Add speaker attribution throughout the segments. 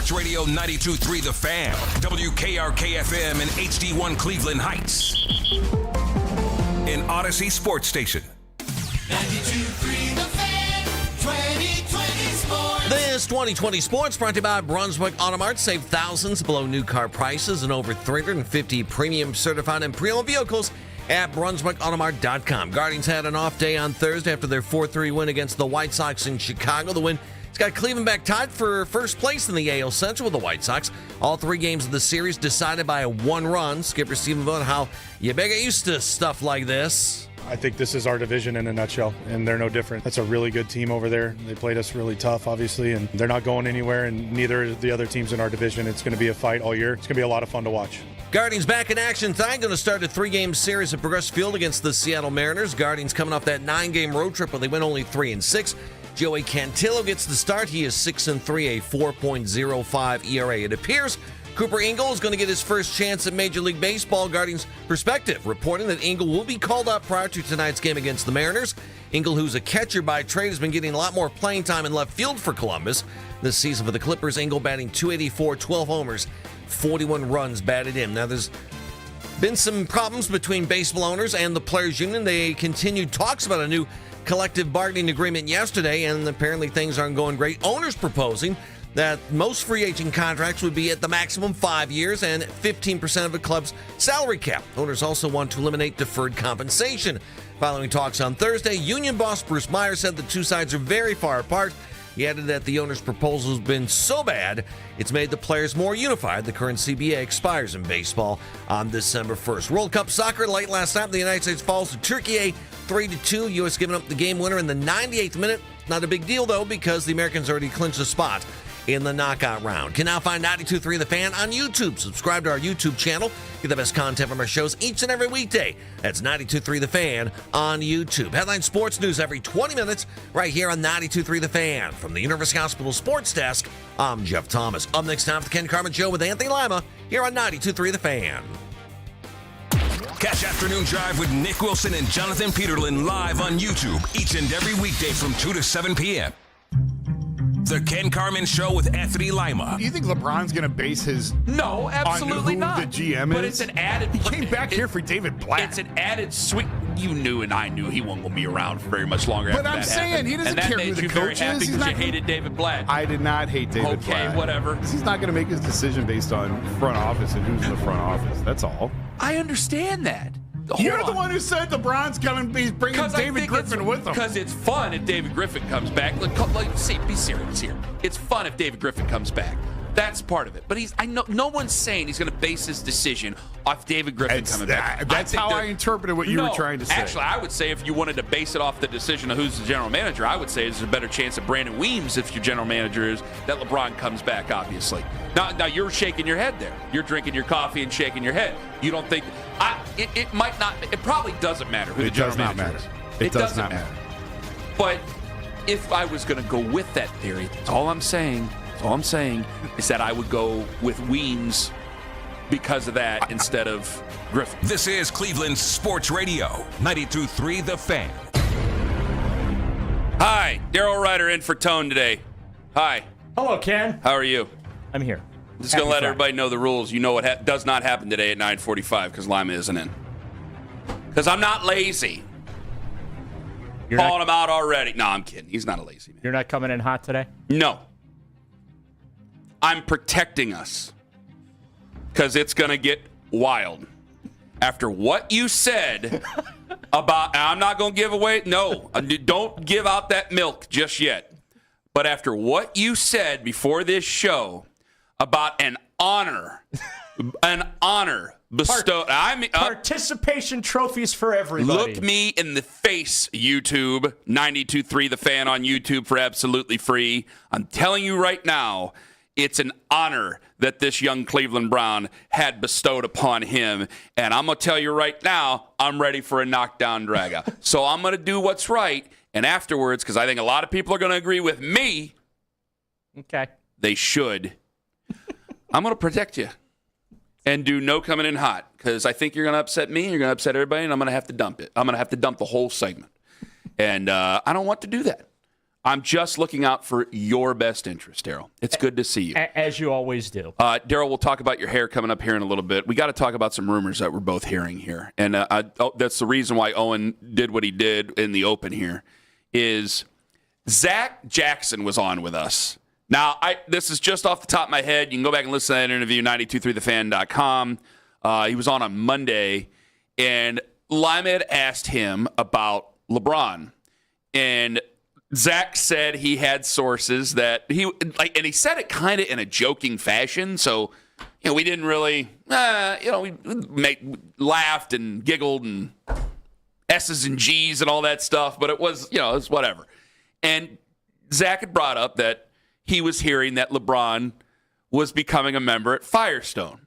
Speaker 1: Sports Radio 92.3 The Fan, WKRK-FM and HD1 Cleveland Heights. An Odyssey Sports Station.
Speaker 2: 92.3 The Fan, 2020 Sports.
Speaker 3: This 2020 Sports brought to you by Brunswick Automart. Save thousands below new car prices and over 350 premium certified and pre-owned vehicles at BrunswickAutomart.com. Guardians had an off day on Thursday after their 4-3 win against the White Sox in Chicago. The win has got Cleveland back tied for first place in the AL Central with the White Sox. All three games of the series decided by a one-run. Skipper Stephen Vogt, how you better get used to stuff like this.
Speaker 4: I think this is our division in a nutshell, and they're no different. That's a really good team over there. They played us really tough, obviously, and they're not going anywhere, and neither are the other teams in our division. It's going to be a fight all year. It's going to be a lot of fun to watch. Guardians
Speaker 3: back in action tonight. Going to start a three-game series at Progressive Field against the Seattle Mariners. Guardians coming off that 9-game road trip where they went only 3-6. Joey Cantillo gets the start. He is 6-3, a 4.05 ERA. It appears Cooper Ingle is going to get his first chance at Major League Baseball. Guardians Perspective reporting that Ingle will be called up prior to tonight's game against the Mariners. Ingle, who's a catcher by trade, has been getting a lot more playing time in left field for Columbus this season. For the Clippers, Ingle batting .284, 12 homers, 41 runs batted in. Now, there's been some problems between baseball owners and the Players Union. They continued talks about a new collective bargaining agreement yesterday, and apparently things aren't going great. Owners proposing that most free agent contracts would be at the maximum 5 years and 15% of the club's salary cap. Owners also want to eliminate deferred compensation. Following talks on Thursday, union boss Bruce Meyer said the two sides are very far apart. He added that the owner's proposal has been so bad, it's made the players more unified. The current CBA expires in baseball on December 1st. World Cup soccer late last night, the United States falls to Turkey 3-2. U.S. giving up the game winner in the 98th minute. Not a big deal, though, because the Americans already clinched a spot in the knockout round. Can now find 92.3 The Fan on YouTube. Subscribe to our YouTube channel. Get the best content from our shows each and every weekday. That's 92.3 The Fan on YouTube. Headline sports news every 20 minutes right here on 92.3 The Fan. From the University Hospital Sports Desk, I'm Jeff Thomas. Up next time, the Ken Carman Show with Anthony Lima here on 92.3 The Fan.
Speaker 1: Catch Afternoon Drive with Nick Wilson and Jonathan Peterlin live on YouTube each and every weekday from 2 to 7 p.m. The Ken Carman Show with Anthony Lima.
Speaker 5: Do you think LeBron's going to base his
Speaker 6: No, absolutely
Speaker 5: on who
Speaker 6: not.
Speaker 5: the GM
Speaker 6: but
Speaker 5: is?
Speaker 6: It's an added.
Speaker 5: He came back here for David Blatt.
Speaker 6: It's an added sweet. You knew and I knew he wasn't going to be around for very much longer.
Speaker 5: But
Speaker 6: after
Speaker 5: I'm
Speaker 6: that
Speaker 5: saying
Speaker 6: happened.
Speaker 5: he doesn't
Speaker 6: and that
Speaker 5: care
Speaker 6: made
Speaker 5: who the
Speaker 6: you very
Speaker 5: coach
Speaker 6: happy
Speaker 5: is. He's
Speaker 6: because
Speaker 5: not
Speaker 6: you
Speaker 5: gonna-
Speaker 6: hated David Blatt.
Speaker 5: I did not hate David Blatt.
Speaker 6: Okay, whatever.
Speaker 5: He's not going to make his decision based on front office and who's in the front office. That's all.
Speaker 6: I understand that.
Speaker 5: You're the one who said LeBron's going to be bringing David Griffin with him.
Speaker 6: Because it's fun if David Griffin comes back. Be serious here. It's fun if David Griffin comes back. That's part of it. But I know no one's saying he's going to base his decision off David Griffin coming back.
Speaker 5: That's how I interpreted what you were trying to say.
Speaker 6: Actually, I would say if you wanted to base it off the decision of who's the general manager, I would say there's a better chance that Brandon Weems, if your general manager is, that LeBron comes back, obviously. Now you're shaking your head there. You're drinking your coffee and shaking your head. You don't think it might not. It probably doesn't matter who the general manager is.
Speaker 5: It does not matter.
Speaker 6: But if I was going to go with that theory, that's all I'm saying is that I would go with Weems because of that instead of Griffin.
Speaker 1: This is Cleveland Sports Radio, 92.3 The Fan.
Speaker 6: Hi, Daryl Ryder in for Tone today. Hi.
Speaker 7: Hello, Ken.
Speaker 6: How are you?
Speaker 7: I'm here.
Speaker 6: I'm just going to let everybody know the rules. You know what does not happen today at 9:45 because Lima isn't in. Because I'm not lazy. Calling him out already. No, I'm kidding. He's not a lazy man.
Speaker 7: You're not coming in hot today?
Speaker 6: No. I'm protecting us because it's going to get wild. After what you said about, I'm not going to give away, no, don't give out that milk just yet. But after what you said before this show about an honor bestowed,
Speaker 7: participation trophies for everybody.
Speaker 6: Look me in the face, YouTube, 92.3 The Fan on YouTube for absolutely free. I'm telling you right now, it's an honor that this young Cleveland Brown had bestowed upon him. And I'm going to tell you right now, I'm ready for a knockdown dragout. So I'm going to do what's right. And afterwards, because I think a lot of people are going to agree with me,
Speaker 7: okay,
Speaker 6: they should, I'm going to protect you and do no coming in hot because I think you're going to upset me, you're going to upset everybody, and I'm going to have to dump it. I'm going to have to dump the whole segment. And I don't want to do that. I'm just looking out for your best interest, Daryl. It's good to see you.
Speaker 7: As you always do.
Speaker 6: Daryl, we'll talk about your hair coming up here in a little bit. We got to talk about some rumors that we're both hearing here. And that's the reason why Owen did what he did in the open here, is Zach Jackson was on with us. Now, this is just off the top of my head. You can go back and listen to that interview, 923thefan.com. He was on Monday, and Lima had asked him about LeBron. And Zach said he had sources that and he said it kind of in a joking fashion. So, we didn't really, we laughed and giggled and S's and G's and all that stuff. But it was, it's whatever. And Zach had brought up that he was hearing that LeBron was becoming a member at Firestone.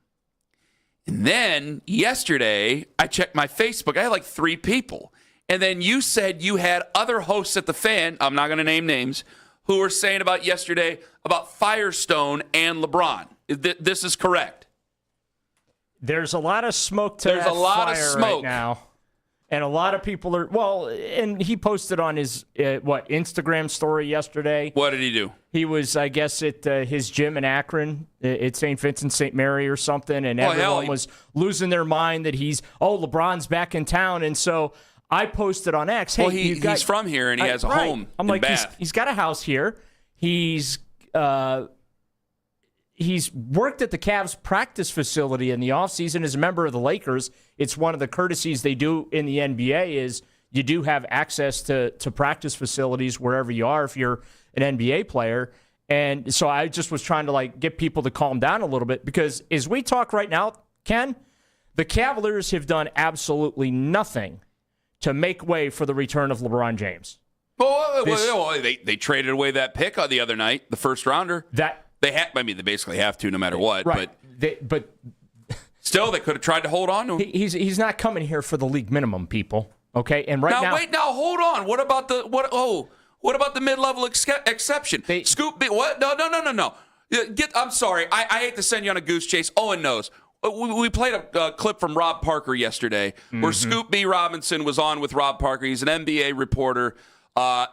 Speaker 6: And then yesterday, I checked my Facebook. I had like 3 people. And then you said you had other hosts at the Fan, I'm not going to name names, who were saying about yesterday about Firestone and LeBron. This is correct.
Speaker 7: There's a lot of smoke to that fire right now. And a lot of people are, and he posted on his, Instagram story yesterday.
Speaker 6: What did he do?
Speaker 7: He was, I guess, at his gym in Akron, at St. Vincent St. Mary or something, and everyone was losing their mind that LeBron's back in town. And so I posted on X, hey,
Speaker 6: he's from here and he has a home.
Speaker 7: I'm like, he's got a house here. He's worked at the Cavs practice facility in the offseason as a member of the Lakers. It's one of the courtesies they do in the NBA is you do have access to practice facilities wherever you are if you're an NBA player. And so I just was trying to get people to calm down a little bit because as we talk right now, Ken, the Cavaliers have done absolutely nothing to make way for the return of LeBron James.
Speaker 6: They traded away that pick the other night, the first rounder. They basically have to no matter what.
Speaker 7: Right. But
Speaker 6: still, they could have tried to hold on to him.
Speaker 7: He's not coming here for the league minimum, people. Okay, and now
Speaker 6: hold on. What about the mid-level exception? Scoop B. What? No. I'm sorry. I hate to send you on a goose chase. Owen knows. We played a clip from Rob Parker yesterday where Scoop B. Robinson was on with Rob Parker. He's an NBA reporter.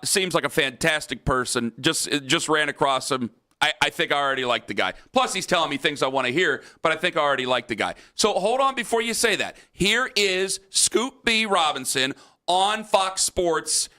Speaker 6: Seems like a fantastic person. Just ran across him. I think I already like the guy. Plus, he's telling me things I want to hear, but I think I already like the guy. So hold on before you say that. Here is Scoop B. Robinson on Fox Sports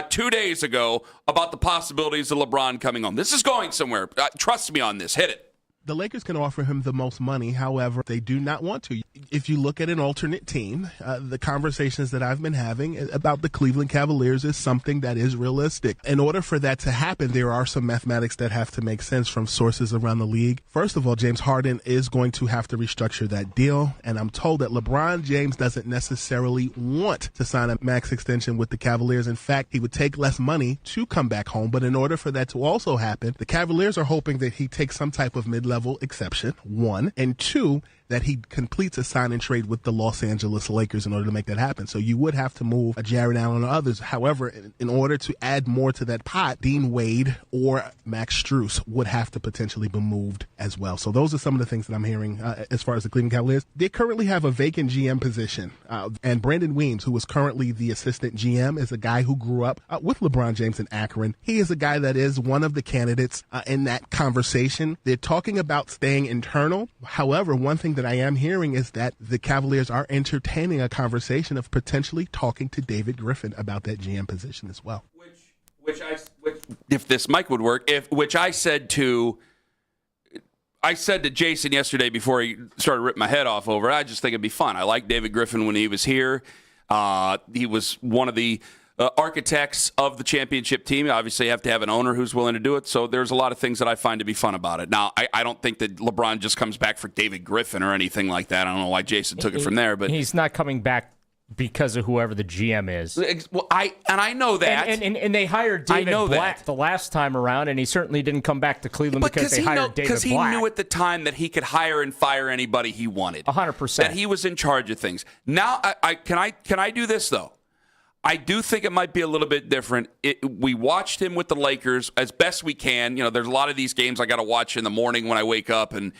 Speaker 6: 2 days ago about the possibilities of LeBron coming home. This is going somewhere. Trust me on this. Hit it.
Speaker 8: The Lakers can offer him the most money. However, they do not want to. If you look at an alternate team, the conversations that I've been having about the Cleveland Cavaliers is something that is realistic. In order for that to happen, there are some mathematics that have to make sense from sources around the league. First of all, James Harden is going to have to restructure that deal. And I'm told that LeBron James doesn't necessarily want to sign a max extension with the Cavaliers. In fact, he would take less money to come back home. But in order for that to also happen, the Cavaliers are hoping that he takes some type of mid-level exception, 1, and 2, that he completes a sign and trade with the Los Angeles Lakers in order to make that happen. So you would have to move a Jared Allen or others. However, in order to add more to that pot, Dean Wade or Max Strus would have to potentially be moved as well. So those are some of the things that I'm hearing as far as the Cleveland Cavaliers. They currently have a vacant GM position, and Brandon Weems, who is currently the assistant GM, is a guy who grew up with LeBron James in Akron. He is a guy that is one of the candidates in that conversation. They're talking about staying internal. However, one thing that I am hearing is that the Cavaliers are entertaining a conversation of potentially talking to David Griffin about that GM position as well.
Speaker 6: Which if this mic would work, I said to Jason yesterday before he started ripping my head off over it, I just think it'd be fun. I liked David Griffin when he was here. He was one of the architects of the championship team. Obviously, you have to have an owner who's willing to do it. So there's a lot of things that I find to be fun about it. Now, I don't think that LeBron just comes back for David Griffin or anything like that. I don't know why Jason took it from there, but
Speaker 7: he's not coming back because of whoever the GM is.
Speaker 6: Well, I know that,
Speaker 7: and they hired David Blatt the last time around, and he certainly didn't come back to Cleveland because they hired David Blatt.
Speaker 6: Because he knew at the time that he could hire and fire anybody he wanted.
Speaker 7: 100%.
Speaker 6: That he was in charge of things. Now, can I do this though? I do think it might be a little bit different. We watched him with the Lakers as best we can. You know, there's a lot of these games I got to watch in the morning when I wake up, and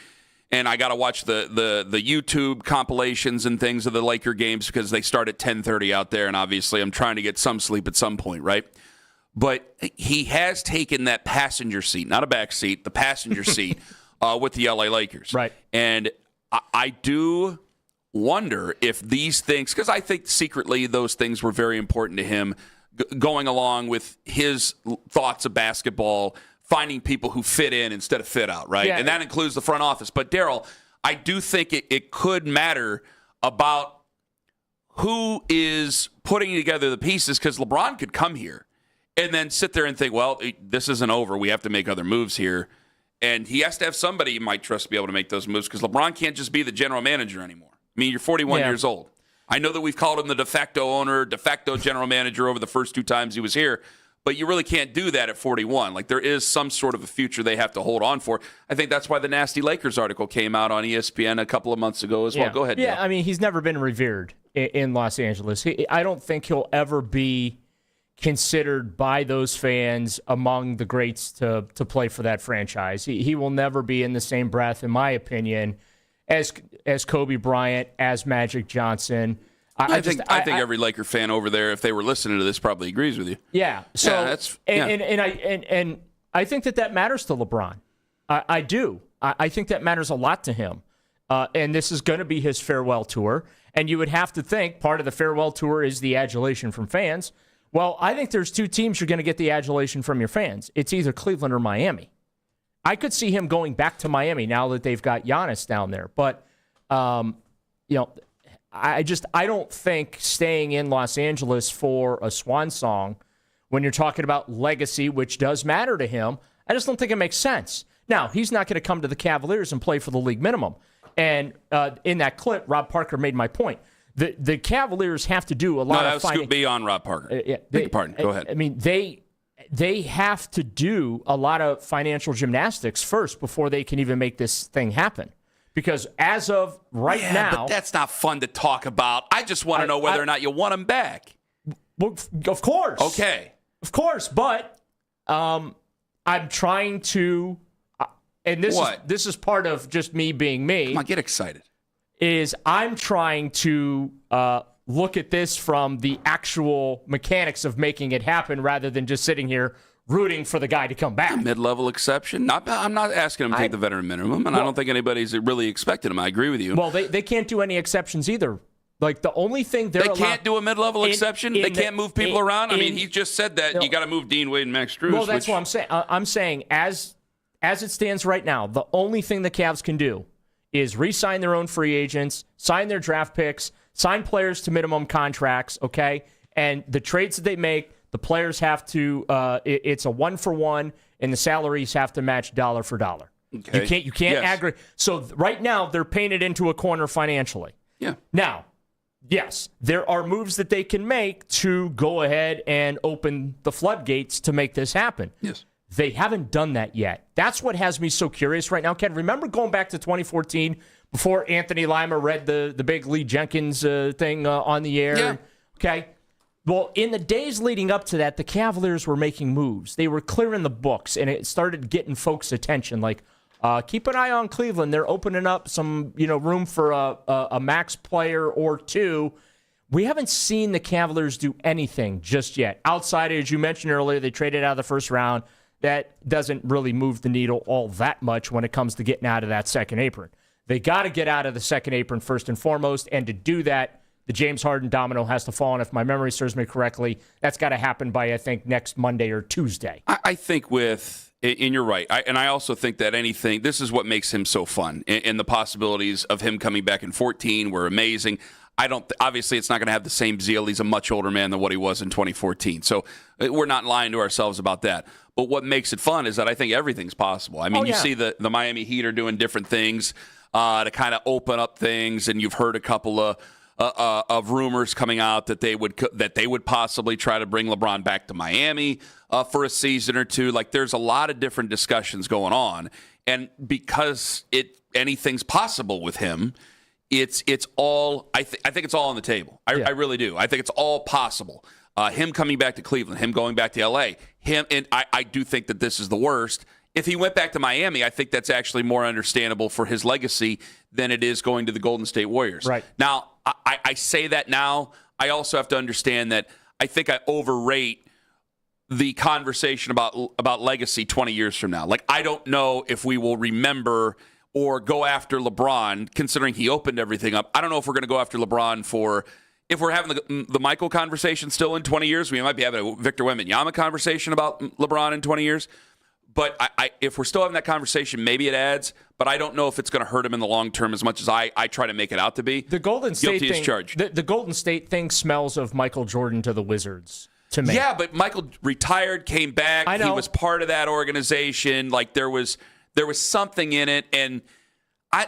Speaker 6: I got to watch the YouTube compilations and things of the Laker games because they start at 10:30 out there, and obviously I'm trying to get some sleep at some point, right? but he has taken that passenger seat, not a back seat, the passenger seat with the LA Lakers.
Speaker 7: Right.
Speaker 6: And I do wonder if these things, because I think secretly those things were very important to him, going along with his thoughts of basketball, finding people who fit in instead of fit out, right?
Speaker 7: Yeah.
Speaker 6: And that includes the front office. But, Daryl, I do think it could matter about who is putting together the pieces, because LeBron could come here and then sit there and think, well, this isn't over. We have to make other moves here. And he has to have somebody you might trust to be able to make those moves, because LeBron can't just be the general manager anymore. I mean, you're 41 years old. I know that we've called him the de facto owner, de facto general manager over the first 2 times he was here, but you really can't do that at 41. Like, there is some sort of a future they have to hold on for. I think that's why the Nasty Lakers article came out on ESPN a couple of months ago as well. Go ahead,
Speaker 7: Yeah,
Speaker 6: Dale.
Speaker 7: I mean, he's never been revered in Los Angeles. I don't think he'll ever be considered by those fans among the greats to play for that franchise. He will never be in the same breath, in my opinion, as Kobe Bryant, as Magic Johnson.
Speaker 6: I think every Laker fan over there, if they were listening to this, probably agrees with you.
Speaker 7: Yeah. So and I think that matters to LeBron. I do. I think that matters a lot to him. And this is going to be his farewell tour. And you would have to think part of the farewell tour is the adulation from fans. Well, I think there's 2 teams you're going to get the adulation from your fans. It's either Cleveland or Miami. I could see him going back to Miami now that they've got Giannis down there. But, I don't think staying in Los Angeles for a swan song when you're talking about legacy, which does matter to him, I just don't think it makes sense. Now, he's not going to come to the Cavaliers and play for the league minimum. And in that clip, Rob Parker made my point. The Cavaliers have to do a lot of fighting.
Speaker 6: No, that was beyond Rob Parker. Beg your pardon. Go ahead.
Speaker 7: I mean, they have to do a lot of financial gymnastics first before they can even make this thing happen. Because as of right now...
Speaker 6: but that's not fun to talk about. I just want to know whether or not you want him back.
Speaker 7: Well, of course.
Speaker 6: Okay.
Speaker 7: Of course, but I'm trying to... and this is part of just me being me.
Speaker 6: Come on, get excited.
Speaker 7: Is I'm trying to look at this from the actual mechanics of making it happen rather than just sitting here rooting for the guy to come back.
Speaker 6: A mid-level exception. I'm not asking him to take the veteran minimum, and I don't think anybody's really expecting him. I agree with you.
Speaker 7: Well, they can't do any exceptions either. Like, the only thing
Speaker 6: they can't do a mid-level exception? They can't move people around? I mean, he just said that you got to move Dean Wade and Max Strus.
Speaker 7: Well, that's what I'm saying. I'm saying as it stands right now, the only thing the Cavs can do is re-sign their own free agents, sign their draft picks, sign players to minimum contracts, okay? And the trades that they make, the players have to, it's a 1-for-1, and the salaries have to match dollar for dollar.
Speaker 6: Okay.
Speaker 7: You can't aggregate. So right now, they're painted into a corner financially.
Speaker 6: Yeah.
Speaker 7: Now, yes, there are moves that they can make to go ahead and open the floodgates to make this happen.
Speaker 6: Yes.
Speaker 7: They haven't done that yet. That's what has me so curious right now. Ken, remember going back to 2014 before Anthony Lima read the big Lee Jenkins thing on the air?
Speaker 6: Yeah.
Speaker 7: Okay. Well, in the days leading up to that, the Cavaliers were making moves. They were clearing the books, and it started getting folks' attention. Like, keep an eye on Cleveland. They're opening up some room for a max player or 2. We haven't seen the Cavaliers do anything just yet. Outside, as you mentioned earlier, they traded out of the first round. That doesn't really move the needle all that much when it comes to getting out of that second apron. They got to get out of the second apron first and foremost, and to do that, the James Harden domino has to fall, and if my memory serves me correctly, that's got to happen by, I think, next Monday or Tuesday.
Speaker 6: I think and you're right, and I also think that this is what makes him so fun, and the possibilities of him coming back in 14 were amazing. Obviously, it's not going to have the same zeal. He's a much older man than what he was in 2014. So we're not lying to ourselves about that. But what makes it fun is that I think everything's possible. I mean, you see the Miami Heat are doing different things to kind of open up things, and you've heard a couple of rumors coming out that they would possibly try to bring LeBron back to Miami for a season or 2. Like, there's a lot of different discussions going on, and because anything's possible with him. It's all. I think it's all on the table. I really do. I think it's all possible. Him coming back to Cleveland, him going back to L.A., and I do think that this is the worst. If he went back to Miami, I think that's actually more understandable for his legacy than it is going to the Golden State Warriors.
Speaker 7: Right.
Speaker 6: Now, I say that now. I also have to understand that I think I overrate the conversation about legacy 20 years from now. Like, I don't know if we will remember or go after LeBron, considering he opened everything up. I don't know if we're going to go after LeBron if we're having the Michael conversation still in 20 years. We might be having a Victor Wembanyama conversation about LeBron in 20 years. But if we're still having that conversation, maybe it adds. But I don't know if it's going to hurt him in the long term as much as I try to make it out to be.
Speaker 7: The Golden State
Speaker 6: Guilty
Speaker 7: thing,
Speaker 6: as charged.
Speaker 7: The Golden State thing smells of Michael Jordan to the Wizards. To me.
Speaker 6: Yeah, but Michael retired, came back.
Speaker 7: I know.
Speaker 6: He was part of that organization. Like, there was something in it, and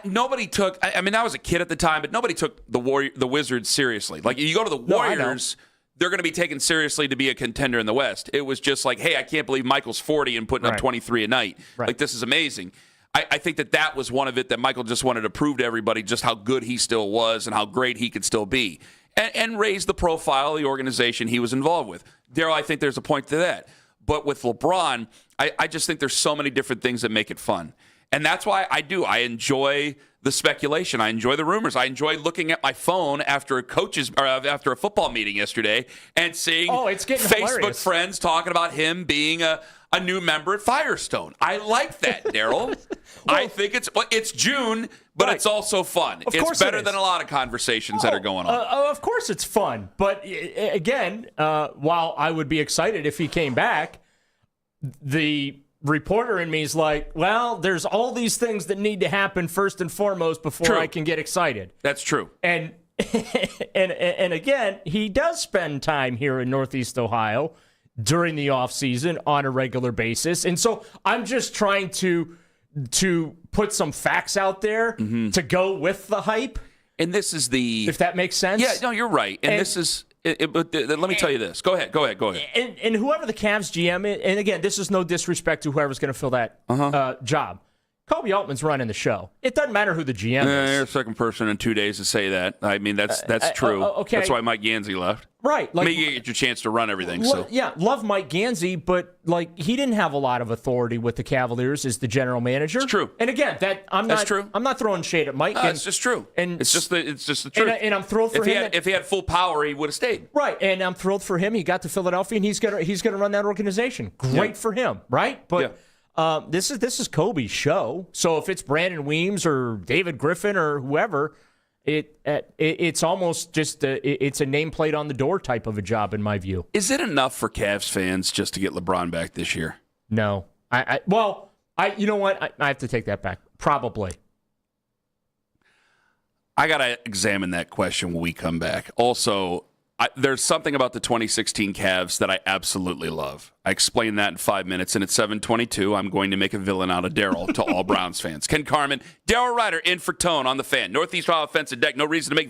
Speaker 6: nobody took. I mean, I was a kid at the time, but nobody took the Wizards seriously. Like, you go to the Warriors, they're going to be taken seriously to be a contender in the West. It was just like, hey, I can't believe Michael's 40 and putting up 23 a night.
Speaker 7: Right.
Speaker 6: Like, this is amazing. I think that was one of it, that Michael just wanted to prove to everybody just how good he still was and how great he could still be, and raise the profile of the organization he was involved with. Daryl, I think there's a point to that. But with LeBron, I just think there's so many different things that make it fun. And that's why I enjoy the speculation. I enjoy the rumors. I enjoy looking at my phone after after a football meeting yesterday and seeing
Speaker 7: it's getting
Speaker 6: Facebook
Speaker 7: hilarious.
Speaker 6: friends talking about him being a new member at Firestone. I like that, Daryl. I think it's June, but it's also fun. It's better than a lot of conversations that are going on.
Speaker 7: Of course it's fun. But again, while I would be excited if he came back, the reporter in me is like, well, there's all these things that need to happen first and foremost before I can get excited.
Speaker 6: That's true.
Speaker 7: And and again, he does spend time here in Northeast Ohio during the off season on a regular basis. And so I'm just trying to put some facts out there to go with the hype.
Speaker 6: And this is
Speaker 7: if that makes sense.
Speaker 6: Yeah, no, you're right. And this is but let me tell you this. Go ahead.
Speaker 7: And whoever the Cavs GM is, and again, this is no disrespect to whoever's going to fill that job. Kobe Altman's running the show. It doesn't matter who the GM is.
Speaker 6: You're the second person in 2 days to say that. I mean, that's true.
Speaker 7: Okay.
Speaker 6: That's why Mike Gansey left.
Speaker 7: Right.
Speaker 6: Like, you get your chance to run everything.
Speaker 7: Yeah, love Mike Gansey, but he didn't have a lot of authority with the Cavaliers as the general manager.
Speaker 6: It's true.
Speaker 7: And again, that's true. I'm not throwing shade at Mike.
Speaker 6: It's just true.
Speaker 7: And
Speaker 6: it's just the truth.
Speaker 7: And I'm thrilled for him.
Speaker 6: If he had full power, he would have stayed.
Speaker 7: Right. And I'm thrilled for him. He got to Philadelphia, and he's gonna run that organization. Great for him. Right. But. This is Kobe's show. So if it's Brandon Weems or David Griffin or whoever, it's almost just it's a nameplate on the door type of a job in my view.
Speaker 6: Is it enough for Cavs fans just to get LeBron back this year?
Speaker 7: No. You know what? I have to take that back. Probably.
Speaker 6: I gotta examine that question when we come back. Also, there's something about the 2016 Cavs that I absolutely love. I explained that in 5 minutes, and at 7:22, I'm going to make a villain out of Daryl to all Browns fans. Ken Carman, Daryl Ryder in for Tone on the Fan. Northeast Ohio offensive deck. No reason to make.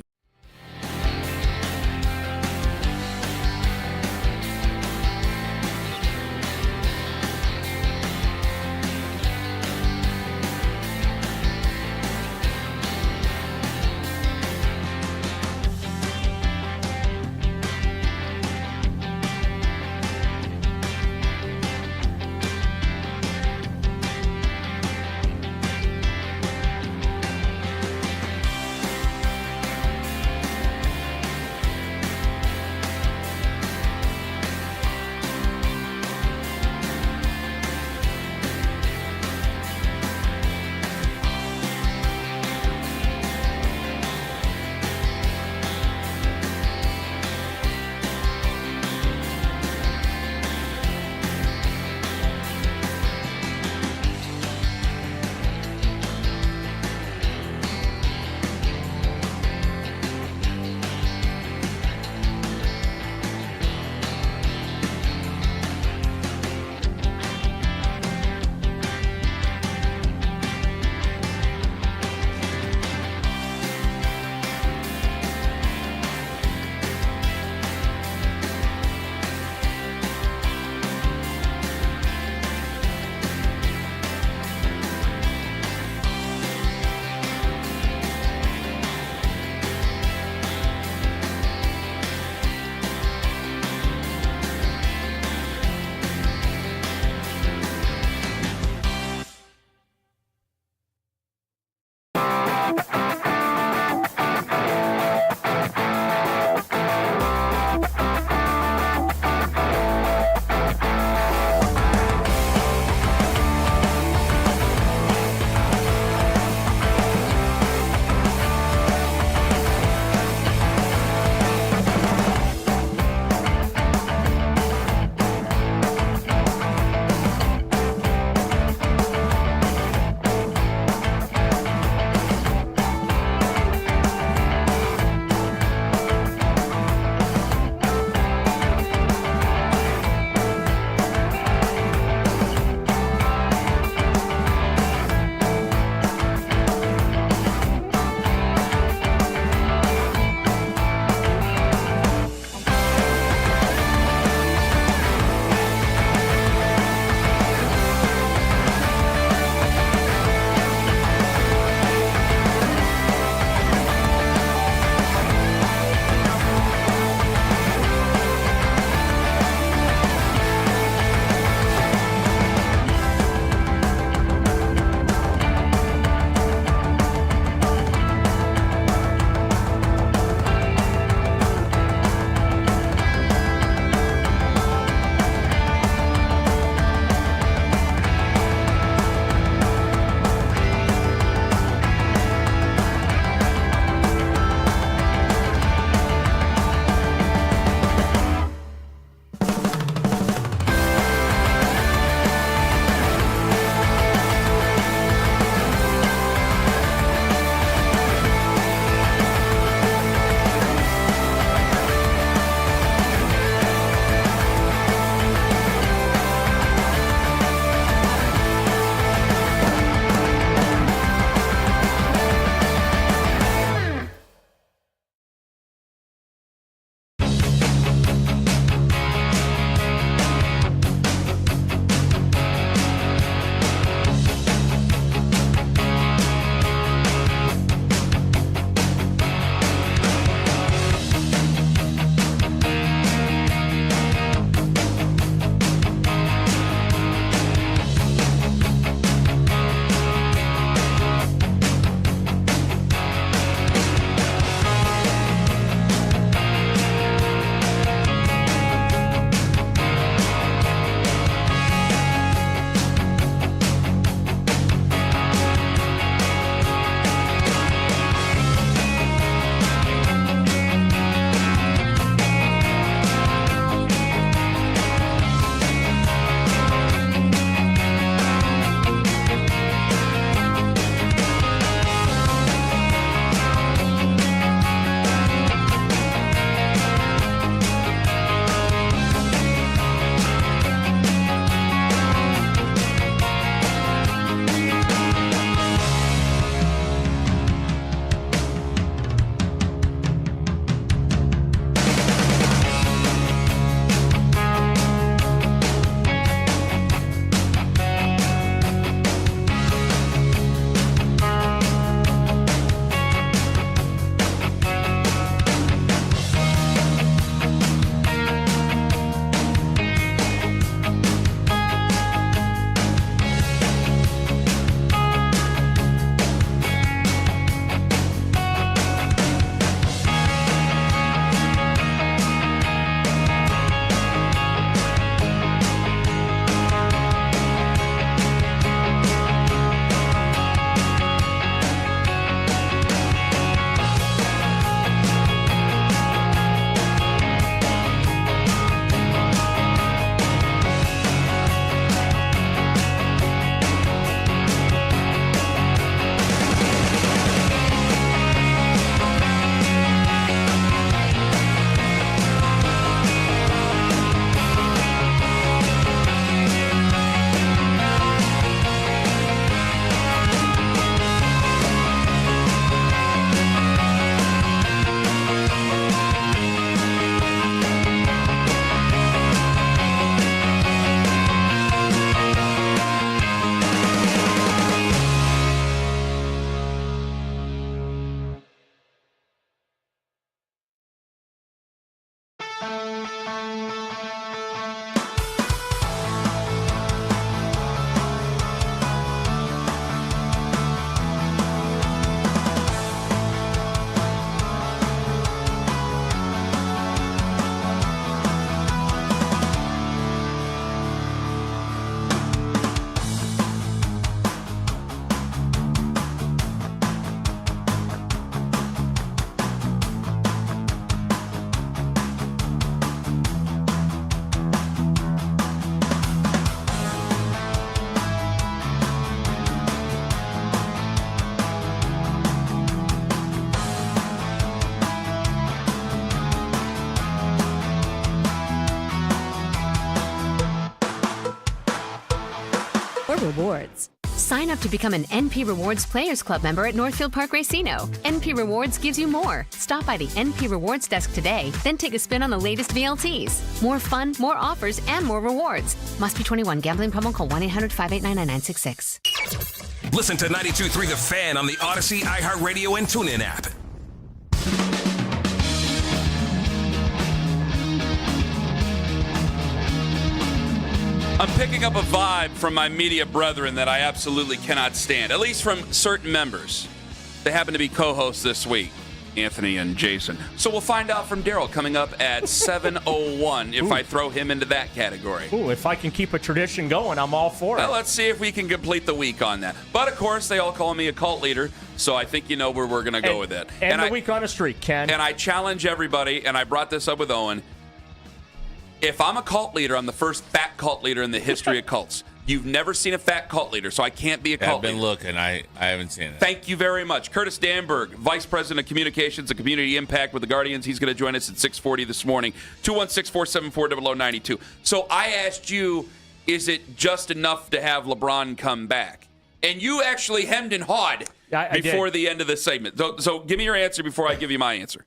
Speaker 9: Rewards. Sign up to become an NP Rewards Players Club member at Northfield Park Racino. NP Rewards gives you more. Stop by the NP Rewards desk today, then take a spin on the latest VLTs. More fun, more offers, and more rewards. Must be 21. Gambling problem? Call 1-800-589-9966.
Speaker 1: Listen to 92.3 The Fan on the Odyssey, iHeartRadio, and TuneIn app.
Speaker 6: I'm picking up a vibe from my media brethren that I absolutely cannot stand, at least from certain members. They happen to be co-hosts this week, Anthony and Jason. So we'll find out from Daryl coming up at 7:01 if I throw him into that category.
Speaker 7: Ooh, if I can keep a tradition going, I'm all for it.
Speaker 6: Well, let's see if we can complete the week on that. But, of course, they all call me a cult leader, so I think you know where we're going to go with it.
Speaker 7: And the week on a streak, Ken.
Speaker 6: And I challenge everybody, and I brought this up with Owen. If I'm a cult leader, I'm the first fat cult leader in the history of cults. You've never seen a fat cult leader, so I can't be a cult leader.
Speaker 10: I've been looking. I haven't seen it.
Speaker 6: Thank you very much. Curtis Danberg, Vice President of Communications and Community Impact with the Guardians. He's going to join us at 6:40 this morning. 216-474-0092. So I asked you, is it just enough to have LeBron come back? And you actually hemmed and hawed before the end of the segment. So give me your answer before I give you my answer.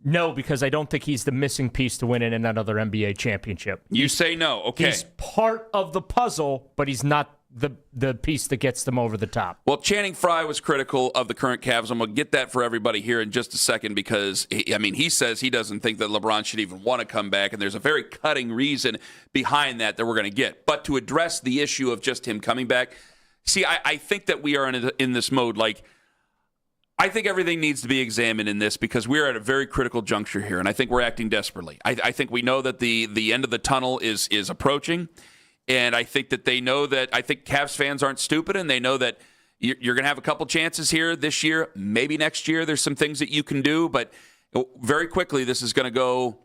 Speaker 7: No, because I don't think he's the missing piece to winning another NBA championship.
Speaker 6: You say no. Okay.
Speaker 7: He's part of the puzzle, but he's not the piece that gets them over the top.
Speaker 6: Well, Channing Frye was critical of the current Cavs. I'm going to get that for everybody here in just a second because, he says he doesn't think that LeBron should even want to come back, and there's a very cutting reason behind that we're going to get. But to address the issue of just him coming back, see, I think that we are in this mode like, I think everything needs to be examined in this because we're at a very critical juncture here, and I think we're acting desperately. I think we know that the end of the tunnel is approaching, and I think that they know that. I think Cavs fans aren't stupid, and they know that you're going to have a couple chances here this year, maybe next year. There's some things that you can do, but very quickly this is going to go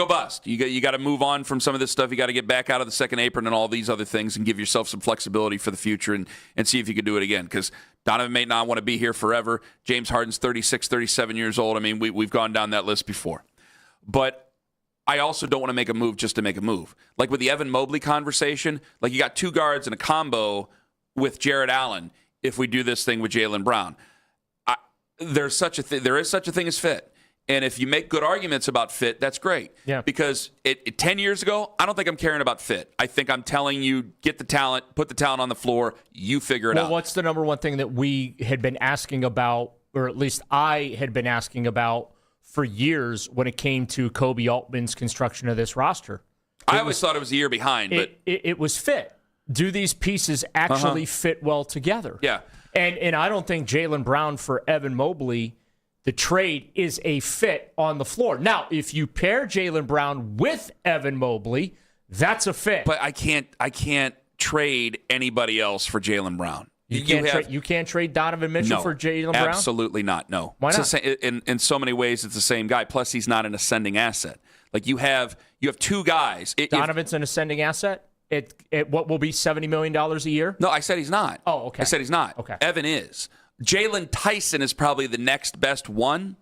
Speaker 6: bust. You got to move on from some of this stuff. You got to get back out of the second apron and all these other things and give yourself some flexibility for the future and see if you can do it again. Because Donovan may not want to be here forever. James Harden's 36, 37 years old. I mean, we've gone down that list before. But I also don't want to make a move just to make a move. Like with the Evan Mobley conversation, like you got two guards in a combo with Jared Allen if we do this thing with Jaylen Brown. There is such a thing as fit. And if you make good arguments about fit, that's great.
Speaker 7: Yeah.
Speaker 6: Because 10 years ago, I don't think I'm caring about fit. I think I'm telling you, get the talent, put the talent on the floor, you figure it out.
Speaker 7: Well, what's the number one thing that we had been asking about, or at least I had been asking about for years when it came to Kobe Altman's construction of this roster?
Speaker 6: I always thought it was a year behind. But
Speaker 7: it was fit. Do these pieces actually fit well together?
Speaker 6: Yeah.
Speaker 7: And I don't think Jaylen Brown for Evan Mobley, the trade, is a fit on the floor. Now, if you pair Jaylen Brown with Evan Mobley, that's a fit.
Speaker 6: But I can't trade anybody else for Jaylen Brown.
Speaker 7: You can't trade Donovan Mitchell for Jaylen Brown?
Speaker 6: Absolutely not. No.
Speaker 7: Why not?
Speaker 6: In so many ways, it's the same guy. Plus, he's not an ascending asset. Like you have two guys.
Speaker 7: Donovan's an ascending asset? What will be $70 million a year?
Speaker 6: No, I said he's not.
Speaker 7: Oh, okay.
Speaker 6: I said he's not.
Speaker 7: Okay.
Speaker 6: Evan is. Jalen Tyson is probably the next best one,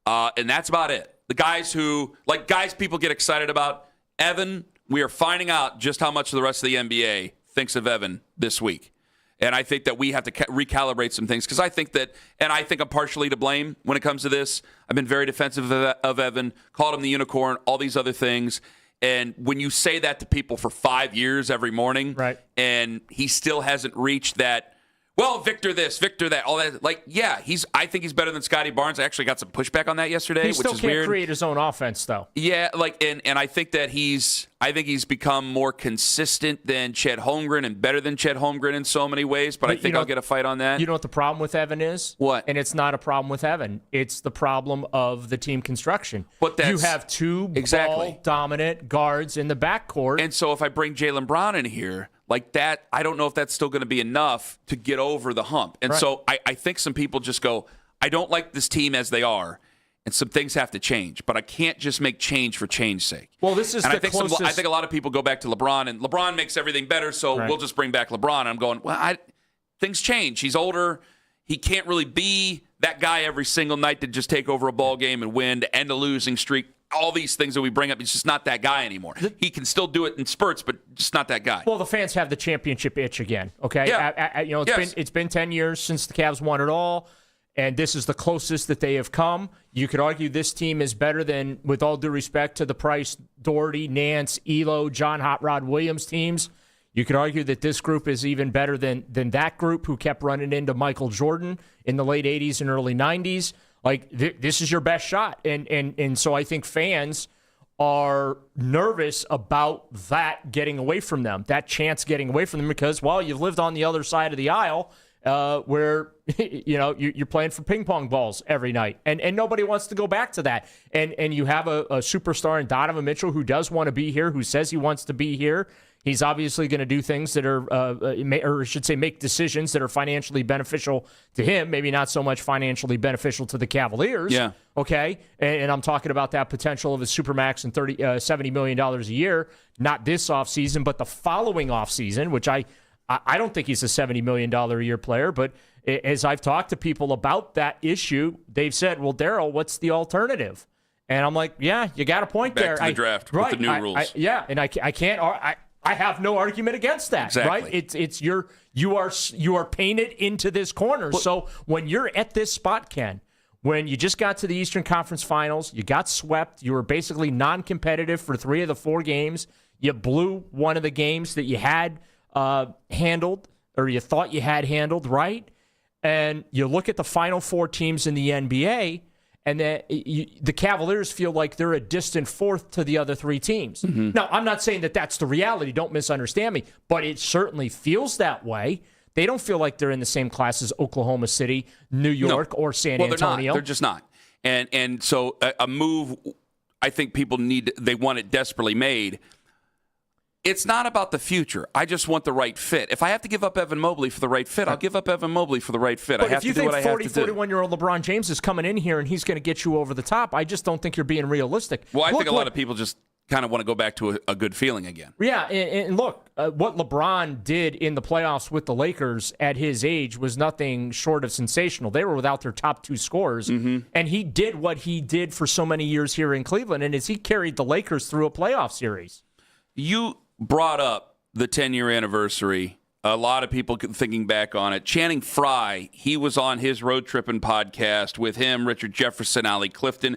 Speaker 6: and that's about it. The guys people get excited about. Evan, we are finding out just how much the rest of the NBA thinks of Evan this week. And I think that we have to recalibrate some things because I think I'm partially to blame when it comes to this. I've been very defensive of Evan, called him the unicorn, all these other things. And when you say that to people for 5 years every morning,
Speaker 7: right,
Speaker 6: and he still hasn't reached that, well, Victor this, Victor that, all that. Like, yeah, I think he's better than Scotty Barnes. I actually got some pushback on that yesterday,
Speaker 7: he
Speaker 6: which
Speaker 7: still
Speaker 6: is
Speaker 7: can't
Speaker 6: weird.
Speaker 7: Create his own offense, though.
Speaker 6: Yeah, and I think that he's become more consistent than Chet Holmgren and better than Chet Holmgren in so many ways. But I think I'll get a fight on that.
Speaker 7: You know what the problem with Evan is?
Speaker 6: What?
Speaker 7: And it's not a problem with Evan. It's the problem of the team construction.
Speaker 6: But
Speaker 7: you have two ball-dominant guards in the backcourt.
Speaker 6: And so if I bring Jaylen Brown in here, like that, I don't know if that's still going to be enough to get over the hump. And so I think some people just go, I don't like this team as they are, and some things have to change. But I can't just make change for change's sake.
Speaker 7: Well, this is
Speaker 6: I think a lot of people go back to LeBron, and LeBron makes everything better, so we'll just bring back LeBron. And I'm going, well, things change. He's older. He can't really be that guy every single night to just take over a ball game and win, to end a losing streak. all these things that we bring up. He's just not that guy anymore. He can still do it in spurts, but just not that guy.
Speaker 7: Well, the fans have the championship itch again, okay?
Speaker 6: Yeah.
Speaker 7: It's been 10 years since the Cavs won it all, and this is the closest that they have come. You could argue this team is better than, with all due respect to the Price, Doherty, Nance, Elo, John Hot Rod Williams teams. You could argue that this group is even better than that group who kept running into Michael Jordan in the late 80s and early 90s. Like, this is your best shot. And so I think fans are nervous about that getting away from them, that chance getting away from them because, well, you've lived on the other side of the aisle where, you're playing for ping pong balls every night. And nobody wants to go back to that. And you have a superstar in Donovan Mitchell who does want to be here, who says he wants to be here. He's obviously going to do things that are, or I should say, make decisions that are financially beneficial to him, maybe not so much financially beneficial to the Cavaliers.
Speaker 6: Yeah.
Speaker 7: Okay? And I'm talking about that potential of a supermax and $70 million a year, not this offseason, but the following offseason, which I don't think he's a $70 million a year player, but as I've talked to people about that issue, they've said, well, Daryl, what's the alternative? And I'm like, yeah, you got a point
Speaker 6: Back
Speaker 7: there.
Speaker 6: to the draft with the new rules.
Speaker 7: And I can't. I have no argument against that.
Speaker 6: Exactly.
Speaker 7: Right? It's you are painted into this corner. So when you're at this spot, Ken, when you just got to the Eastern Conference Finals, you got swept. You were basically non-competitive for 3 of the 4 games. You blew one of the games that you had handled, or you thought you had handled, right? And you look at the Final 4 teams in the NBA. And the Cavaliers feel like they're a distant fourth to the other 3 teams. Mm-hmm. Now, I'm not saying that that's the reality. Don't misunderstand me. But it certainly feels that way. They don't feel like they're in the same class as Oklahoma City, New York, or San Antonio.
Speaker 6: They're not. They're just not. And so a move, I think people they want it desperately made. It's not about the future. I just want the right fit. If I have to give up Evan Mobley for the right fit, I'll give up Evan Mobley for the right fit.
Speaker 7: But
Speaker 6: I have to do what I have to do.
Speaker 7: If you think 41-year-old LeBron James is coming in here and he's going to get you over the top, I just don't think you're being realistic.
Speaker 6: Well, I think a lot of people just kind of want to go back to a good feeling again.
Speaker 7: Yeah, and look, what LeBron did in the playoffs with the Lakers at his age was nothing short of sensational. They were without their top 2 scorers, and he did what he did for so many years here in Cleveland, and as he carried the Lakers through a playoff series.
Speaker 6: You brought up the 10-year anniversary. A lot of people thinking back on it. Channing Frye, he was on his Road Trippin' podcast with him, Richard Jefferson, Allie Clifton.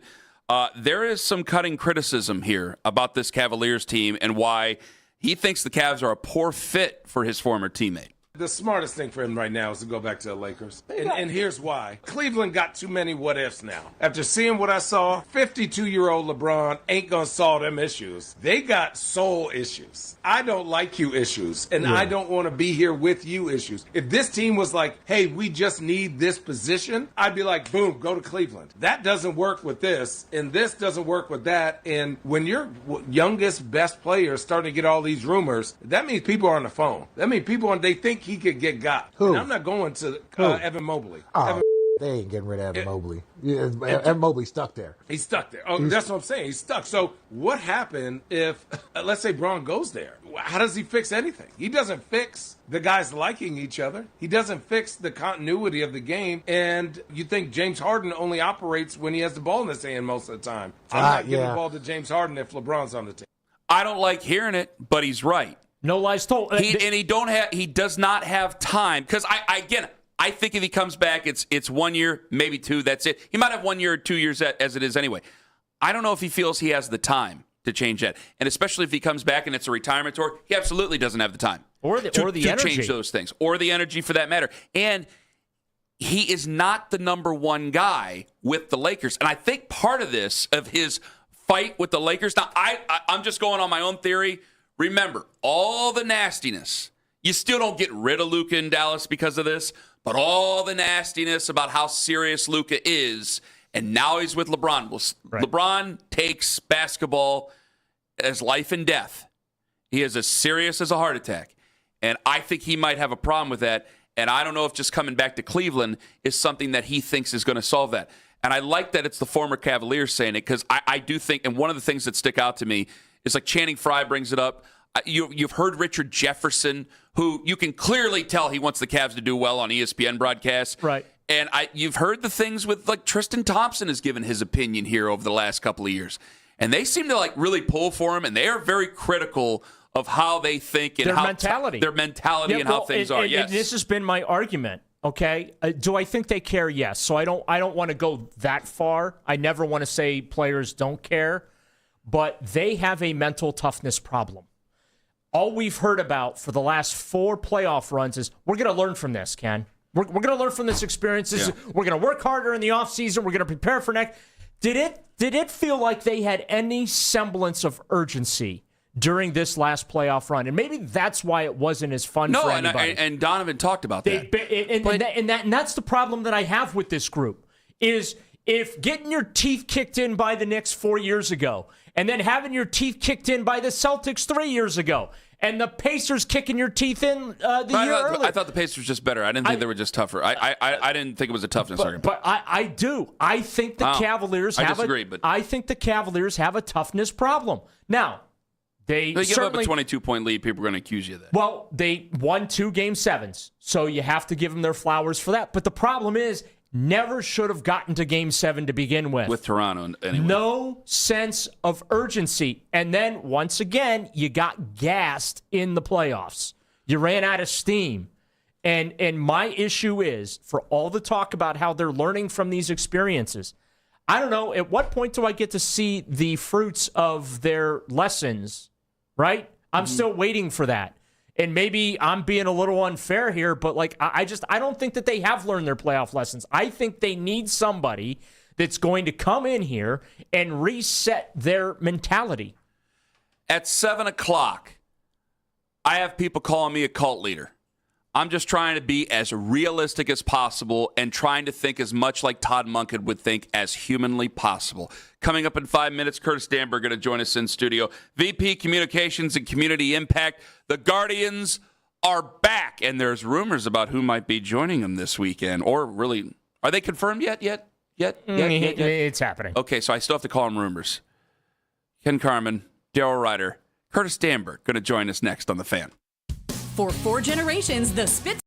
Speaker 6: There is some cutting criticism here about this Cavaliers team and why he thinks the Cavs are a poor fit for his former teammate.
Speaker 11: The smartest thing for him right now is to go back to the Lakers. And here's why. Cleveland got too many what-ifs now. After seeing what I saw, 52-year-old LeBron ain't going to solve them issues. They got soul issues. I don't like you issues, and I don't want to be here with you issues. If this team was like, hey, we just need this position, I'd be like, boom, go to Cleveland. That doesn't work with this, and this doesn't work with that. And when your youngest, best player is starting to get all these rumors, that means people are on the phone. That means they think he could get got.
Speaker 12: Who?
Speaker 11: And I'm not going to Evan Mobley.
Speaker 12: They ain't getting rid of Evan Mobley. Evan Mobley's stuck there.
Speaker 11: He's stuck there. Oh, that's what I'm saying. He's stuck. So what happened if, let's say, Braun goes there? How does he fix anything? He doesn't fix the guys liking each other. He doesn't fix the continuity of the game. And you think James Harden only operates when he has the ball in his hand most of the time. I'm not giving the ball to James Harden if LeBron's on the team.
Speaker 6: I don't like hearing it, but he's right.
Speaker 7: No lies told.
Speaker 6: He does not have time because I think if he comes back, it's 1 year, maybe 2. That's it. He might have 1 year or 2 years as it is anyway. I don't know if he feels he has the time to change that, and especially if he comes back and it's a retirement tour, he absolutely doesn't have the time
Speaker 7: or the energy
Speaker 6: to change those things, or the energy for that matter. And he is not the number 1 guy with the Lakers, and I think part of this of his fight with the Lakers. Now, I'm just going on my own theory. Remember, all the nastiness. You still don't get rid of Luka in Dallas because of this, but all the nastiness about how serious Luka is, and now he's with LeBron. Well, right. LeBron takes basketball as life and death. He is as serious as a heart attack, and I think he might have a problem with that, and I don't know if just coming back to Cleveland is something that he thinks is going to solve that. And I like that it's the former Cavaliers saying it, because I do think, and one of the things that stick out to me is like Channing Frye brings it up. You've heard Richard Jefferson, who you can clearly tell he wants the Cavs to do well on ESPN broadcasts.
Speaker 7: Right.
Speaker 6: And you've heard the things with, like, Tristan Thompson has given his opinion here over the last couple of years. And they seem to like really pull for him, and they are very critical of how they think and
Speaker 7: their
Speaker 6: how
Speaker 7: mentality.
Speaker 6: Their mentality and how things are. Yes.
Speaker 7: And this has been my argument. Okay, do I think they care? Yes. So I don't want to go that far. I never want to say players don't care, but they have a mental toughness problem. All we've heard about for the last 4 playoff runs is we're going to learn from this, Ken. We're going to learn from this experience. We're going to work harder in the offseason. We're going to prepare for next. Did it feel like they had any semblance of urgency during this last playoff run? And maybe that's why it wasn't as fun for anybody.
Speaker 6: And Donovan talked about that.
Speaker 7: And that's the problem that I have with this group is if getting your teeth kicked in by the Knicks 4 years ago and then having your teeth kicked in by the Celtics 3 years ago and the Pacers kicking your teeth in the year earlier.
Speaker 6: I thought the Pacers were just better. I didn't think they were just tougher. I didn't think it was a toughness argument.
Speaker 7: But I do. I think the Cavaliers I think the Cavaliers have a toughness problem. Now, They
Speaker 6: give up a 22-point lead, people are going to accuse you of that.
Speaker 7: Well, they won 2 Game 7s, so you have to give them their flowers for that. But the problem is, never should have gotten to Game 7 to begin with.
Speaker 6: With Toronto, anyway.
Speaker 7: No sense of urgency. And then, once again, you got gassed in the playoffs. You ran out of steam. And my issue is, for all the talk about how they're learning from these experiences, I don't know, at what point do I get to see the fruits of their lessons, right? I'm still waiting for that. And maybe I'm being a little unfair here, but like I don't think that they have learned their playoff lessons. I think they need somebody that's going to come in here and reset their mentality.
Speaker 6: At 7 o'clock, I have people calling me a cult leader. I'm just trying to be as realistic as possible and trying to think as much like Todd Monken would think as humanly possible. Coming up in 5 minutes, Curtis Danberg going to join us in studio. VP Communications and Community Impact. The Guardians are back, and there's rumors about who might be joining them this weekend. Or really, are they confirmed yet?
Speaker 7: It's happening.
Speaker 6: Okay, so I still have to call them rumors. Ken Carman, Daryl Ryder, Curtis Danberg going to join us next on The Fan.
Speaker 13: For 4 generations, the Spit.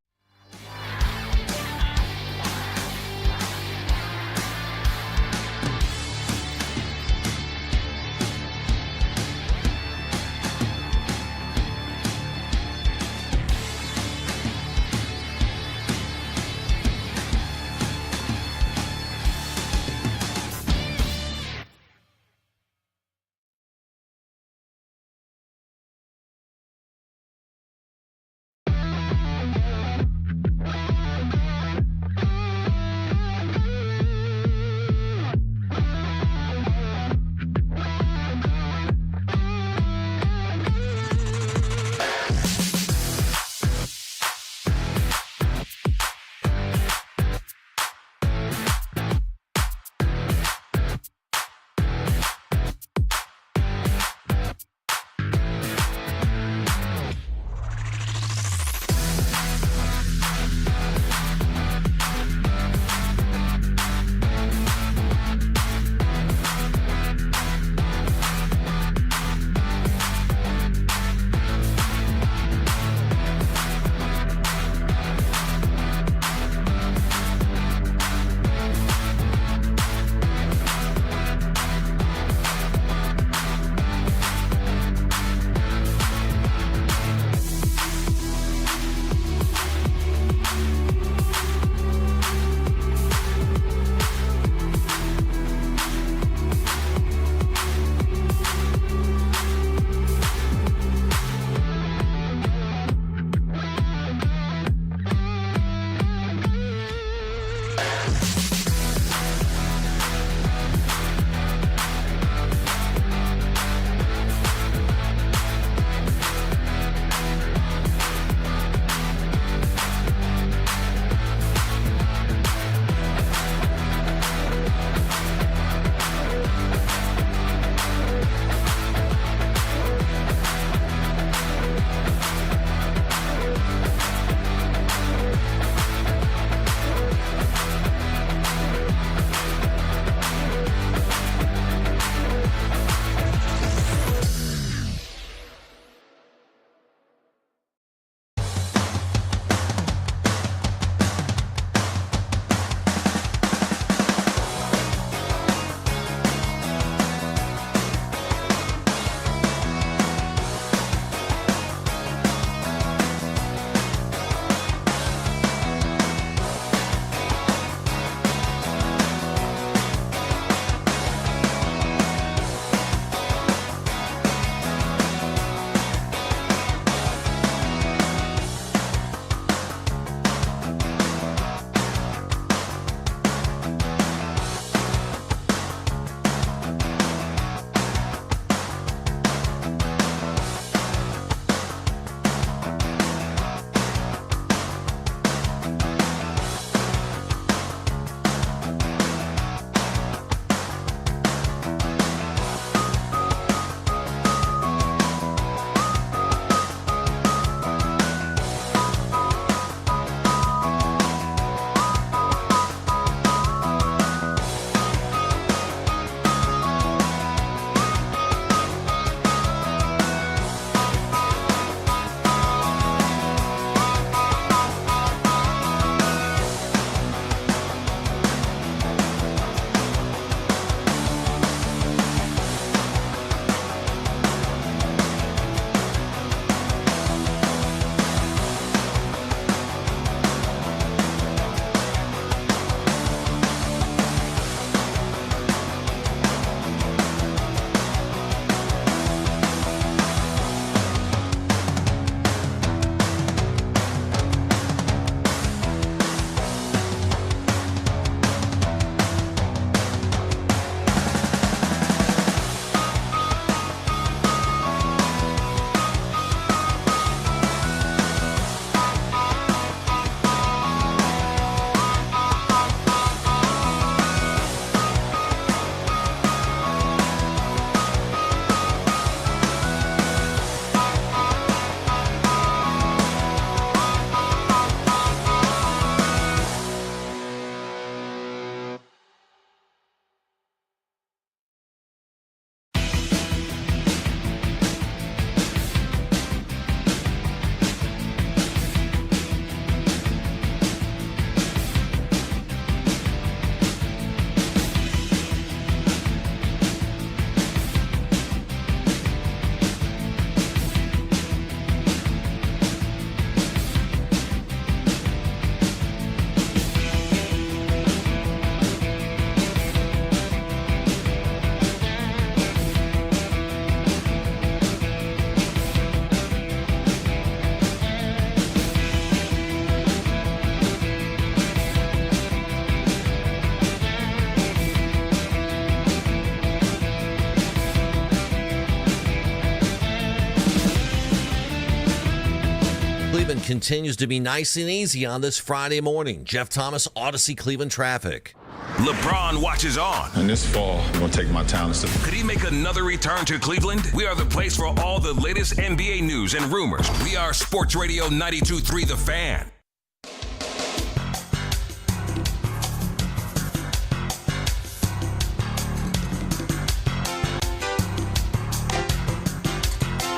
Speaker 3: continues to be nice and easy on this Friday morning. Jeff Thomas, Odyssey Cleveland traffic.
Speaker 1: LeBron watches on.
Speaker 14: And this fall, I'm going to take my talents to...
Speaker 1: Could he make another return to Cleveland? We are the place for all the latest NBA news and rumors. We are Sports Radio 92.3 The Fan.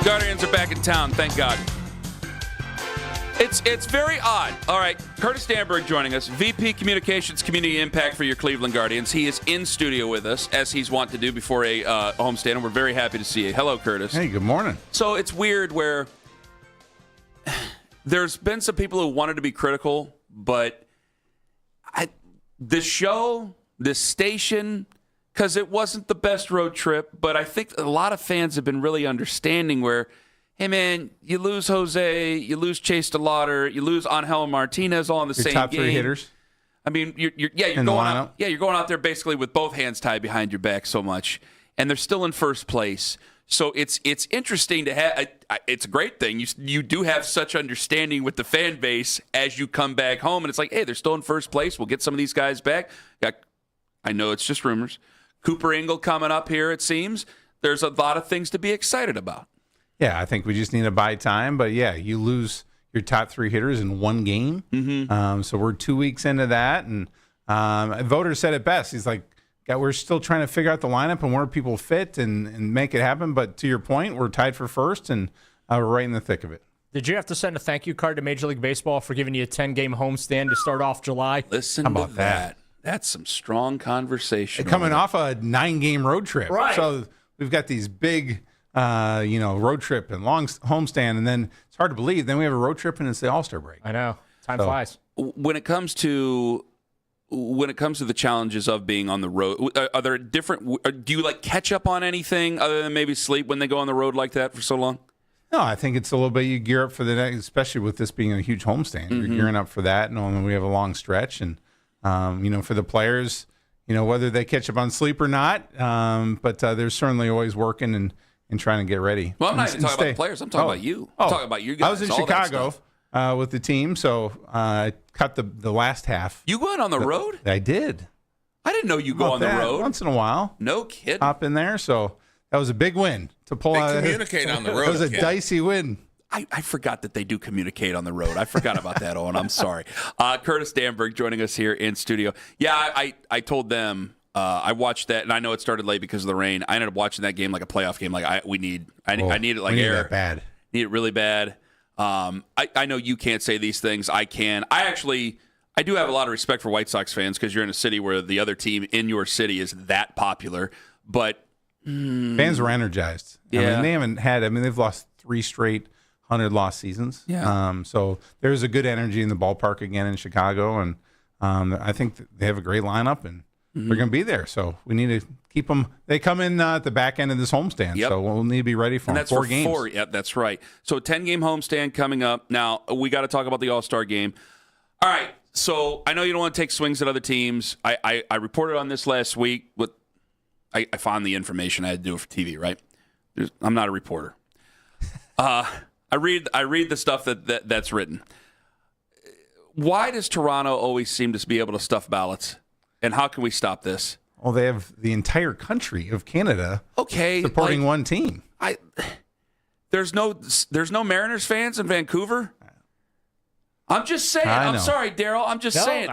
Speaker 6: Guardians are back in town, thank God. It's very odd. All right, Curtis Danberg joining us, VP Communications Community Impact for your Cleveland Guardians. He is in studio with us, as he's wont to do before a homestand, and we're very happy to see you. Hello, Curtis.
Speaker 15: Hey, good morning.
Speaker 6: So it's weird where there's been some people who wanted to be critical, but this station, because it wasn't the best road trip, but I think a lot of fans have been really understanding where, hey, man, you lose Jose, you lose Chase DeLauder, you lose Angel Martinez all in the same game.
Speaker 15: Top three hitters.
Speaker 6: I mean, you're going out there basically with both hands tied behind your back so much, and they're still in first place. So it's interesting to have. It's a great thing. You do have such understanding with the fan base as you come back home, and it's like, hey, they're still in first place. We'll get some of these guys back. I know it's just rumors. Cooper Ingle coming up here, it seems. There's a lot of things to be excited about.
Speaker 15: Yeah, I think we just need to buy time. But, yeah, you lose your top three hitters in one game.
Speaker 6: Mm-hmm.
Speaker 15: So we're 2 weeks into that. And a voter said it best. He's like, we're still trying to figure out the lineup and where people fit and make it happen. But to your point, we're tied for first, and we're right in the thick of it.
Speaker 7: Did you have to send a thank you card to Major League Baseball for giving you a 10-game homestand to start off July?
Speaker 6: Listen
Speaker 15: How about
Speaker 6: to that. That's some strong conversation.
Speaker 15: Coming off a 9-game road trip.
Speaker 7: Right.
Speaker 15: So we've got these big road trip and long homestand, and then it's hard to believe. Then we have a road trip, and it's the All-Star break.
Speaker 7: I know. Time flies.
Speaker 6: When it comes to the challenges of being on the road, are there different? Do you catch up on anything other than maybe sleep when they go on the road like that for so long?
Speaker 15: No, I think it's a little bit you gear up for the next, especially with this being a huge homestand. You're gearing up for that, knowing we have a long stretch, and for the players, whether they catch up on sleep or not, but they're certainly always working and trying to get ready.
Speaker 6: Well, I'm not even talking about the players. I'm talking about you. I'm talking about you guys.
Speaker 15: I was in Chicago with the team, so I cut the last half.
Speaker 6: You went on the road?
Speaker 15: I did.
Speaker 6: I didn't know you go on the road.
Speaker 15: Once in a while.
Speaker 6: No kidding.
Speaker 15: Hop in there, so that was a big win to pull out.
Speaker 10: They communicate on the road.
Speaker 15: It was a dicey win.
Speaker 6: I forgot that they do communicate on the road. I forgot about that, Owen. I'm sorry. Curtis Danberg joining us here in studio. Yeah, I told them I watched that, and I know it started late because of the rain. I ended up watching that game like a playoff game. I need it like air.
Speaker 15: That bad.
Speaker 6: Need it really bad. I know you can't say these things. I can. I do have a lot of respect for White Sox fans because you're in a city where the other team in your city is that popular. But
Speaker 15: fans were energized.
Speaker 6: Yeah.
Speaker 15: They haven't had. They've lost 3 straight 100-loss seasons.
Speaker 6: Yeah.
Speaker 15: So there's a good energy in the ballpark again in Chicago, and I think they have a great lineup, and they're going to be there. So we need to keep them. They come in at the back end of this homestand, so we'll need to be ready for them.
Speaker 6: That's
Speaker 15: 4 games.
Speaker 6: 4. Yep, that's right. So a 10-game homestand coming up. Now, we got to talk about the All-Star game. All right, so I know you don't want to take swings at other teams. I reported on this last week. I found the information. I had to do it for TV, right? I'm not a reporter. I read the stuff that's written. Why does Toronto always seem to be able to stuff ballots? And how can we stop this?
Speaker 15: Well, they have the entire country of Canada supporting one team.
Speaker 6: There's no Mariners fans in Vancouver? I'm just saying. I'm sorry, Daryl. I'm just saying.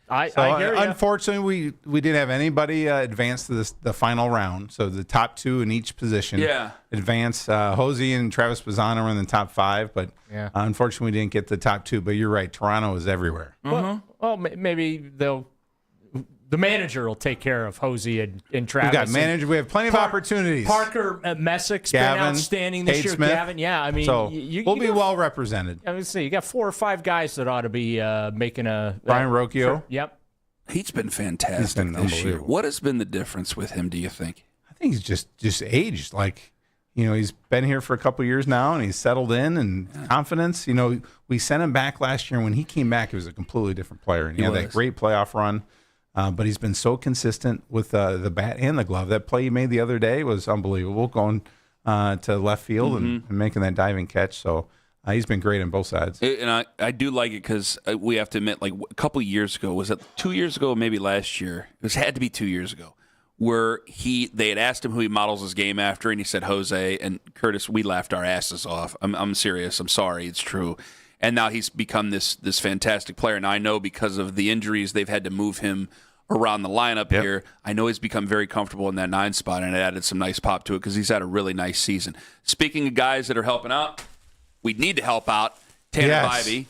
Speaker 7: I hear you.
Speaker 15: Unfortunately, we didn't have anybody advance to the final round. So the top 2 in each position advance. Jose and Travis Bazzana were in the top 5, but unfortunately, we didn't get the top 2. But you're right. Toronto is everywhere.
Speaker 7: Well, maybe the manager will take care of Jose and Travis.
Speaker 15: We've got manager. We have plenty of opportunities.
Speaker 7: Parker Messick's been outstanding this year.
Speaker 15: Smith.
Speaker 7: Gavin,
Speaker 15: so we'll be well represented.
Speaker 7: I mean, you got 4 or 5 guys that ought to be making a
Speaker 15: Brian Rocchio.
Speaker 7: Yep,
Speaker 6: he's been fantastic this year. What has been the difference with him? Do you think?
Speaker 15: I think he's just aged. He's been here for a couple of years now, and he's settled in and confidence. We sent him back last year, and when he came back, he was a completely different player, and he had that great playoff run. But he's been so consistent with the bat and the glove. That play he made the other day was unbelievable, going to left field and making that diving catch. So He's been great on both sides.
Speaker 6: And I do like it because we have to admit, like a couple years ago, was it 2 years ago, maybe last year? It had to be 2 years ago, where they had asked him who he models his game after, and he said Jose. And Curtis, we laughed our asses off. I'm serious. I'm sorry. It's true. And now he's become this fantastic player. And I know because of the injuries, they've had to move him around the lineup here. I know he's become very comfortable in that 9 spot, and it added some nice pop to it because he's had a really nice season. Speaking of guys that are helping out, we need to help out Tanner Bybee,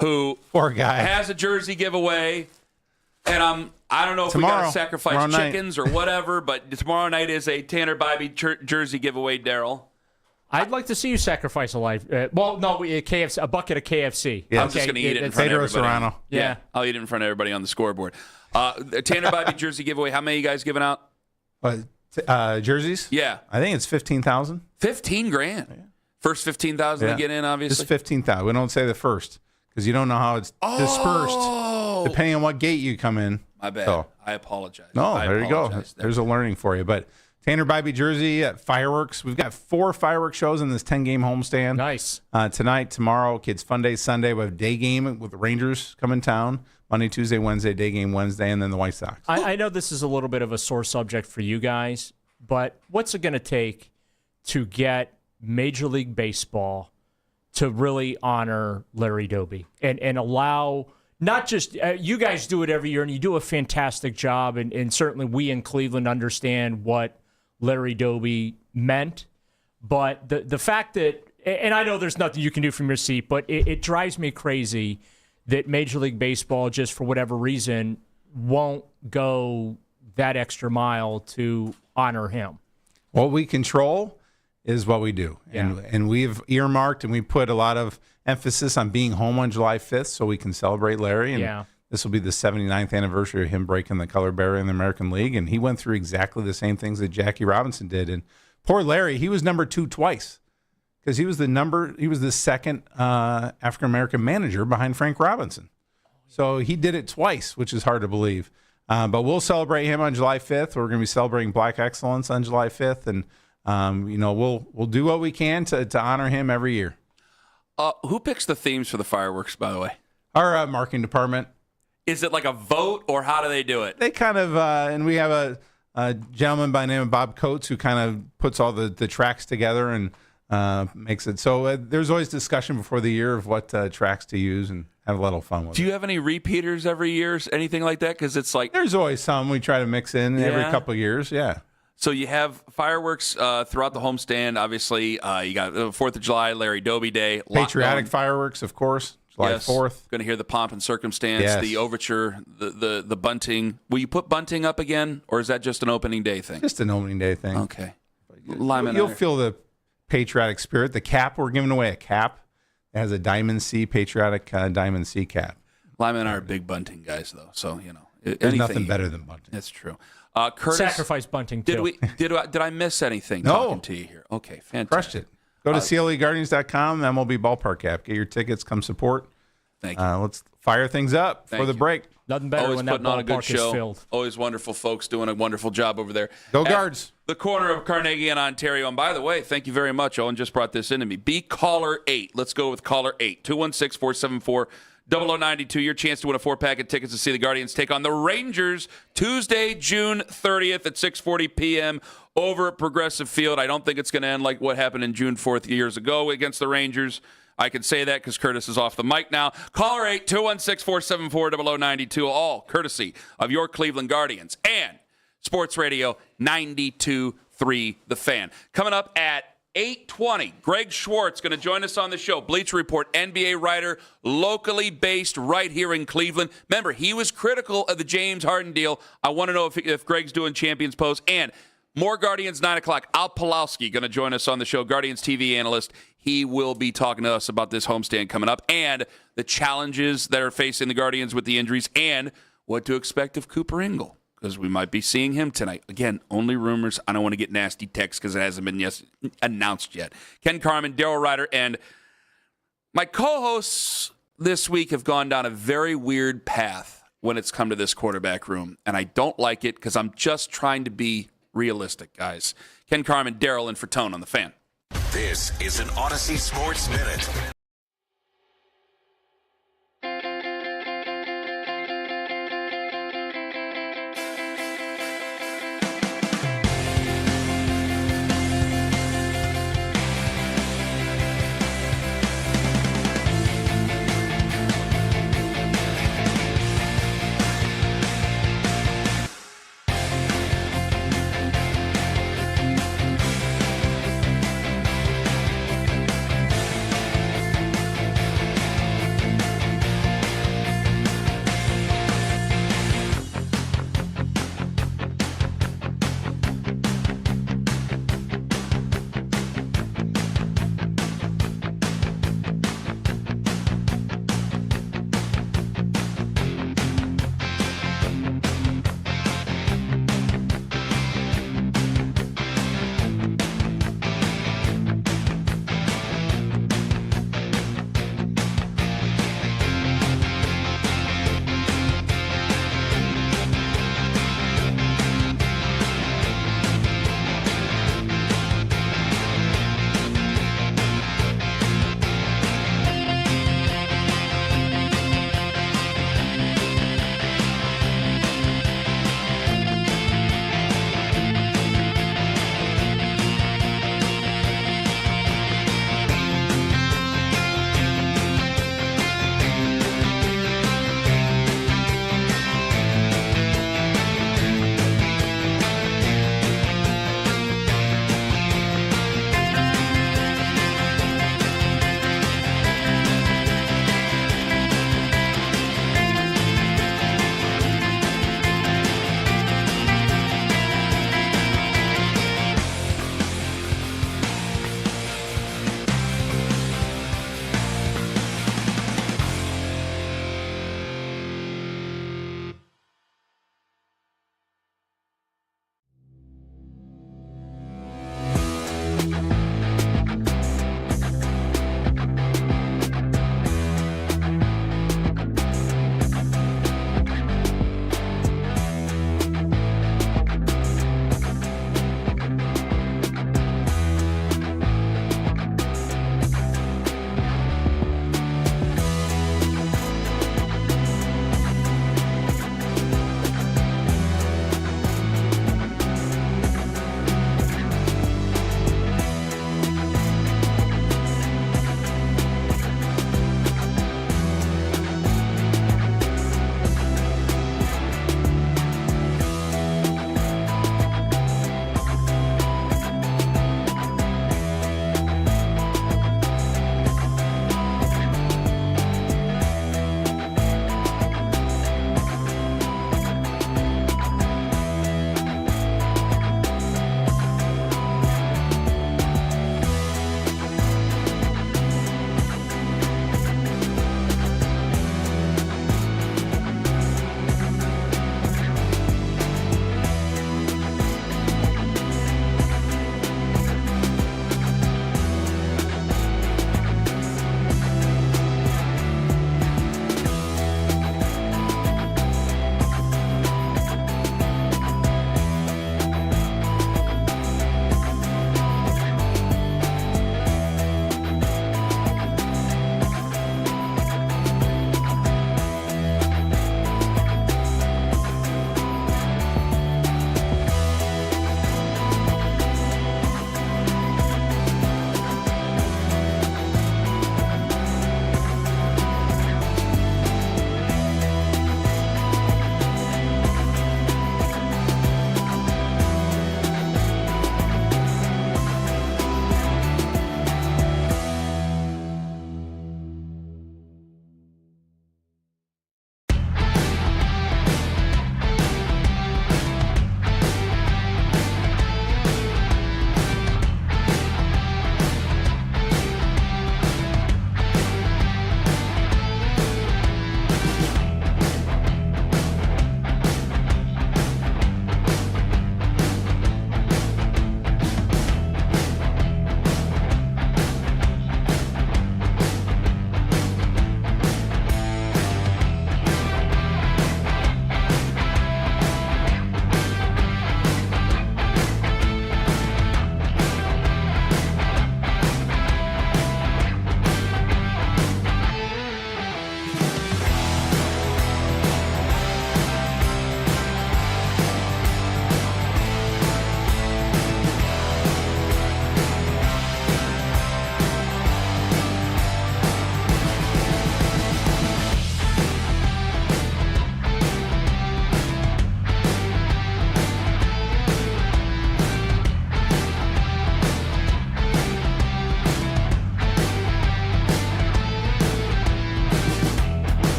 Speaker 6: who
Speaker 15: poor guy
Speaker 6: has a jersey giveaway, and I don't know if we got to sacrifice chickens or whatever, but tomorrow night is a Tanner Bybee jersey giveaway, Daryl.
Speaker 7: I'd like to see you sacrifice a life. KFC, a bucket of KFC.
Speaker 6: Yeah. I'm just going to eat it in front of everybody.
Speaker 15: Serrano.
Speaker 6: Yeah, I'll eat it in front of everybody on the scoreboard. Tanner Bybee jersey giveaway. How many you guys giving out?
Speaker 15: Jerseys?
Speaker 6: Yeah,
Speaker 15: I think it's 15,000.
Speaker 6: $15,000. Yeah. First 15,000 to get in, obviously.
Speaker 15: Just 15,000. We don't say the first because you don't know how it's dispersed depending on what gate you come in.
Speaker 6: My bad. So, I apologize.
Speaker 15: No, there you go. There's a learning for you. But Tanner Bybee jersey at fireworks. We've got 4 fireworks shows in this 10-game homestand.
Speaker 7: Nice.
Speaker 15: Tonight, tomorrow, Kids Fun Day Sunday. We have day game with the Rangers coming town. Monday, Tuesday, Wednesday, day game Wednesday, and then the White Sox.
Speaker 7: I know this is a little bit of a sore subject for you guys, but what's it going to take to get Major League Baseball to really honor Larry Doby and allow not just you guys do it every year and you do a fantastic job, and certainly we in Cleveland understand what Larry Doby meant, but the fact that, and I know there's nothing you can do from your seat, but it drives me crazy that Major League Baseball, just for whatever reason, won't go that extra mile to honor him.
Speaker 15: What we control is what we do. And we've earmarked and we put a lot of emphasis on being home on July 5th so we can celebrate Larry. And this will be the 79th anniversary of him breaking the color barrier in the American League. And he went through exactly the same things that Jackie Robinson did. And poor Larry, he was number 2 twice because he was the second African-American manager behind Frank Robinson. So he did it twice, which is hard to believe. But we'll celebrate him on July 5th. We're going to be celebrating Black Excellence on July 5th. And we'll do what we can to honor him every year.
Speaker 6: Who picks the themes for the fireworks, by the way?
Speaker 15: Our marketing department.
Speaker 6: Is it like a vote, or how do they do it?
Speaker 15: They kind of, and we have a gentleman by the name of Bob Coates who kind of puts all the tracks together and makes it. So there's always discussion before the year of what tracks to use and have a little fun with it.
Speaker 6: Do you have any repeaters every year, anything like that? Because it's like
Speaker 15: there's always some we try to mix in every couple of years. Yeah.
Speaker 6: So you have fireworks throughout the homestand. Obviously, you got 4th of July, Larry Doby Day.
Speaker 15: Patriotic fireworks, of course, July 4th.
Speaker 6: Going to hear the pomp and circumstance, the overture, the bunting. Will you put bunting up again, or is that just an opening day thing?
Speaker 15: Just an opening day thing.
Speaker 6: Okay.
Speaker 15: You'll feel the patriotic spirit. The cap, we're giving away a cap. It has a Diamond C, patriotic Diamond C cap.
Speaker 6: Lyman and I are big bunting guys, though, so,
Speaker 15: There's nothing better than bunting.
Speaker 6: That's true. Curtis,
Speaker 7: sacrifice bunting too.
Speaker 6: Did I miss anything talking to you here? Okay, fantastic.
Speaker 15: Crushed it. Go to CLEGuardians.com, MLB Ballpark app. Get your tickets. Come support.
Speaker 6: Thank you.
Speaker 15: Let's fire things up for the break.
Speaker 7: Nothing better
Speaker 6: Always
Speaker 7: when that
Speaker 6: putting on a good
Speaker 7: ballpark is
Speaker 6: show.
Speaker 7: filled.
Speaker 6: Always wonderful folks doing a wonderful job over there.
Speaker 15: Go Guards.
Speaker 6: The corner of Carnegie and Ontario. And by the way, thank you very much. Owen just brought this into me. Be caller 8. Let's go with caller 8. 216-474-0092. Your chance to win a 4-pack of tickets to see the Guardians take on the Rangers Tuesday, June 30th at 6:40 p.m. over at Progressive Field. I don't think it's going to end like what happened in June 4th years ago against the Rangers. I can say that because Curtis is off the mic now. Caller 8, 216-474-0092, all courtesy of your Cleveland Guardians and Sports Radio 92.3 The Fan. Coming up at 8:20, Greg Schwartz going to join us on the show. Bleacher Report, NBA writer, locally based right here in Cleveland. Remember, he was critical of the James Harden deal. I want to know if Greg's doing Champions Post. And more Guardians, 9 o'clock. Al Pawlowski going to join us on the show, Guardians TV analyst. He will be talking to us about this homestand coming up and the challenges that are facing the Guardians with the injuries and what to expect of Cooper Ingle, because we might be seeing him tonight. Again, only rumors. I don't want to get nasty texts because it hasn't been announced yet. Ken Carman, Daryl Ryder, and my co-hosts this week have gone down a very weird path when it's come to this quarterback room, and I don't like it because I'm just trying to be realistic, guys. Ken Carman, Daryl, and for Tone on the Fan.
Speaker 1: This is an Odyssey Sports Minute.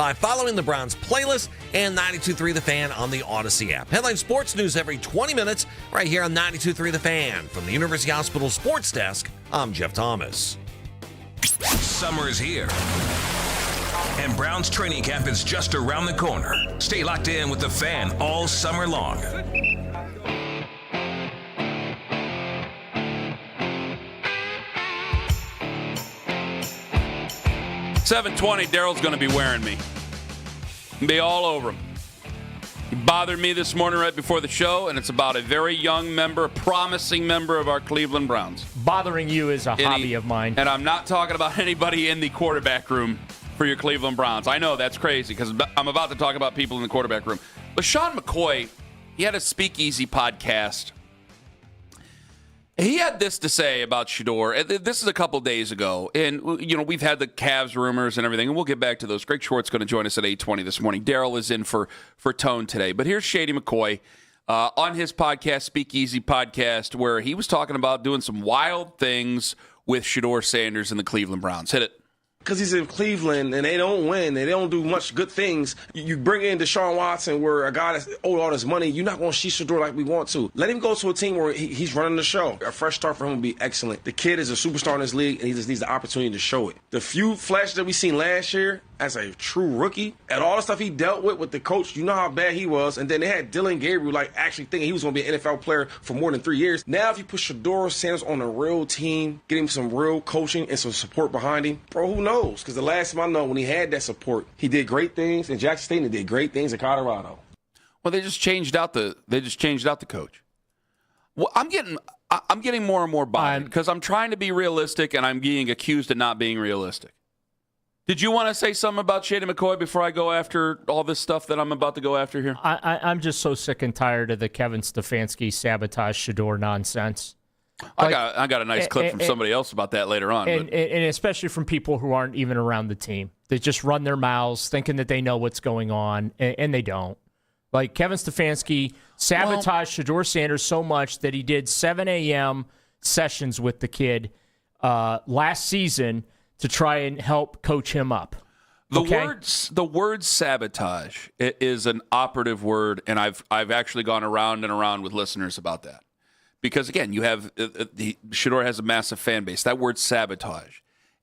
Speaker 3: by following the Browns playlist and 92.3 The Fan on the Odyssey app. Headline sports news every 20 minutes right here on 92.3 The Fan. From the University Hospital Sports Desk, I'm Jeff Thomas.
Speaker 1: Summer's here, and Browns training camp is just around the corner. Stay locked in with The Fan all summer long.
Speaker 6: 7:20, Daryl's going to be wearing me. Be all over him. He bothered me this morning right before the show, and it's about a very young member, a promising member of our Cleveland Browns.
Speaker 7: Bothering you is a hobby of mine.
Speaker 6: And I'm not talking about anybody in the quarterback room for your Cleveland Browns. I know that's crazy because I'm about to talk about people in the quarterback room. But Sean McCoy, he had a Speakeasy podcast. He had this to say about Shedeur. This is a couple days ago. And, you know, we've had the Cavs rumors and everything, and we'll get back to those. Greg Short's going to join us at 8:20 this morning. Daryl is in for Tone today. But here's Shady McCoy on his podcast, Speakeasy Podcast, where he was talking about doing some wild things with Shedeur Sanders and the Cleveland Browns. Hit it.
Speaker 16: Because he's in Cleveland and they don't win, they don't do much good things. You bring in Deshaun Watson, where a guy that's owed all this money, you're not going to see Shedeur like we want to. Let him go to a team where he's running the show. A fresh start for him would be excellent. The kid is a superstar in this league, and he just needs the opportunity to show it. The few flashes that we seen last year as a true rookie, and all the stuff he dealt with the coach, you know how bad he was. And then they had Dylan Gabriel like actually thinking he was going to be an NFL player for more than 3 years. Now if you put Shedeur Sanders on a real team, get him some real coaching and some support behind him, bro, who knows? Because the last time I know, when he had that support, he did great things in Jackson State and did great things in Colorado.
Speaker 6: Well, they just changed out the coach. Well, I'm getting more and more bothered because I'm trying to be realistic and I'm being accused of not being realistic. Did you want to say something about Shady McCoy before I go after all this stuff that I'm about to go after here?
Speaker 7: I'm just so sick and tired of the Kevin Stefanski sabotage Shedeur nonsense.
Speaker 6: I got a nice clip from somebody else about that later on.
Speaker 7: And especially from people who aren't even around the team. They just run their mouths thinking that they know what's going on, and they don't. Like Kevin Stefanski sabotaged Shedeur Sanders so much that he did 7 a.m. sessions with the kid last season to try and help coach him up.
Speaker 6: The word sabotage is an operative word, and I've actually gone around and around with listeners about that. Because, again, you have Shedeur has a massive fan base. That word sabotage.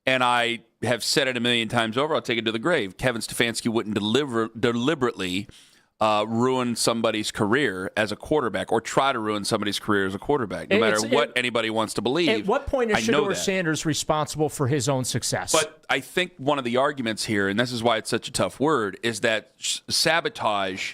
Speaker 6: And I have said it a million times over. I'll take it to the grave. Kevin Stefanski wouldn't deliberately ruin somebody's career as a quarterback or try to ruin somebody's career as a quarterback, no matter what anybody wants to believe.
Speaker 7: At what point is Shedeur Sanders responsible for his own success?
Speaker 6: But I think one of the arguments here, and this is why it's such a tough word, is that sabotage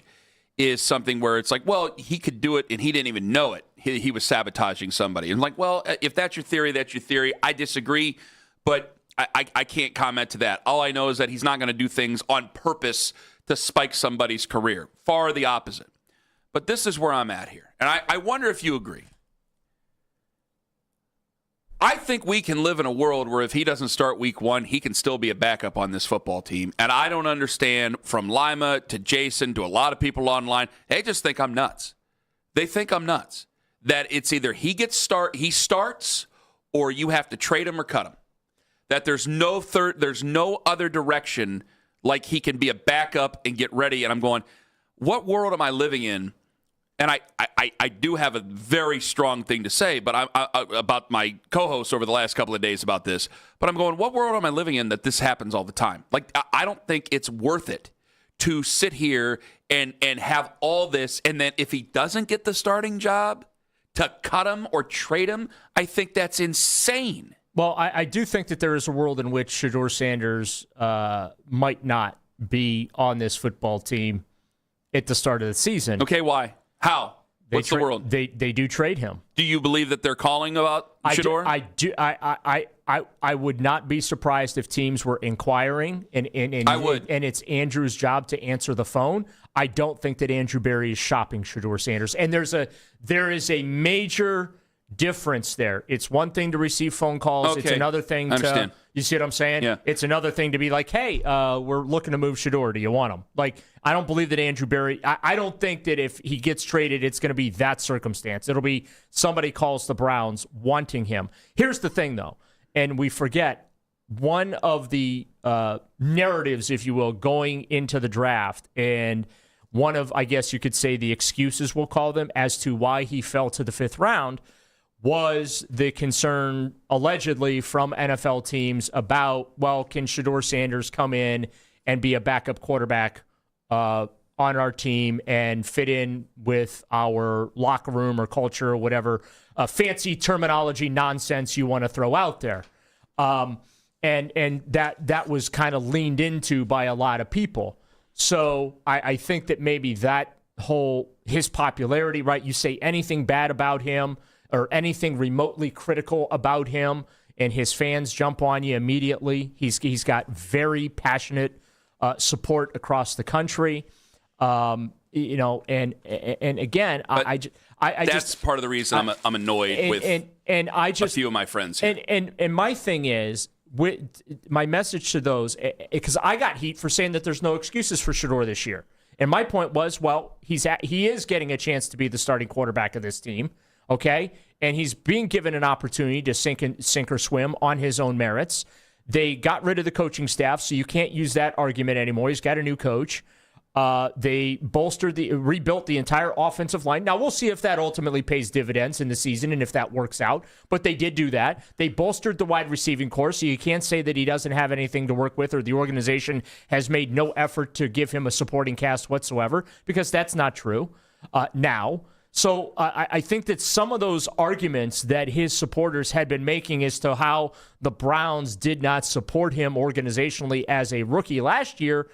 Speaker 6: is something where it's like, well, he could do it and he didn't even know it. He was sabotaging somebody. And like, well, if that's your theory, that's your theory. I disagree, but I can't comment to that. All I know is that he's not going to do things on purpose to spike somebody's career. Far the opposite. But this is where I'm at here. And I wonder if you agree. I think we can live in a world where if he doesn't start week 1, he can still be a backup on this football team. And I don't understand, from Lima to Jason to a lot of people online, they just think I'm nuts. They think I'm nuts. That it's either he starts, or you have to trade him or cut him. That there's no other direction, like he can be a backup and get ready. And I'm going, what world am I living in? And I do have a very strong thing to say, but about my co-hosts over the last couple of days about this. But I'm going, what world am I living in that this happens all the time? Like, I don't think it's worth it to sit here and have all this, and then if he doesn't get the starting job, to cut him or trade him. I think that's insane.
Speaker 7: Well, I do think that there is a world in which Shedeur Sanders might not be on this football team at the start of the season.
Speaker 6: Okay, why? How? What's the world?
Speaker 7: They do trade him.
Speaker 6: Do you believe that they're calling about Shedeur?
Speaker 7: I would not be surprised if teams were inquiring, and
Speaker 6: I would.
Speaker 7: And it's Andrew's job to answer the phone. I don't think that Andrew Berry is shopping Shedeur Sanders, and there is a major difference there. It's one thing to receive phone calls.
Speaker 6: Okay.
Speaker 7: It's another thing to, you see what I'm saying?
Speaker 6: Yeah.
Speaker 7: It's another thing to be like, hey, we're looking to move Shedeur. Do you want him? Like, I don't believe that Andrew Berry, I don't think that if he gets traded, it's going to be that circumstance. It'll be somebody calls the Browns wanting him. Here's the thing, though, and we forget, one of the narratives, if you will, going into the draft, and one of, I guess you could say, the excuses, we'll call them, as to why he fell to the 5th round was the concern, allegedly, from NFL teams about, well, can Shedeur Sanders come in and be a backup quarterback on our team and fit in with our locker room or culture or whatever fancy terminology nonsense you want to throw out there. And that was kind of leaned into by a lot of people. So I think that maybe that his popularity, right? You say anything bad about him or anything remotely critical about him, and his fans jump on you immediately. He's got very passionate support across the country. And again, I
Speaker 6: that's
Speaker 7: just
Speaker 6: part of the reason I'm annoyed with a few of my friends here.
Speaker 7: And my thing is, my message to those, because I got heat for saying that there's no excuses for Shedeur this year. And my point was, well, he is getting a chance to be the starting quarterback of this team, okay? And he's being given an opportunity to sink or swim on his own merits. They got rid of the coaching staff, so you can't use that argument anymore. He's got a new coach. They rebuilt the entire offensive line. Now, we'll see if that ultimately pays dividends in the season and if that works out. But they did do that. They bolstered the wide receiving corps, so you can't say that he doesn't have anything to work with or the organization has made no effort to give him a supporting cast whatsoever, because that's not true now. So I think that some of those arguments that his supporters had been making as to how the Browns did not support him organizationally as a rookie last year,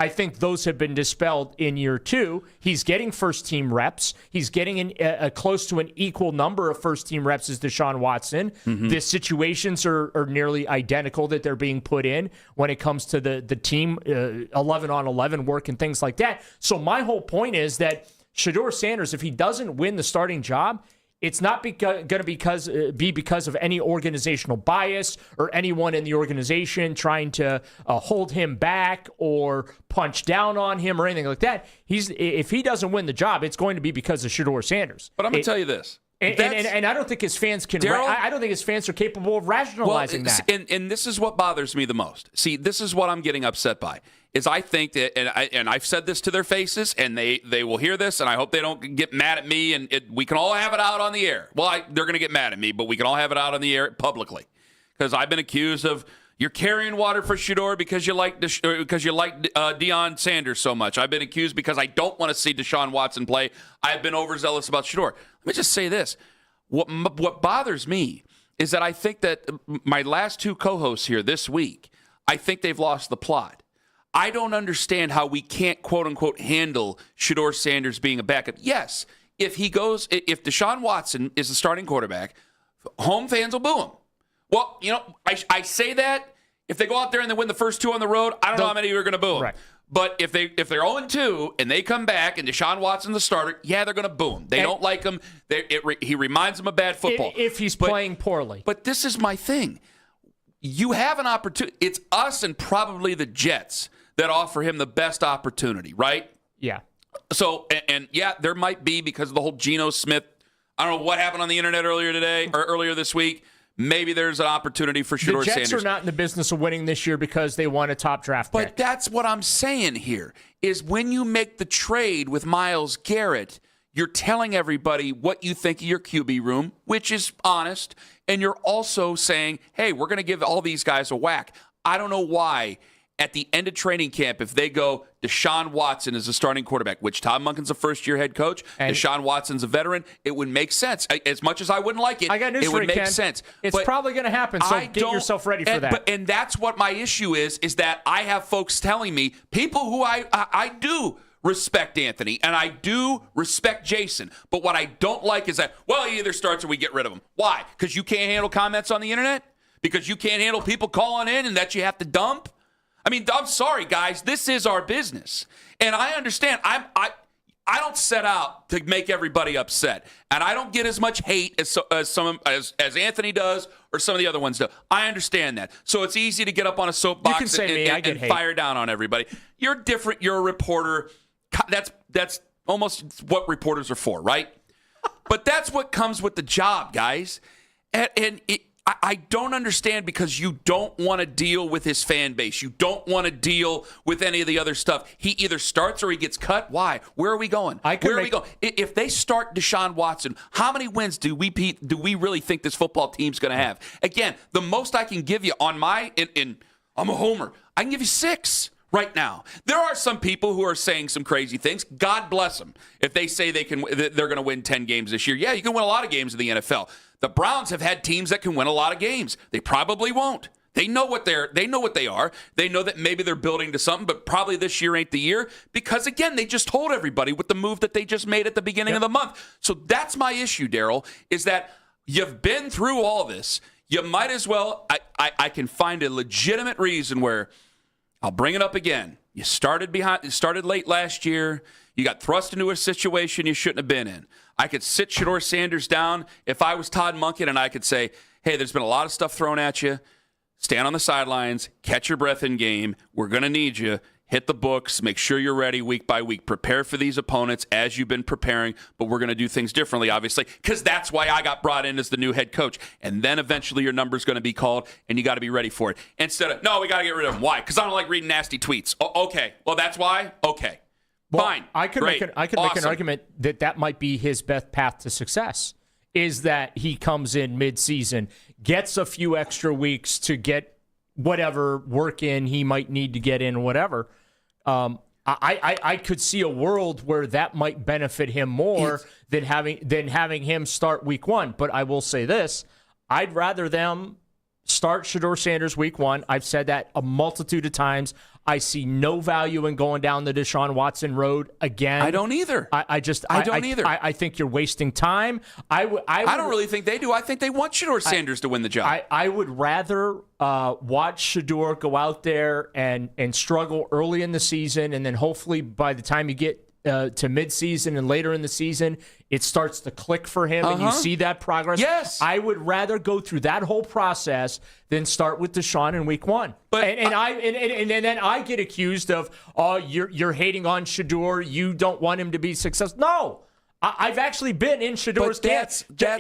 Speaker 7: I think those have been dispelled in year 2. He's getting first-team reps. He's getting close to an equal number of first-team reps as Deshaun Watson. Mm-hmm. The situations are nearly identical that they're being put in when it comes to the team 11-on-11 work and things like that. So my whole point is that Shedeur Sanders, if he doesn't win the starting job, it's not going to be because of any organizational bias or anyone in the organization trying to hold him back or punch down on him or anything like that. If he doesn't win the job, it's going to be because of Shedeur Sanders.
Speaker 6: But I'm going to tell you this.
Speaker 7: And I don't think his fans can. I don't think his fans are capable of rationalizing that.
Speaker 6: And this is what bothers me the most. See, this is what I'm getting upset by. Is I think that, and I've said this to their faces, and they will hear this, and I hope they don't get mad at me, and we can all have it out on the air. Well, they're going to get mad at me, but we can all have it out on the air publicly, because I've been accused of you're carrying water for Shedeur because you like Deion Sanders so much. I've been accused because I don't want to see Deshaun Watson play. I've been overzealous about Shedeur. Let me just say this: what bothers me is that I think that my last 2 co-hosts here this week, I think they've lost the plot. I don't understand how we can't, quote-unquote, handle Shedeur Sanders being a backup. Yes, if Deshaun Watson is the starting quarterback, home fans will boo him. Well, I say that. If they go out there and they win the first 2 on the road, I don't know how many are going to boo him. Right. But if they're 0-2 and they come back and Deshaun Watson's the starter, yeah, they're going to boo him. They don't like him. He reminds them of bad football.
Speaker 7: If he's playing poorly.
Speaker 6: But this is my thing. You have an opportunity. It's us and probably the Jets that offer him the best opportunity, right?
Speaker 7: Yeah.
Speaker 6: So, and yeah, there might be, because of the whole Geno Smith, I don't know what happened on the internet earlier this week. Maybe there's an opportunity for Shedeur Sanders.
Speaker 7: The Jets are not in the business of winning this year because they won a top draft pick.
Speaker 6: But that's what I'm saying here, is when you make the trade with Myles Garrett, you're telling everybody what you think of your QB room, which is honest, and you're also saying, hey, we're going to give all these guys a whack. I don't know why. At the end of training camp, if they go, Deshaun Watson is the starting quarterback, which Todd Monken's a first-year head coach, and Deshaun Watson's a veteran, it would make sense. As much as I wouldn't like it,
Speaker 7: I got news
Speaker 6: it
Speaker 7: for
Speaker 6: would
Speaker 7: you,
Speaker 6: make
Speaker 7: Ken.
Speaker 6: sense.
Speaker 7: It's probably going to happen, so get yourself ready for that.
Speaker 6: And that's what my issue is that I have folks telling me, people who I do respect Anthony, and I do respect Jason, but what I don't like is that, well, he either starts or we get rid of him. Why? Because you can't handle comments on the internet? Because you can't handle people calling in and that you have to dump? I mean, I'm sorry, guys. This is our business, and I understand. I don't set out to make everybody upset, and I don't get as much hate as Anthony does or some of the other ones do. I understand that, so it's easy to get up on a soapbox and fire down on everybody. You're different. You're a reporter. That's almost what reporters are for, right? But that's what comes with the job, guys. And I don't understand because you don't want to deal with his fan base. You don't want to deal with any of the other stuff. He either starts or he gets cut. Why? Where are we going? Where are we going? If they start Deshaun Watson, how many wins do we really think this football team's going to have? Again, the most I can give you on I'm a homer. I can give you 6 right now. There are some people who are saying some crazy things. God bless them. If they say they're going to win 10 games this year, yeah, you can win a lot of games in the NFL. The Browns have had teams that can win a lot of games. They probably won't. They know what they are. They know that maybe they're building to something, but probably this year ain't the year because, again, they just told everybody with the move that they just made at the beginning of the month. So that's my issue, Daryl, is that you've been through all this. You might as well, I can find a legitimate reason where I'll bring it up again. You started late last year. You got thrust into a situation you shouldn't have been in. I could sit Shedeur Sanders down if I was Todd Monken, and I could say, hey, there's been a lot of stuff thrown at you. Stand on the sidelines, catch your breath in game. We're going to need you. Hit the books. Make sure you're ready week by week. Prepare for these opponents as you've been preparing, but we're going to do things differently, obviously, because that's why I got brought in as the new head coach. And then eventually your number's going to be called, and you got to be ready for it. Instead of, no, we got to get rid of him. Why? Because I don't like reading nasty tweets. Okay. Well, that's why? Okay.
Speaker 7: Well,
Speaker 6: fine.
Speaker 7: I could make an argument that might be his best path to success, is that he comes in midseason, gets a few extra weeks to get whatever work in he might need to get in, whatever. I could see a world where that might benefit him more than having him start week 1. But I will say this, I'd rather them start Shedeur Sanders week 1. I've said that a multitude of times. I see no value in going down the Deshaun Watson road again.
Speaker 6: I don't either.
Speaker 7: I don't either. I think you're wasting time. I
Speaker 6: don't really think they do. I think they want Shedeur Sanders to win the job.
Speaker 7: I would rather watch Shedeur go out there and struggle early in the season, and then hopefully by the time you get to midseason and later in the season, it starts to click for him and you see that progress.
Speaker 6: Yes.
Speaker 7: I would rather go through that whole process than start with Deshaun in week 1. But and then I get accused of, you're hating on Shedeur. You don't want him to be successful. No. I've actually been in Shedeur's camp.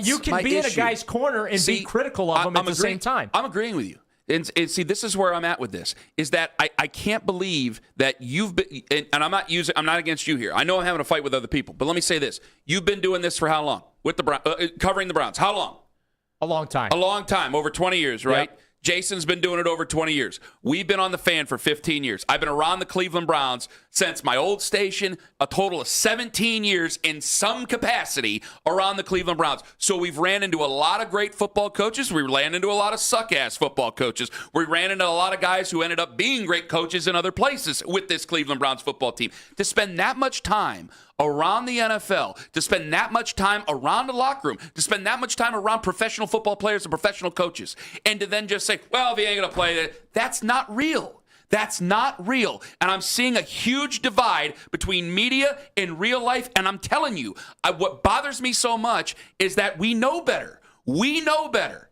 Speaker 7: You can be in a guy's corner and be critical of him at the same time.
Speaker 6: I'm agreeing with you. And see, this is where I'm at with this, is that I can't believe that you've been, and I'm not against you here. I know I'm having a fight with other people, but let me say this. You've been doing this for how long? With the covering the Browns. How long?
Speaker 7: A long time.
Speaker 6: A long time, over 20 years, right? Yep. Jason's been doing it over 20 years. We've been on the Fan for 15 years. I've been around the Cleveland Browns since my old station, a total of 17 years in some capacity around the Cleveland Browns. So we've ran into a lot of great football coaches. We ran into a lot of suck-ass football coaches. We ran into a lot of guys who ended up being great coaches in other places with this Cleveland Browns football team. To spend that much time around the NFL, to spend that much time around the locker room, to spend that much time around professional football players and professional coaches, and to then just say, well, if he ain't going to play, that's not real. That's not real. And I'm seeing a huge divide between media and real life, and I'm telling you, what bothers me so much is that we know better. We know better.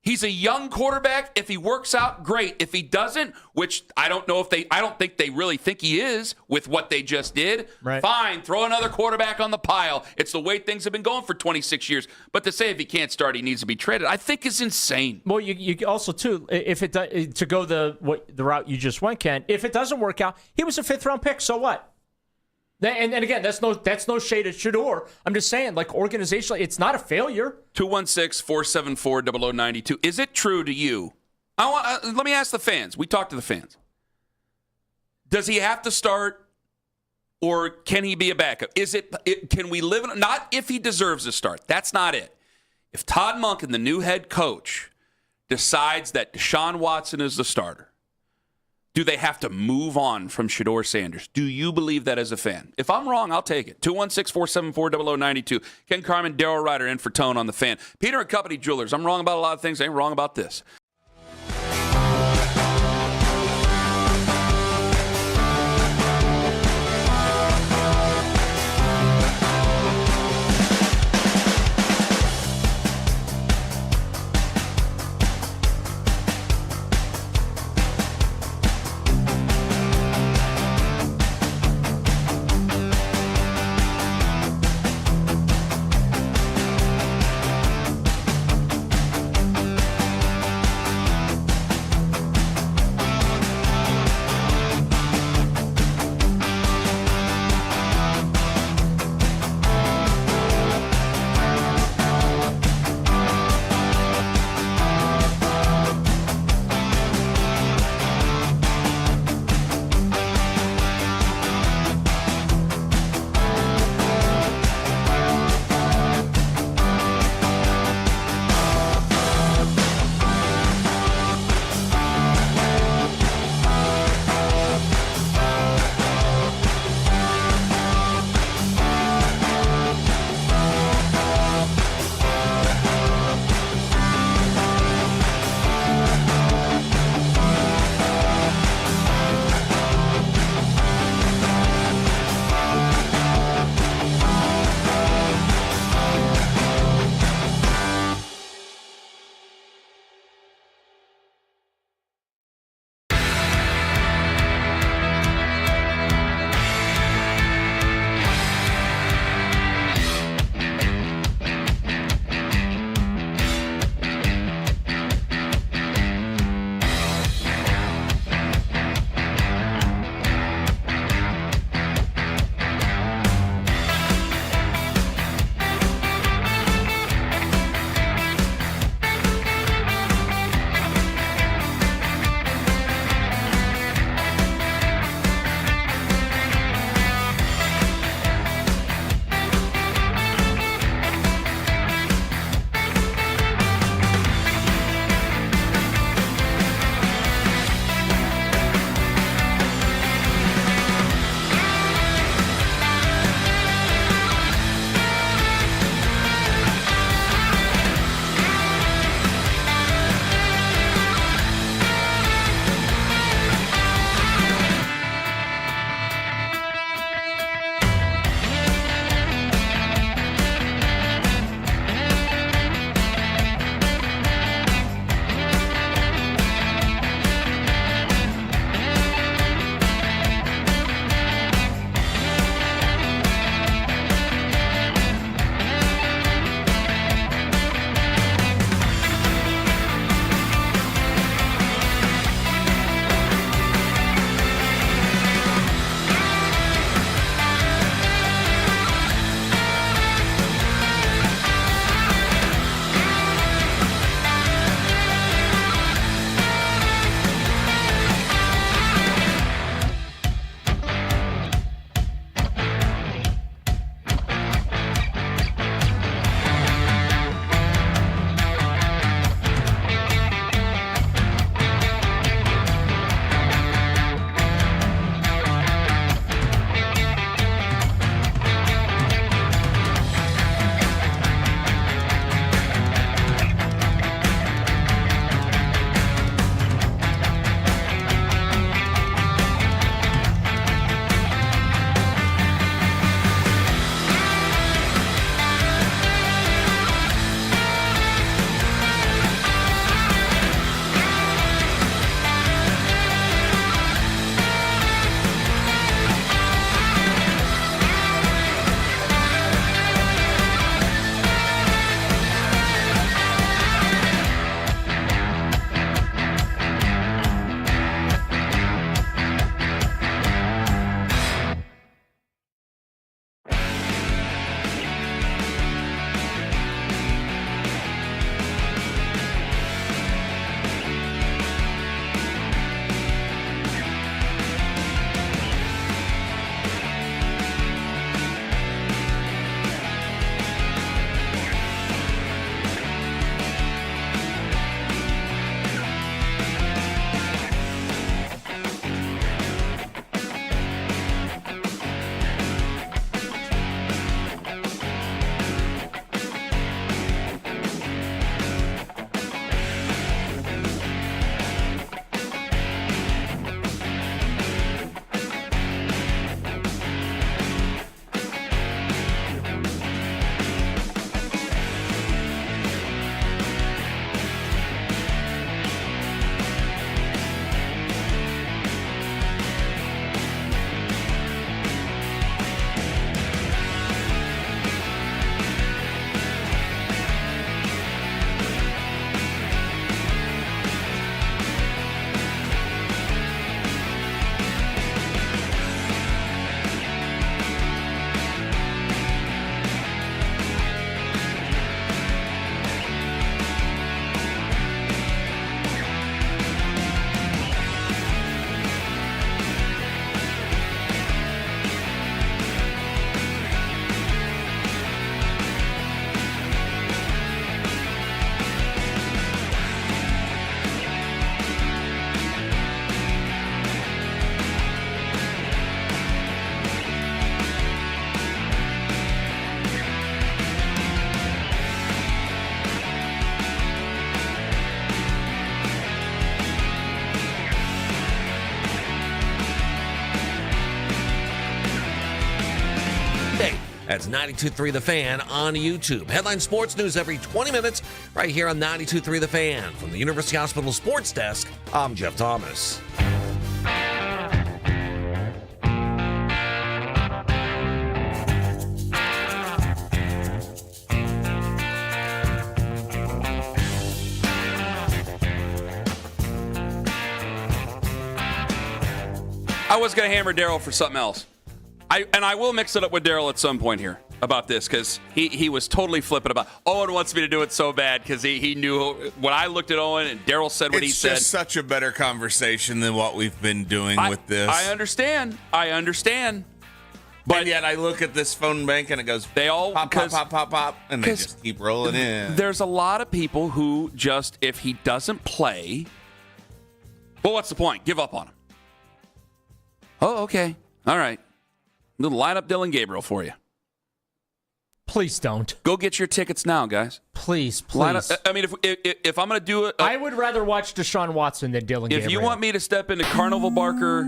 Speaker 6: He's a young quarterback. If he works out, great. If he doesn't, which I don't think they really think he is with what they just did.
Speaker 7: Right.
Speaker 6: Fine, throw another quarterback on the pile. It's the way things have been going for 26 years. But to say if he can't start, he needs to be traded, I think is insane.
Speaker 7: Well, you also too, if it to go the route you just went, Ken. If it doesn't work out, he was a 5th-round pick. So what? And again, that's no shade at Shedeur. I'm just saying, like, organizationally, it's not a failure.
Speaker 6: 216-474-0092. Is it true to you? Let me ask the fans. We talked to the fans. Does he have to start, or can he be a backup? Can we live in, not if he deserves a start. That's not it. If Todd Monken, the new head coach, decides that Deshaun Watson is the starter, do they have to move on from Shedeur Sanders? Do you believe that as a fan? If I'm wrong, I'll take it. 216-474-0092. Ken Carman, Darryl Ryder in for Tone on the Fan. Peter and Company Jewelers. I'm wrong about a lot of things. I ain't wrong about this.
Speaker 3: That's 92.3 The Fan on YouTube. Headline sports news every 20 minutes right here on 92.3 The Fan. From the University Hospital Sports Desk, I'm Jeff Thomas.
Speaker 6: I was going to hammer Daryl for something else. I will mix it up with Daryl at some point here about this because he was totally flippant about Owen wants me to do it so bad because he knew when I looked at Owen and Daryl said what he said.
Speaker 10: It's just such a better conversation than what we've been doing with this.
Speaker 6: I understand.
Speaker 10: But yet I look at this phone bank and it goes
Speaker 6: they all
Speaker 10: pop, pop, pop, pop, pop, and they just keep rolling in.
Speaker 6: There's a lot of people who just, if he doesn't play, well, what's the point? Give up on him. Oh, okay. All right. I'm going to line up Dylan Gabriel for you.
Speaker 7: Please don't.
Speaker 6: Go get your tickets now, guys.
Speaker 7: Please.
Speaker 6: Line up. I mean, if I'm going to do it...
Speaker 7: I would rather watch Deshaun Watson than Dylan Gabriel.
Speaker 6: If you want me to step into Carnival Barker,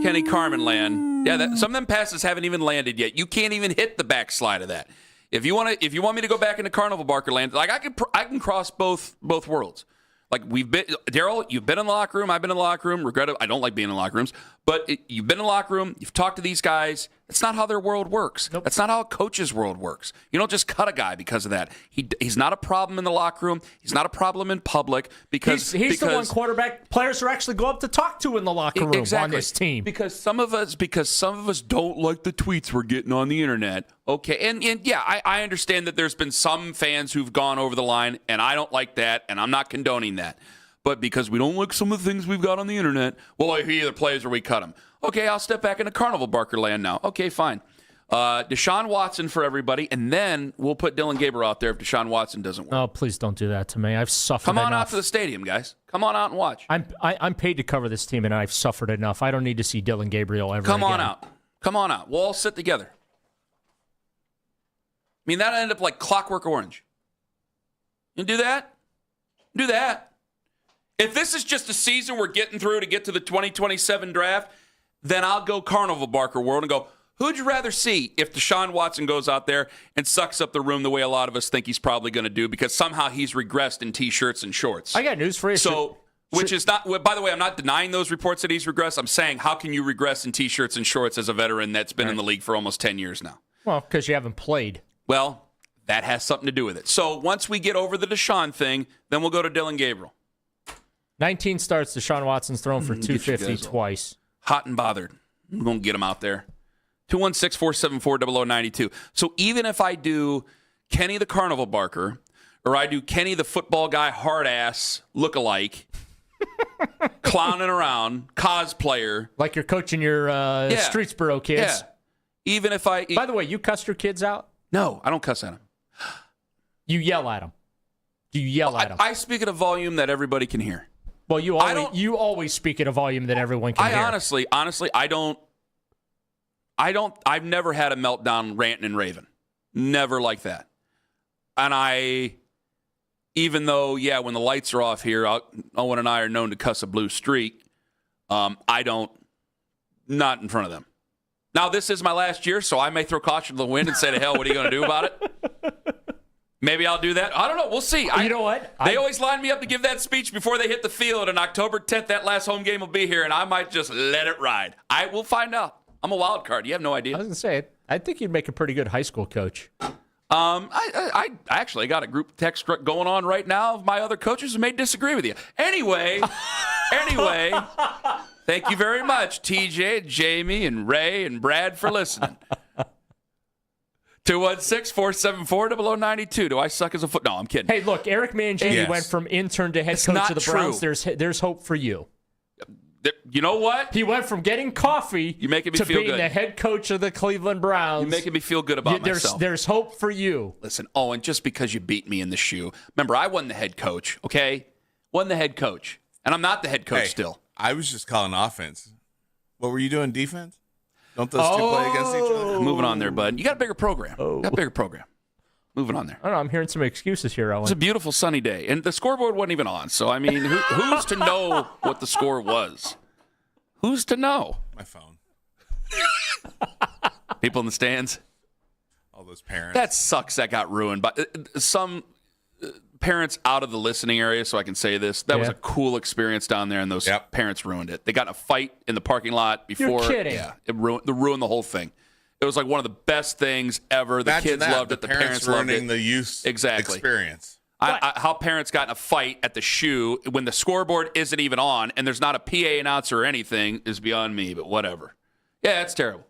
Speaker 6: Kenny Carman land, some of them passes haven't even landed yet. You can't even hit the backslide of that. If you want me to go back into Carnival Barker land, like I can cross both worlds. Like Daryl, you've been in the locker room. I've been in the locker room. I don't like being in locker rooms, but you've been in the locker room. You've talked to these guys. That's not how their world works. Nope. That's not how a coach's world works. You don't just cut a guy because of that. He's not a problem in the locker room. He's not a problem in public because
Speaker 7: he's the one quarterback players are actually go up to talk to in the locker room on this team.
Speaker 6: Because some of us don't like the tweets we're getting on the internet. Okay, and yeah, I understand that there's been some fans who've gone over the line, and I don't like that, and I'm not condoning that. But because we don't like some of the things we've got on the internet, well, he either plays or we cut him. Okay, I'll step back into Carnival Barker land now. Okay, fine. Deshaun Watson for everybody, and then we'll put Dylan Gabriel out there if Deshaun Watson doesn't work.
Speaker 7: Oh, please don't do that to me. I've suffered
Speaker 6: Come on
Speaker 7: enough.
Speaker 6: out to the stadium, guys. Come on out and watch.
Speaker 7: I'm paid to cover this team, and I've suffered enough. I don't need to see Dylan Gabriel ever
Speaker 6: Come
Speaker 7: again.
Speaker 6: on out. Come on out. We'll all sit together. I mean, that'll end up like Clockwork Orange. You do that? Do that. If this is just a season we're getting through to get to the 2027 draft, then I'll go Carnival Barker world and go, who'd you rather see if Deshaun Watson goes out there and sucks up the room the way a lot of us think he's probably going to do because somehow he's regressed in T-shirts and shorts?
Speaker 7: I got news for you.
Speaker 6: Which is not, by the way, I'm not denying those reports that he's regressed. I'm saying, how can you regress in T-shirts and shorts as a veteran that's been in the league for almost 10 years now?
Speaker 7: Well, because you haven't played.
Speaker 6: Well, that has something to do with it. So once we get over the Deshaun thing, then we'll go to Dylan Gabriel.
Speaker 7: 19 starts, Deshaun Watson's thrown for 250 twice.
Speaker 6: Hot and bothered. I'm going to get him out there. 216-474-0092. So even if I do Kenny the Carnival Barker or I do Kenny the football guy hard-ass lookalike, clowning around, cosplayer.
Speaker 7: Like you're coaching your Streetsboro kids.
Speaker 6: Yeah. Even if I...
Speaker 7: By the way, you cuss your kids out?
Speaker 6: No, I don't cuss at them. You
Speaker 7: yell at them. Do you yell at them?
Speaker 6: I speak at a volume that everybody can hear.
Speaker 7: Well, you always speak at a volume that everyone can hear.
Speaker 6: Honestly, I've never had a meltdown ranting and raving. Never like that. And even though, when the lights are off here, Owen and I are known to cuss a blue streak, not in front of them. Now, this is my last year, so I may throw caution to the wind and say to hell, what are you going to do about it? Maybe I'll do that. I don't know. We'll see.
Speaker 7: You know what?
Speaker 6: They always line me up to give that speech before they hit the field, and October 10th, that last home game will be here, and I might just let it ride. I will find out. I'm a wild card. You have no idea.
Speaker 7: I was going to say, I think you'd make a pretty good high school coach.
Speaker 6: I actually got a group text going on right now of my other coaches who may disagree with you. Anyway, thank you very much, TJ, Jamie, and Ray, and Brad for listening. 216-474-0092. Do I suck as a foot? No, I'm kidding.
Speaker 7: Hey, look, Eric Mangini went from intern to head coach of the Browns. There's hope for you.
Speaker 6: You know what?
Speaker 7: He went from getting coffee to being the head coach of the Cleveland Browns.
Speaker 6: You're making me feel good about myself.
Speaker 7: There's hope for you.
Speaker 6: Listen, Owen, just because you beat me in the shoe. Remember, I wasn't the head coach, okay? Wasn't the head coach. And I'm not the head coach still.
Speaker 10: I was just calling offense. What were you doing, defense? Don't those two play against each other?
Speaker 6: Moving on there, bud. You got a bigger program. Moving on there.
Speaker 7: I don't know. I'm hearing some excuses here, Owen.
Speaker 6: It's a beautiful sunny day, and the scoreboard wasn't even on. So, I mean, who's to know what the score was? Who's to know?
Speaker 10: My phone.
Speaker 6: People in the stands?
Speaker 10: All those parents.
Speaker 6: That sucks. That got ruined by some parents out of the listening area, so I can say this. That was a cool experience down there, and those parents ruined it. They got in a fight in the parking lot before.
Speaker 7: You're kidding.
Speaker 6: Yeah, it ruined the whole thing. It was like one of the best things ever. The
Speaker 10: Imagine
Speaker 6: kids loved it. The parents loved it.
Speaker 10: ruining the youth experience.
Speaker 6: How parents got in a fight at the shoe when the scoreboard isn't even on and there's not a PA announcer or anything is beyond me, but whatever. Yeah, that's terrible.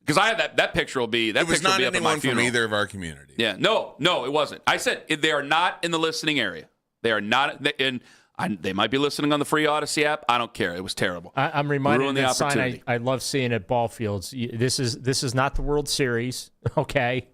Speaker 6: Because I have that picture will be
Speaker 10: It was not anyone from either of our communities.
Speaker 6: Yeah, no, it wasn't. I said they are not in the listening area. They are not in. They might be listening on the free Odyssey app. I don't care. It was terrible.
Speaker 7: I'm reminded of
Speaker 6: Ruined the
Speaker 7: that sign
Speaker 6: opportunity.
Speaker 7: I love seeing at ball fields. This is not the World Series, okay?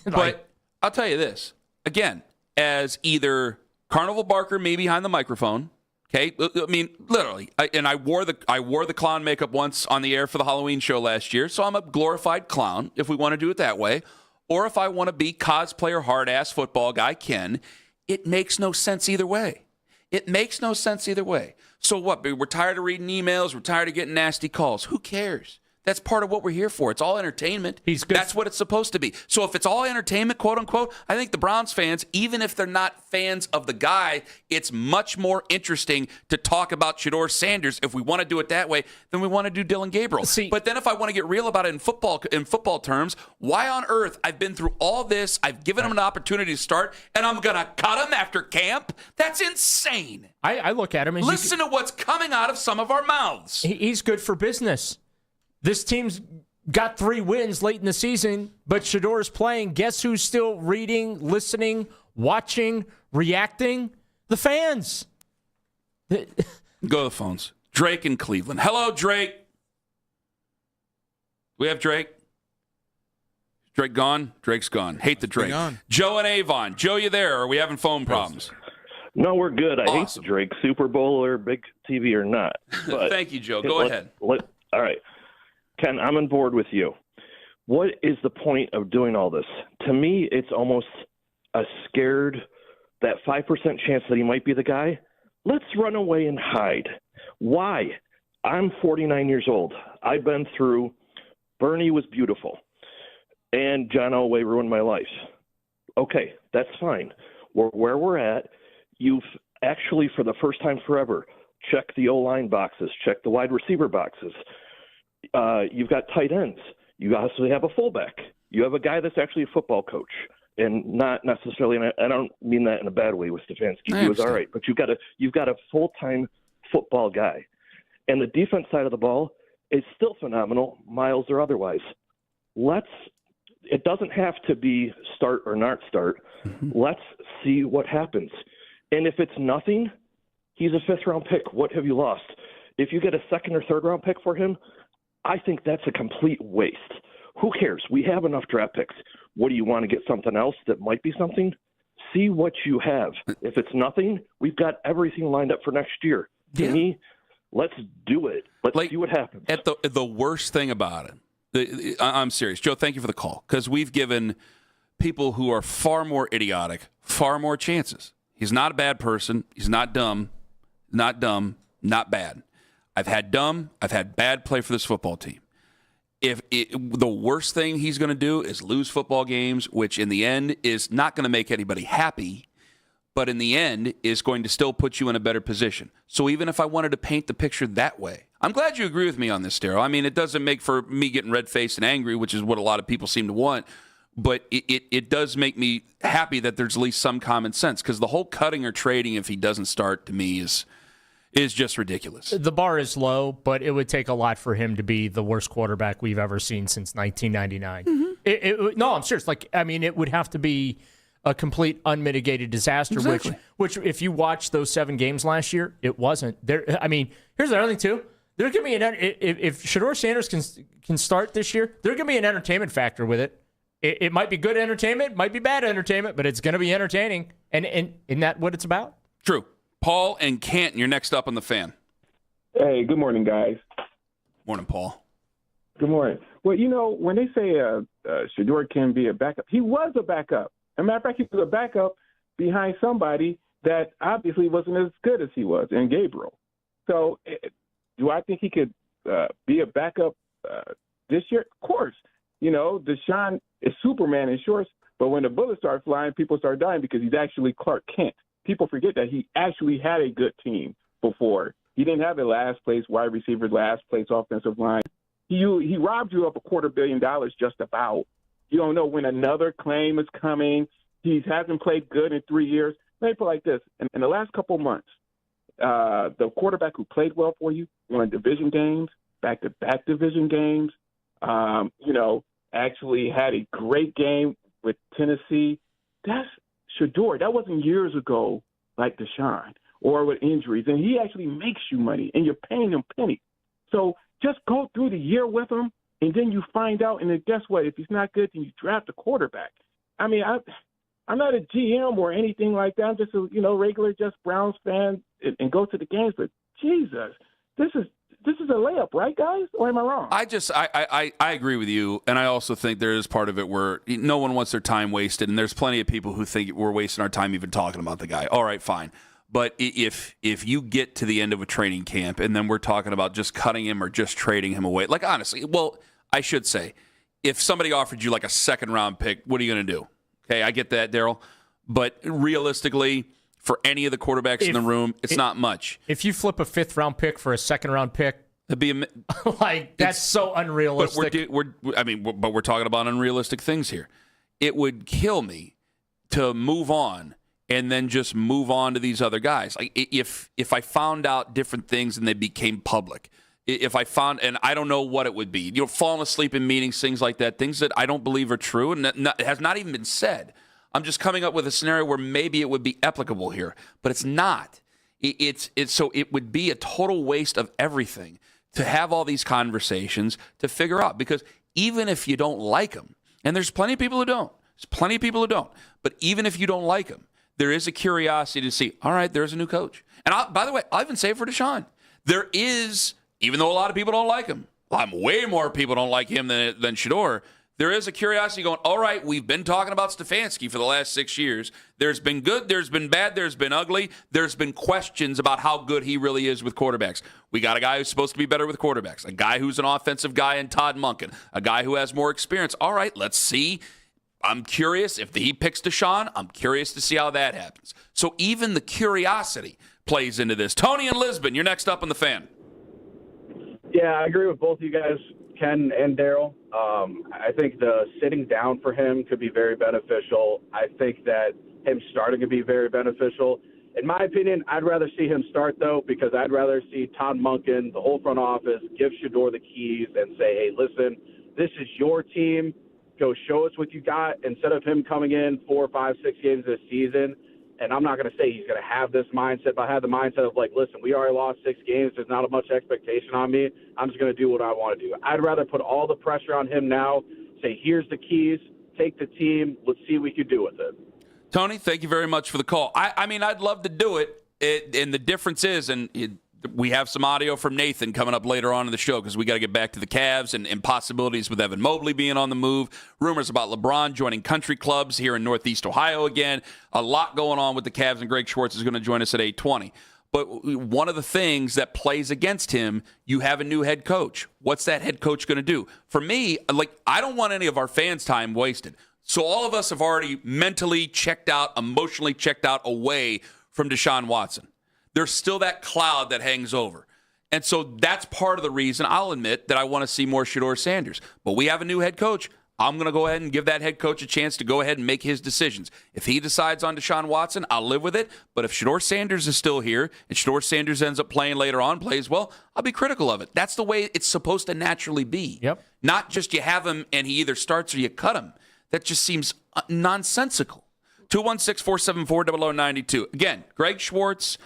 Speaker 6: But I'll tell you this again, as either Carnival Barker, me behind the microphone. Okay, I mean literally, I wore the clown makeup once on the air for the Halloween show last year, so I'm a glorified clown if we want to do it that way, or if I want to be cosplayer hard ass football guy Ken. It makes no sense either way. It makes no sense either way. So what? We're tired of reading emails. We're tired of getting nasty calls. Who cares? That's part of what we're here for. It's all entertainment. That's what it's supposed to be. So if it's all entertainment, quote unquote, I think the Browns fans, even if they're not fans of the guy, it's much more interesting to talk about Shedeur Sanders if we want to do it that way than we want to do Dylan Gabriel. But then if I want to get real about it in football terms, why on earth I've been through all this, I've given him an opportunity to start, and I'm going to cut him after camp? That's insane.
Speaker 7: I look at him and
Speaker 6: listen to what's coming out of some of our mouths.
Speaker 7: He's good for business. This team's got 3 wins late in the season, but Shedeur's playing. Guess who's still reading, listening, watching, reacting? The fans.
Speaker 6: Go to the phones. Drake in Cleveland. Hello, Drake. We have Drake. Drake gone? Drake's gone. Hate the Drake. Joe and Avon. Joe, you there? Or are we having phone problems?
Speaker 17: No, we're good. I hate the Drake. Super Bowl or big TV or not. But
Speaker 6: Thank you, Joe. Go ahead.
Speaker 17: All right. Ken, I'm on board with you. What is the point of doing all this? To me, it's almost a scared, that 5% chance that he might be the guy. Let's run away and hide. Why? I'm 49 years old. I've been through Bernie was beautiful, and John Elway ruined my life. Okay, that's fine. Where we're at, you've actually, for the first time forever, checked the O-line boxes, checked the wide receiver boxes. You've got tight ends. You also have a fullback. You have a guy that's actually a football coach, and not necessarily. And I don't mean that in a bad way with Stefanski. He was all right, but you've got a full-time football guy, and the defense side of the ball is still phenomenal, miles or otherwise. It doesn't have to be start or not start. Mm-hmm. Let's see what happens. And if it's nothing, he's a 5th-round pick. What have you lost? If you get a 2nd or 3rd-round pick for him, I think that's a complete waste. Who cares? We have enough draft picks. What do you want to get something else that might be something? See what you have. If it's nothing, we've got everything lined up for next year. To me, let's do it. Let's see what happens.
Speaker 6: At the worst thing about it, I'm serious. Joe, thank you for the call, because we've given people who are far more idiotic far more chances. He's not a bad person. He's not dumb, not bad. I've had dumb, I've had bad play for this football team. The worst thing he's going to do is lose football games, which in the end is not going to make anybody happy, but in the end is going to still put you in a better position. So even if I wanted to paint the picture that way, I'm glad you agree with me on this, Darryl. I mean, it doesn't make for me getting red-faced and angry, which is what a lot of people seem to want, but it does make me happy that there's at least some common sense, because the whole cutting or trading if he doesn't start, to me, is just ridiculous.
Speaker 7: The bar is low, but it would take a lot for him to be the worst quarterback we've ever seen since 1999. Mm-hmm. No, I'm serious. It would have to be a complete unmitigated disaster,
Speaker 6: exactly.
Speaker 7: which if you watch those 7 games last year, it wasn't. Here's the other thing, too. There's going to be if Shedeur Sanders can start this year, there's going to be an entertainment factor with it. It might be good entertainment, might be bad entertainment, but it's going to be entertaining. And isn't that what it's about?
Speaker 6: True. Paul and Canton, you're next up on the Fan.
Speaker 18: Hey, good morning, guys.
Speaker 6: Morning, Paul.
Speaker 18: Good morning. Well, when they say Shedeur can be a backup, he was a backup. As a matter of fact, he was a backup behind somebody that obviously wasn't as good as he was in Gabriel. So do I think he could be a backup this year? Of course. Deshaun is Superman in shorts, but when the bullets start flying, people start dying because he's actually Clark Kent. People forget that he actually had a good team before. He didn't have a last-place wide receiver, last-place offensive line. He robbed you of $250 million just about. You don't know when another claim is coming. He hasn't played good in 3 years. Let me put it like this. In the last couple of months, the quarterback who played well for you won division games, back-to-back division games, actually had a great game with Tennessee. That's Shador. That wasn't years ago like Deshaun or with injuries. And he actually makes you money, and you're paying him pennies. So just go through the year with him, and then you find out, and then guess what? If he's not good, then you draft a quarterback. I mean, I'm not a GM or anything like that. I'm just a regular just Browns fan and go to the games. But Jesus, this is a layup, right, guys? Or am I wrong?
Speaker 6: I agree with you, and I also think there is part of it where no one wants their time wasted, and there's plenty of people who think we're wasting our time even talking about the guy. All right, fine. But if you get to the end of a training camp and then we're talking about just cutting him or just trading him away, like honestly, well, I should say, if somebody offered you like a second-round pick, what are you going to do? Okay, I get that, Daryl. But realistically, for any of the quarterbacks in the room, it's not much.
Speaker 7: If you flip a fifth-round pick for a second-round pick,
Speaker 6: it'd be
Speaker 7: that's so unrealistic.
Speaker 6: But we're talking about unrealistic things here. It would kill me to move on and then just move on to these other guys. Like if I found out different things and they became public, if I found, and I don't know what it would be, falling asleep in meetings, things like that, things that I don't believe are true and it has not even been said. I'm just coming up with a scenario where maybe it would be applicable here, but it's not. So it would be a total waste of everything to have all these conversations to figure out, because even if you don't like them, and there's plenty of people who don't, but even if you don't like them, there is a curiosity to see, all right, there's a new coach. And by the way, I'll even say it for Deshaun. There is, even though a lot of people don't like him, way more people don't like him than Shador, there is a curiosity going, all right, we've been talking about Stefanski for the last 6 years. There's been good, there's been bad, there's been ugly. There's been questions about how good he really is with quarterbacks. We got a guy who's supposed to be better with quarterbacks, a guy who's an offensive guy in Todd Monken, a guy who has more experience. All right, let's see. I'm curious if he picks Deshaun. I'm curious to see how that happens. So even the curiosity plays into this. Tony in Lisbon, you're next up on the Fan.
Speaker 19: Yeah, I agree with both of you guys, Ken and Daryl. I think the sitting down for him could be very beneficial. I think that him starting could be very beneficial. In my opinion, I'd rather see him start, though, because I'd rather see Todd Monken, the whole front office, give Shador the keys and say, hey, listen, this is your team. Go show us what you got, instead of him coming in 4, 5, 6 games this season. And I'm not going to say he's going to have this mindset, but I have the mindset of, like, listen, we already lost 6 games. There's not much expectation on me. I'm just going to do what I want to do. I'd rather put all the pressure on him now, say, here's the keys, take the team, let's see what we can do with it.
Speaker 6: Tony, thank you very much for the call. I mean, I'd love to do it, and the difference is, we have some audio from Nathan coming up later on in the show because we got to get back to the Cavs and possibilities with Evan Mobley being on the move. Rumors about LeBron joining country clubs here in Northeast Ohio again. A lot going on with the Cavs, and Greg Schwartz is going to join us at 8:20. But one of the things that plays against him, you have a new head coach. What's that head coach going to do? For me, I don't want any of our fans' time wasted. So all of us have already mentally checked out, emotionally checked out away from Deshaun Watson. There's still that cloud that hangs over. And so that's part of the reason, I'll admit, that I want to see more Shador Sanders. But we have a new head coach. I'm going to go ahead and give that head coach a chance to go ahead and make his decisions. If he decides on Deshaun Watson, I'll live with it. But if Shador Sanders is still here and Shador Sanders ends up playing later on, plays well, I'll be critical of it. That's the way it's supposed to naturally be.
Speaker 7: Yep.
Speaker 6: Not just you have him and he either starts or you cut him. That just seems nonsensical. 216-474-0092. Again, Greg Schwartz,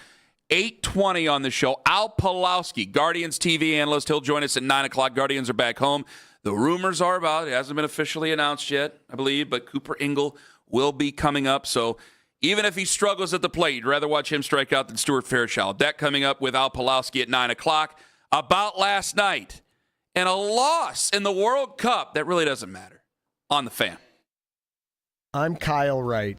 Speaker 6: 8:20 on the show. Al Pawlowski, Guardians TV analyst. He'll join us at 9 o'clock. Guardians are back home. The rumors are about, it hasn't been officially announced yet, I believe, but Cooper Ingle will be coming up. So even if he struggles at the plate, you'd rather watch him strike out than Stuart Fairchild. That coming up with Al Pawlowski at 9 o'clock. About last night and a loss in the World Cup. That really doesn't matter. On the Fan.
Speaker 20: I'm Kyle Wright.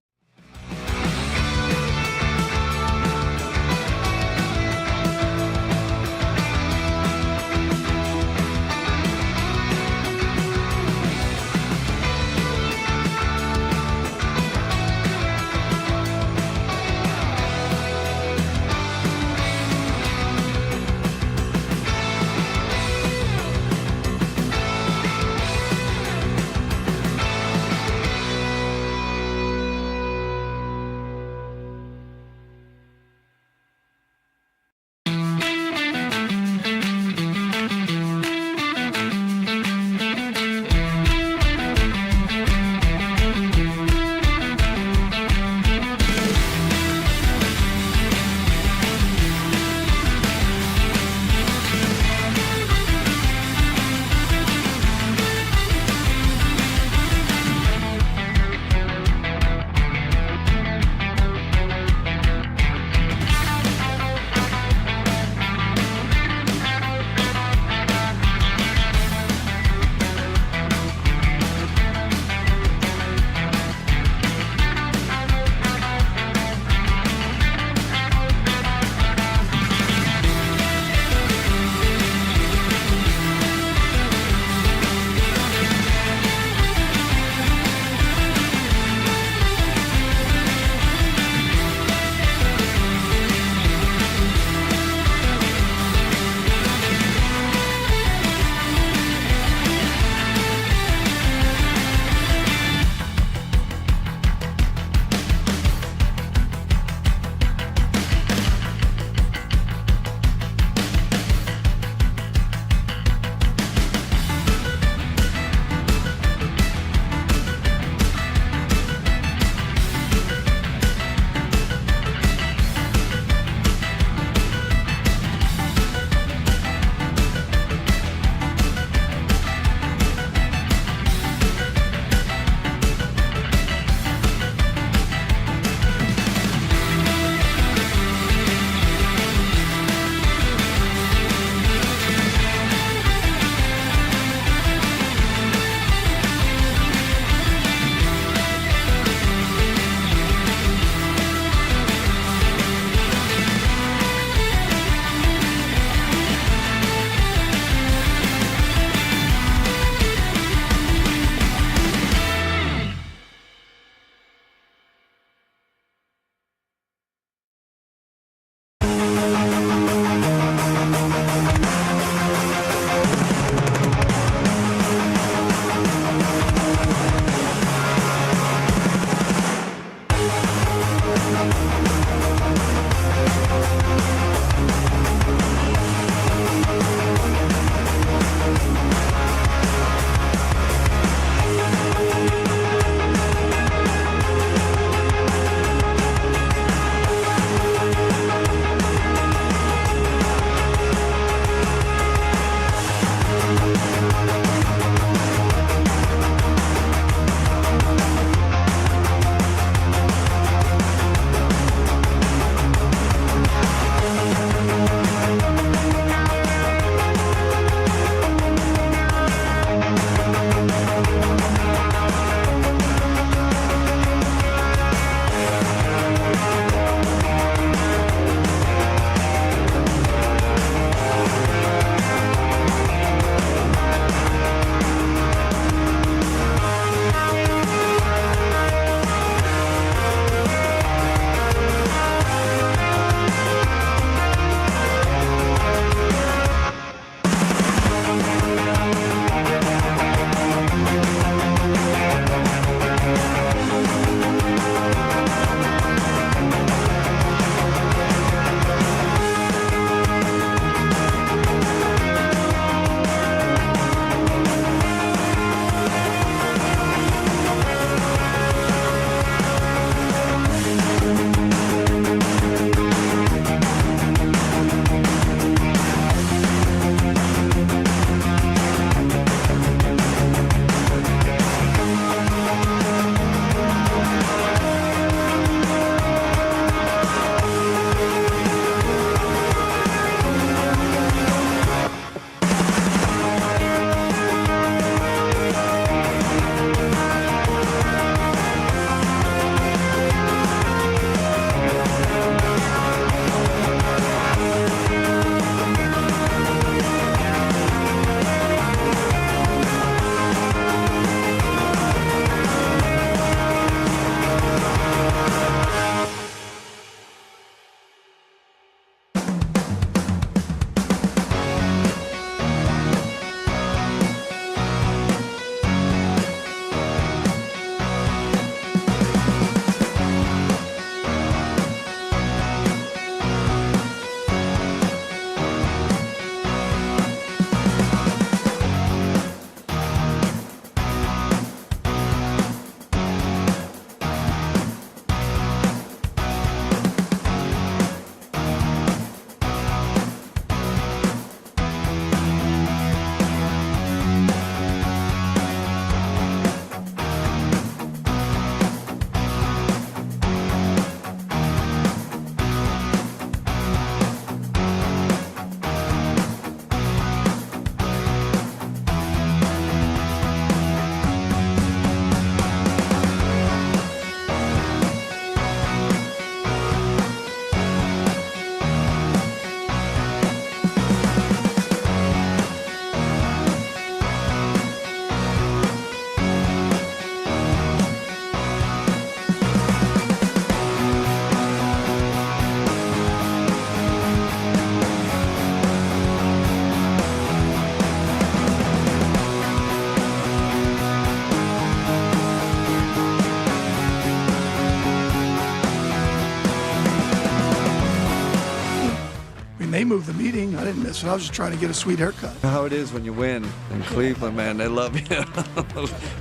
Speaker 21: may move the meeting. I didn't miss it. I was just trying to get a sweet haircut.
Speaker 22: How it is when you win in Cleveland, man. They love you.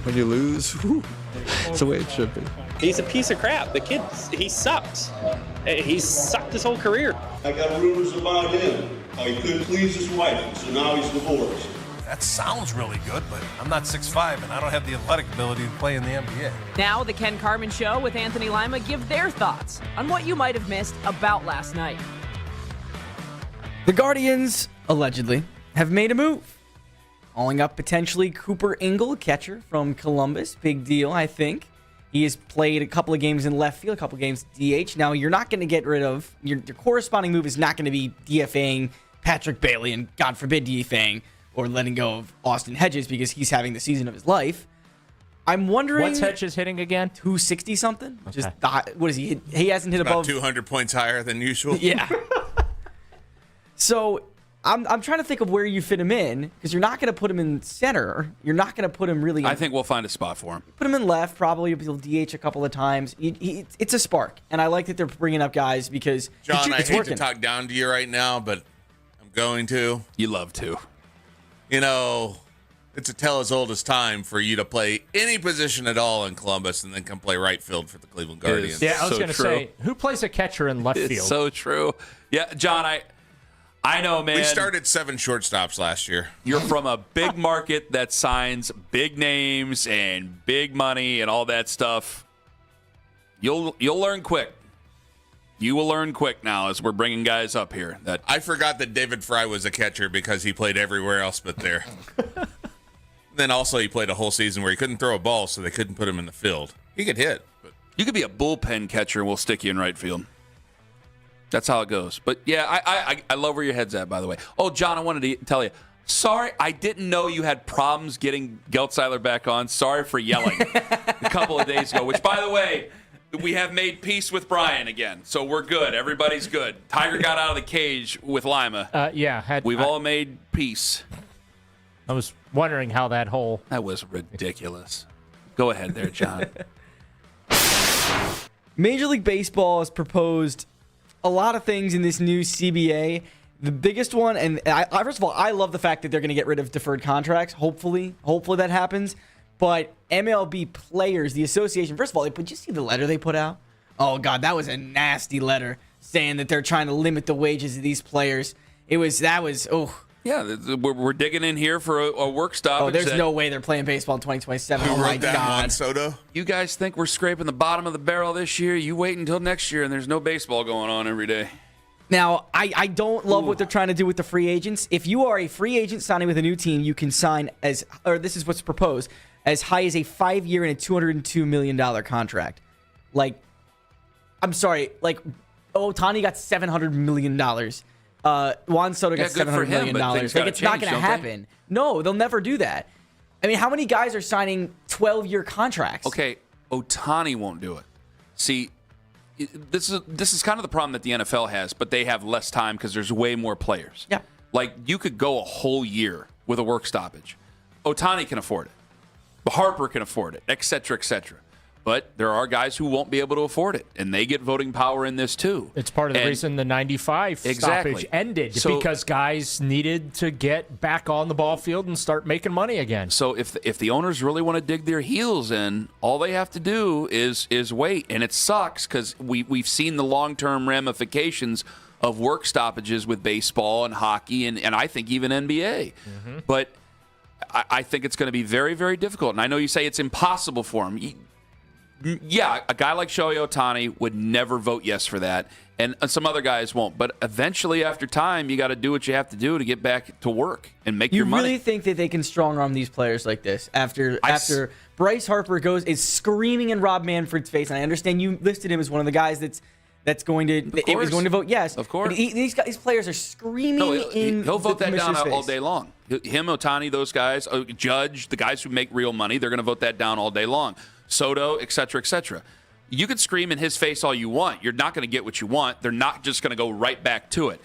Speaker 22: When you lose, whew, it's the way it should be.
Speaker 23: He's a piece of crap. The kid, he sucks. He's sucked his whole career.
Speaker 24: I got rumors about him. How he couldn't please his wife, so now he's divorced.
Speaker 25: That sounds really good, but I'm not 6'5", and I don't have the athletic ability to play in the NBA.
Speaker 26: Now, the Ken Carman Show with Anthony Lima give their thoughts on what you might have missed about last night.
Speaker 27: The Guardians, allegedly, have made a move. Calling up potentially Cooper Ingle, catcher from Columbus. Big deal, I think. He has played a couple of games in left field, a couple of games DH. Now, you're not going to get rid of, your corresponding move is not going to be DFAing Patrick Bailey and, God forbid, DFAing or letting go of Austin Hedges because he's having the season of his life. I'm wondering...
Speaker 7: What's Hedges hitting again?
Speaker 27: 260-something?
Speaker 7: Okay.
Speaker 27: Just what is he? He hasn't hit
Speaker 10: about
Speaker 27: above...
Speaker 10: 200 points higher than usual.
Speaker 27: Yeah. So I'm trying to think of where you fit him in because you're not going to put him in center. You're not going to put him really in...
Speaker 6: I think we'll find a spot for him.
Speaker 27: Put him in left. Probably he'll DH a couple of times. It's a spark. And I like that they're bringing up guys because
Speaker 10: John,
Speaker 27: it's
Speaker 10: I hate
Speaker 27: working.
Speaker 10: to talk down to you right now, but I'm going to.
Speaker 6: You love to.
Speaker 10: You know, it's a tell as old as time for you to play any position at all in Columbus and then come play right field for the Cleveland Guardians.
Speaker 7: Yeah, I was going to say, who plays a catcher in left
Speaker 6: It's
Speaker 7: field?
Speaker 6: so true. Yeah, John, I know, man.
Speaker 10: We started 7 shortstops last year.
Speaker 6: You're from a big market that signs big names and big money and all that stuff. You'll learn quick. You will learn quick now as we're bringing guys up here. That
Speaker 10: I forgot that David Fry was a catcher because he played everywhere else but there. Then also he played a whole season where he couldn't throw a ball, so they couldn't put him in the field. He could hit, but
Speaker 6: you could be a bullpen catcher and we'll stick you in right field. That's how it goes. But yeah, I love where your head's at, by the way. Oh, John, I wanted to tell you. Sorry, I didn't know you had problems getting Geltzeiler back on. Sorry for yelling a couple of days ago, which, by the way, we have made peace with Brian again. So we're good. Everybody's good. Tiger got out of the cage with Lima.
Speaker 7: We've
Speaker 6: all made peace.
Speaker 7: I was wondering how that whole...
Speaker 6: That was ridiculous. Go ahead there, John.
Speaker 27: Major League Baseball has proposed a lot of things in this new CBA. The biggest one, and first of all, I love the fact that they're going to get rid of deferred contracts. Hopefully that happens. But MLB players, the association, first of all, did you see the letter they put out? Oh, God, that was a nasty letter saying that they're trying to limit the wages of these players.
Speaker 6: Yeah, we're digging in here for a work stoppage.
Speaker 27: Oh, there's no way they're playing baseball in 2027. Oh, my God.
Speaker 10: Soto?
Speaker 6: You guys think we're scraping the bottom of the barrel this year? You wait until next year, and there's no baseball going on every day.
Speaker 27: Now, I don't love what they're trying to do with the free agents. If you are a free agent signing with a new team, you can sign this is what's proposed, as high as a 5-year and a $202 million contract. I'm sorry, Ohtani got $700 million. Juan Soto got $700 million. It's not going to happen. No, they'll never do that. I mean, how many guys are signing 12-year contracts?
Speaker 6: Okay, Ohtani won't do it. See, this is kind of the problem that the NFL has, but they have less time because there's way more players.
Speaker 27: Yeah.
Speaker 6: You could go a whole year with a work stoppage. Ohtani can afford it. Harper can afford it, et cetera, et cetera. But there are guys who won't be able to afford it, and they get voting power in this too.
Speaker 7: It's part of the reason the 95 stoppage ended, because guys needed to get back on the ball field and start making money again.
Speaker 6: So if the owners really want to dig their heels in, all they have to do is wait. And it sucks because we've seen the long-term ramifications of work stoppages with baseball and hockey and I think even NBA. Mm-hmm. But I think it's going to be very, very difficult. And I know you say it's impossible for him. Yeah, a guy like Shohei Ohtani would never vote yes for that, and some other guys won't. But eventually, after time, you got to do what you have to do to get back to work and make your money.
Speaker 27: You really think that they can strong-arm these players like this after Bryce Harper is screaming in Rob Manfred's face? And I understand you listed him as one of the guys that's going to vote yes.
Speaker 6: Of course,
Speaker 27: but these players are screaming
Speaker 6: he'll vote that down all
Speaker 27: face.
Speaker 6: day long. Him, Ohtani, those guys, Judge, the guys who make real money, they're going to vote that down all day long. Soto, et cetera, et cetera. You could scream in his face all you want. You're not going to get what you want. They're not just going to go right back to it.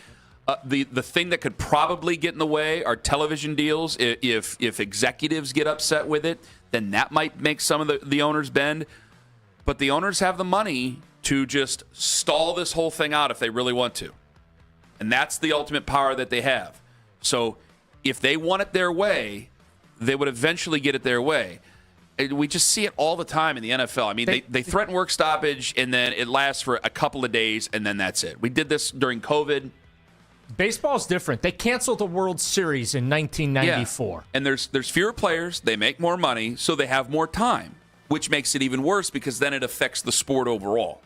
Speaker 6: The thing that could probably get in the way are television deals. If executives get upset with it, then that might make some of the owners bend. But the owners have the money to just stall this whole thing out if they really want to. And that's the ultimate power that they have. So if they want it their way, they would eventually get it their way. We just see it all the time in the NFL. I mean, they threaten work stoppage, and then it lasts for a couple of days, and then that's it. We did this during COVID.
Speaker 7: Baseball's different. They canceled the World Series in 1994.
Speaker 6: Yeah. And there's fewer players. They make more money, so they have more time, which makes it even worse because then it affects the sport overall.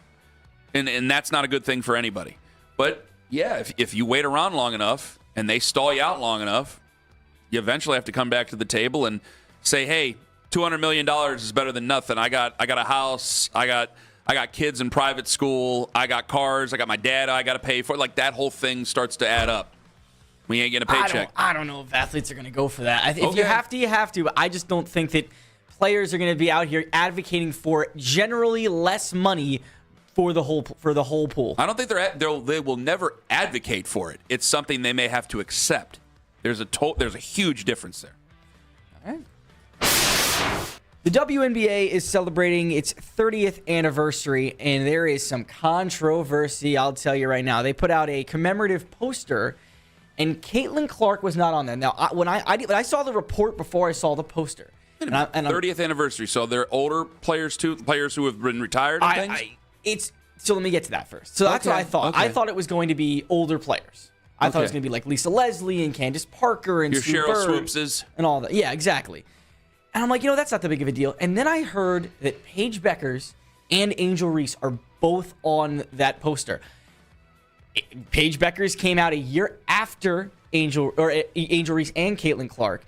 Speaker 6: And that's not a good thing for anybody. But, yeah, if you wait around long enough and they stall you out long enough, you eventually have to come back to the table and say, hey, $200 million is better than nothing. I got a house. I got kids in private school. I got cars. I got my dad I got to pay for. Like, that whole thing starts to add up. We ain't getting a paycheck.
Speaker 27: I don't know if athletes are going to go for that. If you have to, you have to. But I just don't think that players are going to be out here advocating for generally less money for the whole pool.
Speaker 6: I don't think they will never advocate for it. It's something they may have to accept. There's a huge difference there.
Speaker 27: All right. The WNBA is celebrating its 30th anniversary, and there is some controversy, I'll tell you right now. They put out a commemorative poster, and Caitlin Clark was not on there. Now, when I saw the report before I saw the poster.
Speaker 6: 30th anniversary, so they're older players too, players who have been retired and things?
Speaker 27: So let me get to that first. So that's what I thought. Okay. I thought it was going to be older players. I thought it was going to be like Lisa Leslie and Candace Parker and
Speaker 6: your
Speaker 27: Sue
Speaker 6: Cheryl
Speaker 27: Bird
Speaker 6: Swoopses
Speaker 27: and all that. Yeah, exactly. And I'm like, that's not that big of a deal. And then I heard that Paige Beckers and Angel Reese are both on that poster. Paige Beckers came out a year after Angel Reese and Caitlin Clark.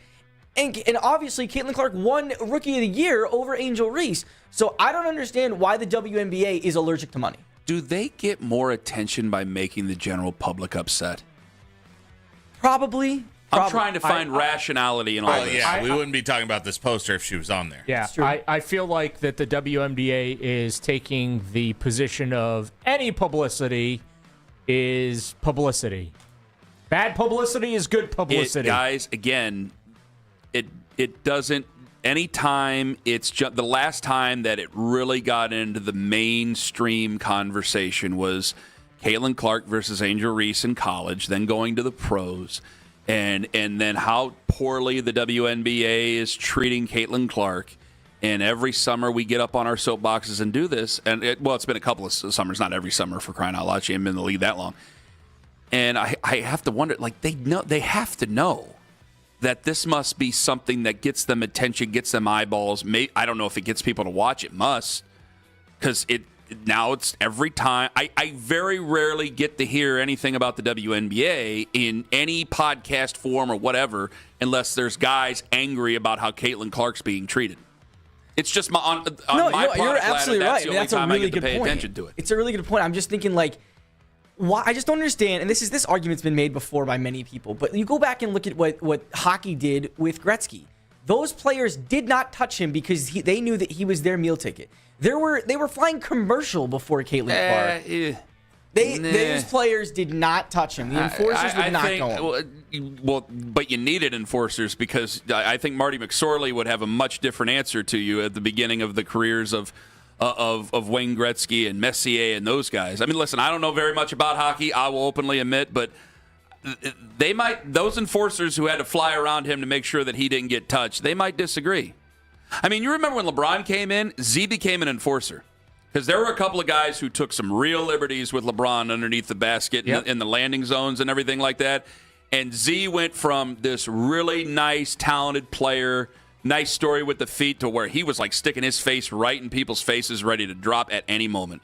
Speaker 27: And obviously, Caitlin Clark won Rookie of the Year over Angel Reese. So I don't understand why the WNBA is allergic to money.
Speaker 6: Do they get more attention by making the general public upset?
Speaker 27: Probably.
Speaker 6: I'm trying to find rationality in all this.
Speaker 10: Yeah, we wouldn't be talking about this poster if she was on there.
Speaker 7: Yeah, I feel like that the WNBA is taking the position of any publicity is publicity. Bad publicity is good publicity.
Speaker 6: Guys, again, it doesn't. Anytime it's just the last time that it really got into the mainstream conversation was Caitlin Clark versus Angel Reese in college, then going to the pros, and then how poorly the WNBA is treating Caitlin Clark. And every summer we get up on our soapboxes and do this. And it's been a couple of summers, not every summer, for crying out loud. She ain't been in the league that long. And I have to wonder, like, they have to know that this must be something that gets them attention, gets them eyeballs. I don't know if it gets people to watch. It must, because now it's every time. I very rarely get to hear anything about the WNBA in any podcast form or whatever, unless there's guys angry about how Caitlin Clark's being treated. It's just my product
Speaker 27: you're absolutely
Speaker 6: ladder,
Speaker 27: right.
Speaker 6: That's the only time I get to
Speaker 27: good
Speaker 6: pay
Speaker 27: point.
Speaker 6: attention to it.
Speaker 27: It's a really good point. I'm just thinking, like, why? I just don't understand, and this argument's been made before by many people, but you go back and look at what hockey did with Gretzky. Those players did not touch him because they knew that he was their meal ticket. They were flying commercial before Caitlin Clark. Those players did not touch him. The enforcers would not go on.
Speaker 6: Well, but you needed enforcers because I think Marty McSorley would have a much different answer to you at the beginning of the careers of Wayne Gretzky and Messier and those guys. I mean, listen, I don't know very much about hockey, I will openly admit, but those enforcers who had to fly around him to make sure that he didn't get touched, they might disagree. I mean, you remember when LeBron came in, Z became an enforcer. Because there were a couple of guys who took some real liberties with LeBron underneath the basket in the landing zones and everything like that. And Z went from this really nice, talented player, nice story with the feet, to where he was like sticking his face right in people's faces, ready to drop at any moment.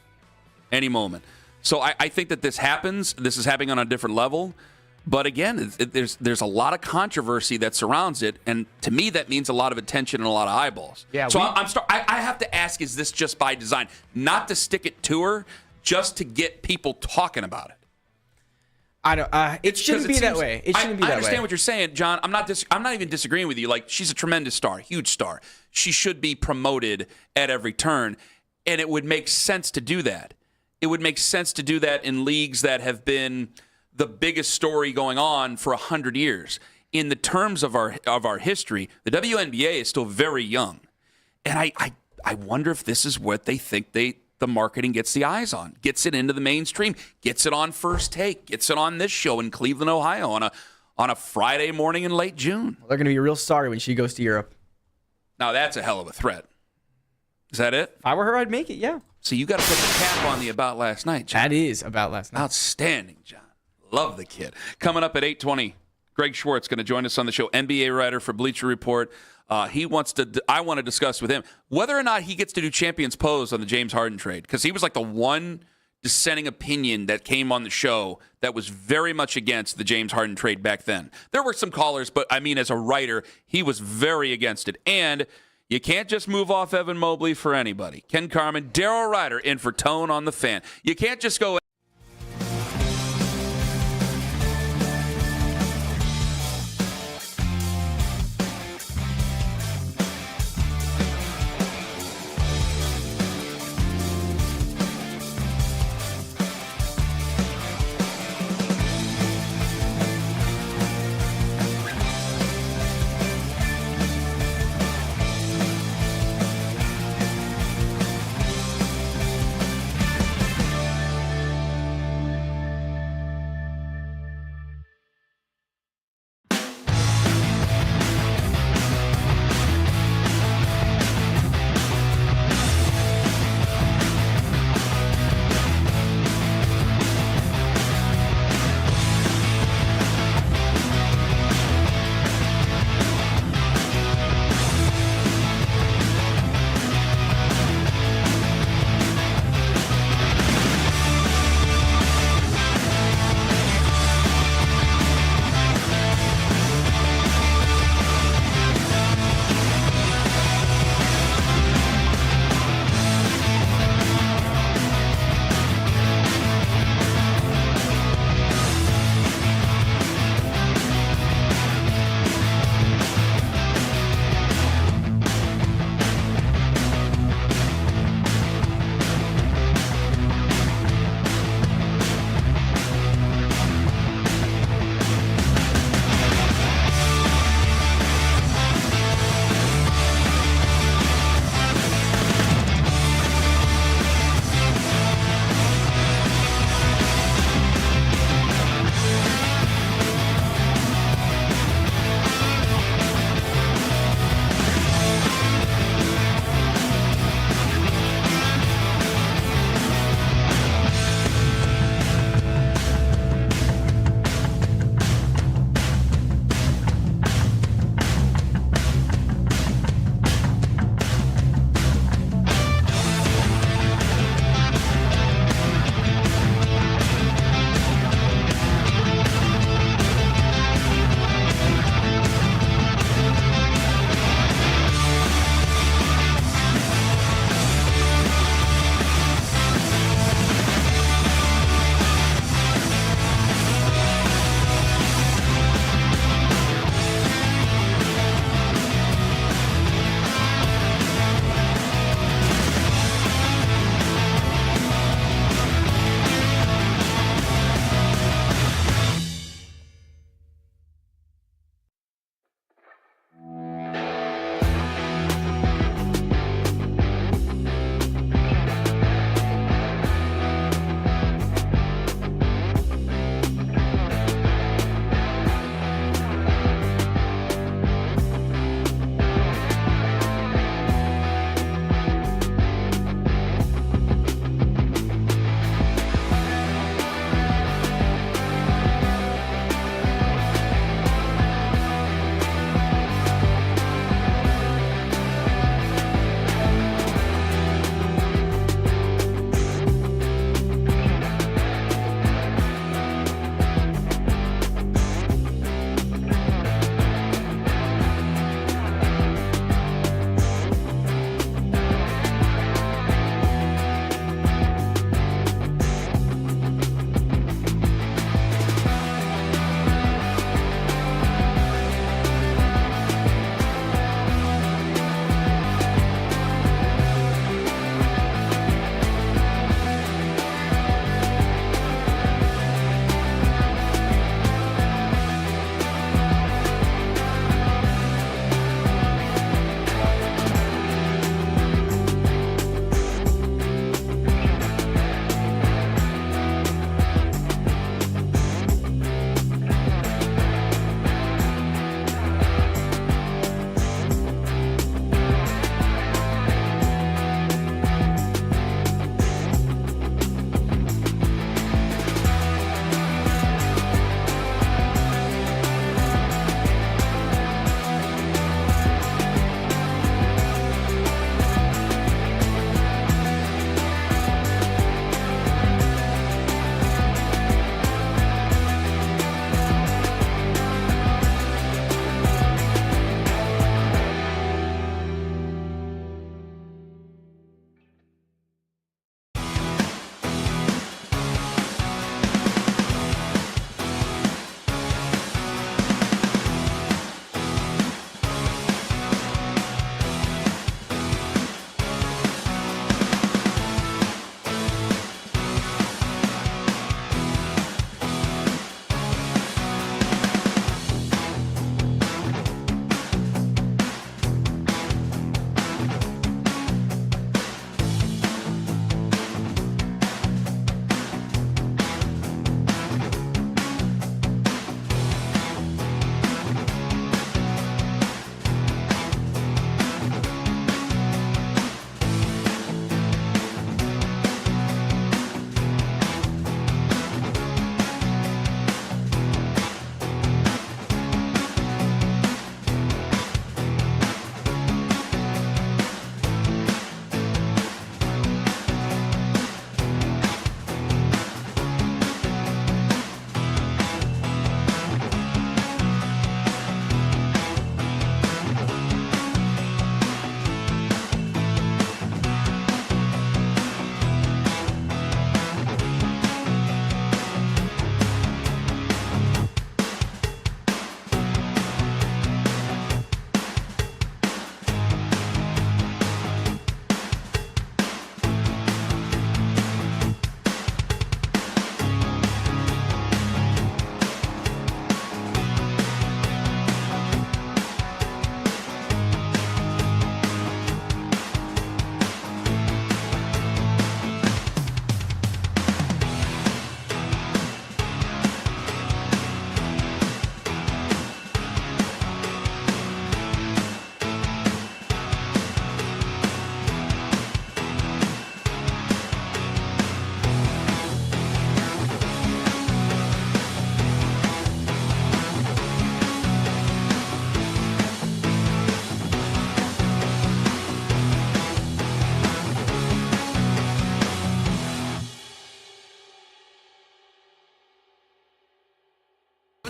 Speaker 6: Any moment. So I think that this happens. This is happening on a different level. But again, there's a lot of controversy that surrounds it, and to me, that means a lot of attention and a lot of eyeballs. Yeah. So I have to ask: is this just by design, not to stick it to her, just to get people talking about it?
Speaker 27: I don't. It shouldn't be that way. It shouldn't be that way.
Speaker 6: I understand what you're saying, John. I'm not even disagreeing with you. Like, she's a tremendous star, huge star. She should be promoted at every turn, and it would make sense to do that. It would make sense to do that in leagues that have been the biggest story going on for 100 years. In the terms of our history, the WNBA is still very young. And I wonder if this is what they think the marketing gets the eyes on, gets it into the mainstream, gets it on First Take, gets it on this show in Cleveland, Ohio on a Friday morning in late June.
Speaker 27: They're going to be real sorry when she goes to Europe.
Speaker 6: Now, that's a hell of a threat. Is that it?
Speaker 27: If I were her, I'd make it, yeah.
Speaker 6: So you got to put the cap on the About Last Night, John.
Speaker 27: That is About Last Night.
Speaker 6: Outstanding, John. Love the kid. Coming up at 8:20, Greg Schwartz going to join us on the show, NBA writer for Bleacher Report. I want to discuss with him whether or not he gets to do Champion's Pose on the James Harden trade, because he was like the one dissenting opinion that came on the show that was very much against the James Harden trade back then. There were some callers, but I mean, as a writer, he was very against it. And you can't just move off Evan Mobley for anybody. Ken Carman, Daryl Ryder in for Tone on the Fan. You can't just go.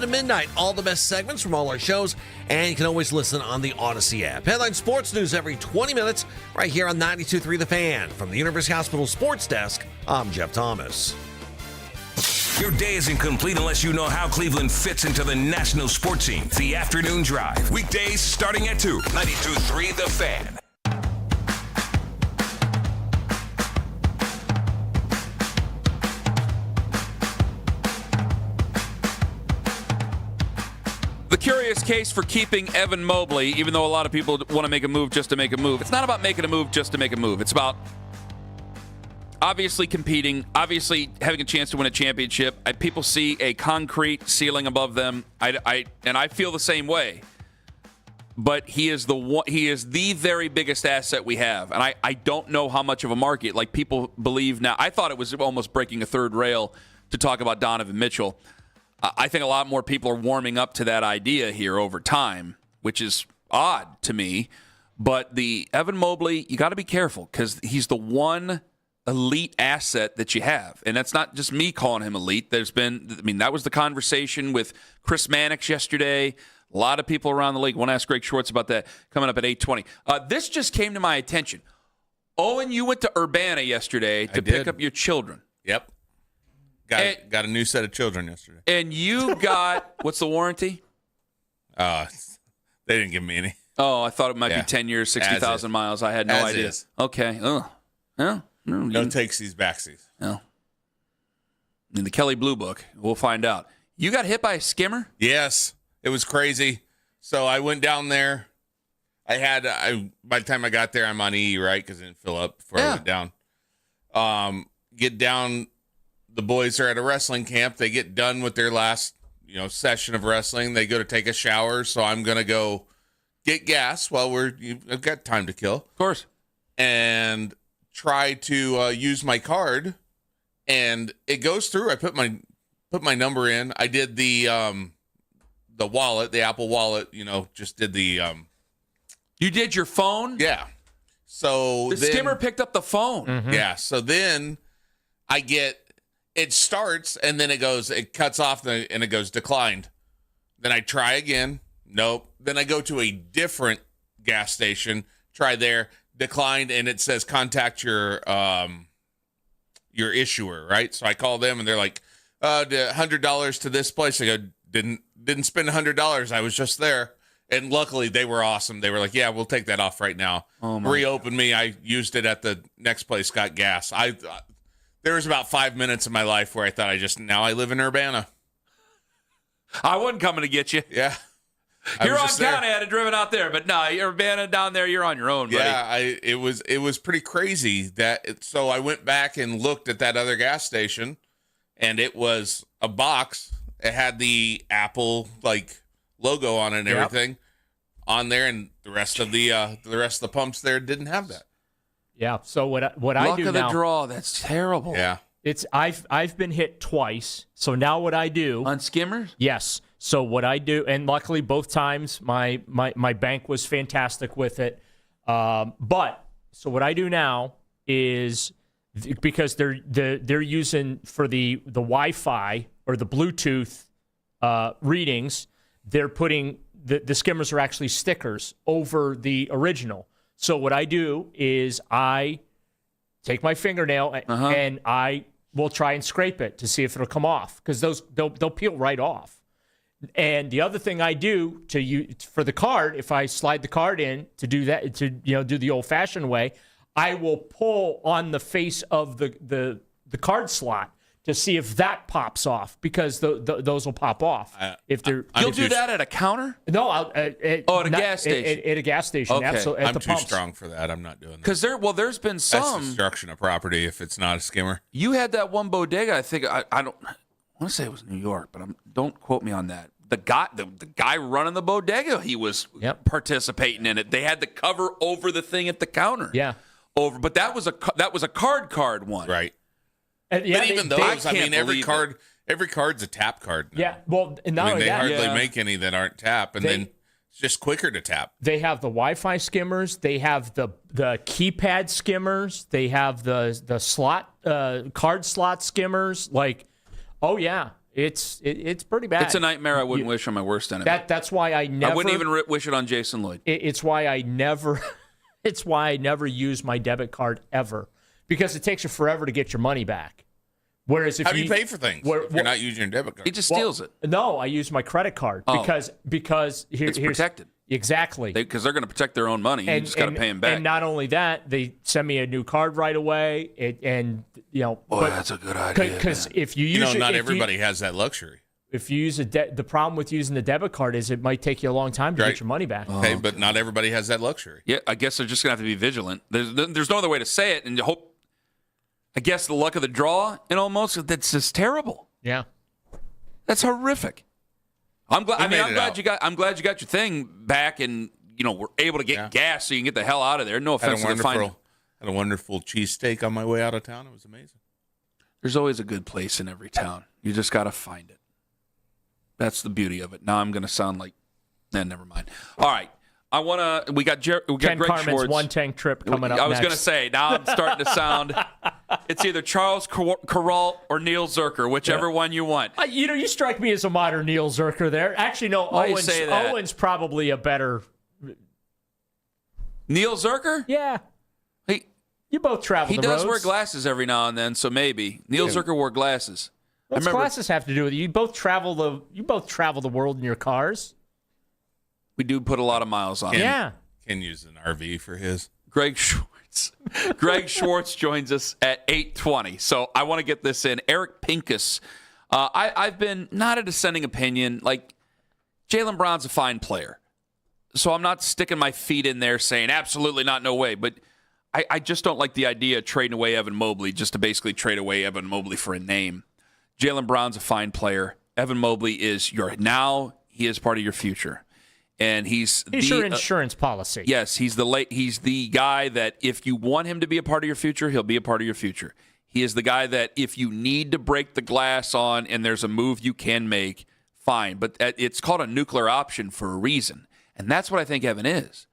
Speaker 3: to midnight. All the best segments from all our shows, and you can always listen on the Odyssey app. Headline sports news every 20 minutes right here on 92.3 The Fan. From the University Hospital Sports Desk, I'm Jeff Thomas.
Speaker 1: Your day isn't complete unless you know how Cleveland fits into the national sports scene. The Afternoon Drive. Weekdays starting at 2. 92.3 The Fan.
Speaker 6: The curious case for keeping Evan Mobley, even though a lot of people want to make a move just to make a move. It's not about making a move just to make a move. It's about obviously competing, obviously having a chance to win a championship. People see a concrete ceiling above them. And I feel the same way. But he is the very biggest asset we have. And I don't know how much of a market. Like people believe now. I thought it was almost breaking a third rail to talk about Donovan Mitchell. I think a lot more people are warming up to that idea here over time, which is odd to me. But the Evan Mobley, you got to be careful because he's the one elite asset that you have. And that's not just me calling him elite. That was the conversation with Chris Mannix yesterday. A lot of people around the league. Want to ask Greg Schwartz about that coming up at 8:20. This just came to my attention. Owen, you went to Urbana yesterday to pick up your children.
Speaker 10: Yep. Got a new set of children yesterday.
Speaker 6: And you got, what's the warranty?
Speaker 10: They didn't give me any.
Speaker 6: Oh, I thought it might be 10 years, 60,000 miles. I had no idea.
Speaker 10: Is.
Speaker 6: Okay. Oh. Well,
Speaker 10: no takesies, backsies.
Speaker 6: No. In the Kelly Blue Book, we'll find out. You got hit by a skimmer?
Speaker 10: Yes. It was crazy. So I went down there. By the time I got there, I'm on E, right? Because it didn't fill up before I went down. Get down. The boys are at a wrestling camp. They get done with their last, session of wrestling. They go to take a shower. So I'm going to go get gas while I've got time to kill.
Speaker 6: Of course.
Speaker 10: And try to use my card. And it goes through. I put my number in. I did the wallet, the Apple Wallet, just did the...
Speaker 6: You did your phone?
Speaker 10: Yeah. So
Speaker 6: the skimmer picked up the phone.
Speaker 10: Mm-hmm. Yeah. So then it starts and then it cuts off and it goes declined. Then I try again. Nope. Then I go to a different gas station, try there, declined, and it says contact your issuer, right? So I call them and they're like, $100 to this place. I go, didn't spend $100. I was just there. And luckily they were awesome. They were like, yeah, we'll take that off right now. Reopen me. I used it at the next place, got gas. There was about 5 minutes of my life where I thought now I live in Urbana.
Speaker 6: I wasn't coming to get you.
Speaker 10: Yeah.
Speaker 6: You're on town. I had driven out there, but no, Urbana down there, you're on your own, buddy.
Speaker 10: Yeah, it was pretty crazy so I went back and looked at that other gas station and it was a box. It had the Apple logo on it and everything on there, and the rest of the pumps there didn't have that.
Speaker 7: Yeah. So what I do now?
Speaker 6: Luck of the draw. That's terrible.
Speaker 10: Yeah.
Speaker 7: I've been hit twice. So now what I do
Speaker 6: on skimmers?
Speaker 7: Yes. So what I do, and luckily both times my bank was fantastic with it. But so what I do now is because they're using for the Wi-Fi or the Bluetooth readings, they're putting the skimmers are actually stickers over the original. So what I do is I take my fingernail and I will try and scrape it to see if it'll come off because they'll peel right off. And the other thing I do for the card, if I slide the card in to do that, do the old-fashioned way, I will pull on the face of the card slot to see if that pops off because those will pop off.
Speaker 6: You'll do that at a counter?
Speaker 7: No, at a
Speaker 6: gas station.
Speaker 7: At a gas station,
Speaker 6: okay.
Speaker 7: Absolutely.
Speaker 10: I'm too strong for that. I'm not doing that.
Speaker 6: Because there's been some
Speaker 10: That's destruction of property if it's not a skimmer.
Speaker 6: You had that one bodega. I think I don't want to say it was New York, but don't quote me on that. The guy running the bodega, he was participating in it. They had the cover over the thing at the counter.
Speaker 7: Yeah,
Speaker 6: but that was a card one,
Speaker 10: right?
Speaker 7: But
Speaker 10: even those, every card's a tap card now.
Speaker 7: Yeah, well,
Speaker 10: they hardly make any that aren't tap, and then it's just quicker to tap.
Speaker 7: They have the Wi-Fi skimmers. They have the keypad skimmers. They have the slot card slot skimmers. Oh yeah, It's pretty bad.
Speaker 6: It's a nightmare I wouldn't wish on my worst enemy.
Speaker 7: That's why I never.
Speaker 6: I wouldn't even wish it on Jason Lloyd.
Speaker 7: It's why I never. It's why I never use my debit card ever, because it takes you forever to get your money back. Whereas if
Speaker 10: how do you pay for things if you're not using your debit card?
Speaker 6: He just steals it.
Speaker 7: No, I use my credit card because
Speaker 6: it's protected.
Speaker 7: Exactly.
Speaker 6: Because they're going to protect their own money. You just got to pay them back.
Speaker 7: And not only that, they send me a new card right away.
Speaker 6: Boy, that's a good idea.
Speaker 7: Because if you use
Speaker 10: not everybody has that luxury.
Speaker 7: If you use the problem with using the debit card is it might take you a long time to get your money back.
Speaker 10: Okay, but not everybody has that luxury.
Speaker 6: Yeah, I guess they're just going to have to be vigilant. There's no other way to say it, and you hope. I guess the luck of the draw, almost that's just terrible.
Speaker 7: Yeah,
Speaker 6: that's horrific. I'm glad you got your thing back, and we're able to get gas so you can get the hell out of there. No offense to the fine.
Speaker 10: Had a wonderful cheesesteak on my way out of town. It was amazing.
Speaker 6: There's always a good place in every town. You just got to find it. That's the beauty of it. Now I'm going to sound like, never mind. All right. We got Ken Greg
Speaker 7: Carman's
Speaker 6: Schwartz.
Speaker 7: one-tank trip coming up
Speaker 6: I was going to say, now I'm starting to sound, it's either Charles Kuralt or Neil Zerker, whichever one you want.
Speaker 7: You strike me as a modern Neil Zerker there. Actually, no, Owen's probably a better.
Speaker 6: Neil Zerker?
Speaker 7: Yeah. You both travel the roads.
Speaker 6: He does wear glasses every now and then, so maybe. Neil Zerker wore glasses.
Speaker 7: What's glasses have to do with it? You both travel the world in your cars.
Speaker 6: We do put a lot of miles on.
Speaker 10: Ken used an RV for his.
Speaker 6: Greg Schwartz joins us at 8:20. So I want to get this in. Eric Pincus. I've been not a dissenting opinion. Like, Jaylen Brown's a fine player. So I'm not sticking my feet in there saying absolutely not, no way. But I just don't like the idea of trading away Evan Mobley just to basically trade away Evan Mobley for a name. Jaylen Brown's a fine player. Evan Mobley is he is part of your future. And he's
Speaker 7: your insurance policy.
Speaker 6: Yes, he's the guy that if you want him to be a part of your future, he'll be a part of your future. He is the guy that if you need to break the glass on and there's a move you can make, fine. But it's called a nuclear option for a reason. And that's what I think Evan is.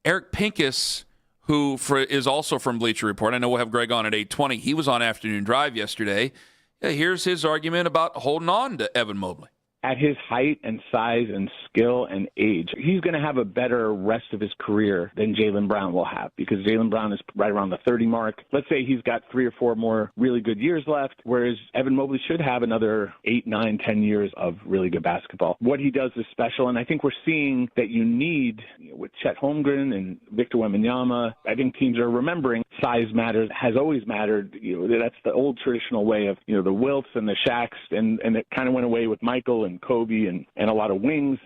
Speaker 6: Eric Pincus, who is also from Bleacher Report, I know we'll have Greg on at 8:20. He was on Afternoon Drive yesterday. Here's his argument about holding on to Evan Mobley.
Speaker 2: At his height and size and skill and age, he's going to have a better rest of his career than Jaylen Brown will have, because Jaylen Brown is right around the 30 mark. Let's say he's got 3 or 4 more really good years left, whereas Evan Mobley should have another 8, 9, 10 years of really good basketball. What he does is special, and I think we're seeing that you need, with Chet Holmgren and Victor Wembanyama, I think teams are remembering size matters, has always mattered. That's the old traditional way of, the Wilts and the Shaqs, and it kind of went away with Michael and Kobe and a lot of wings,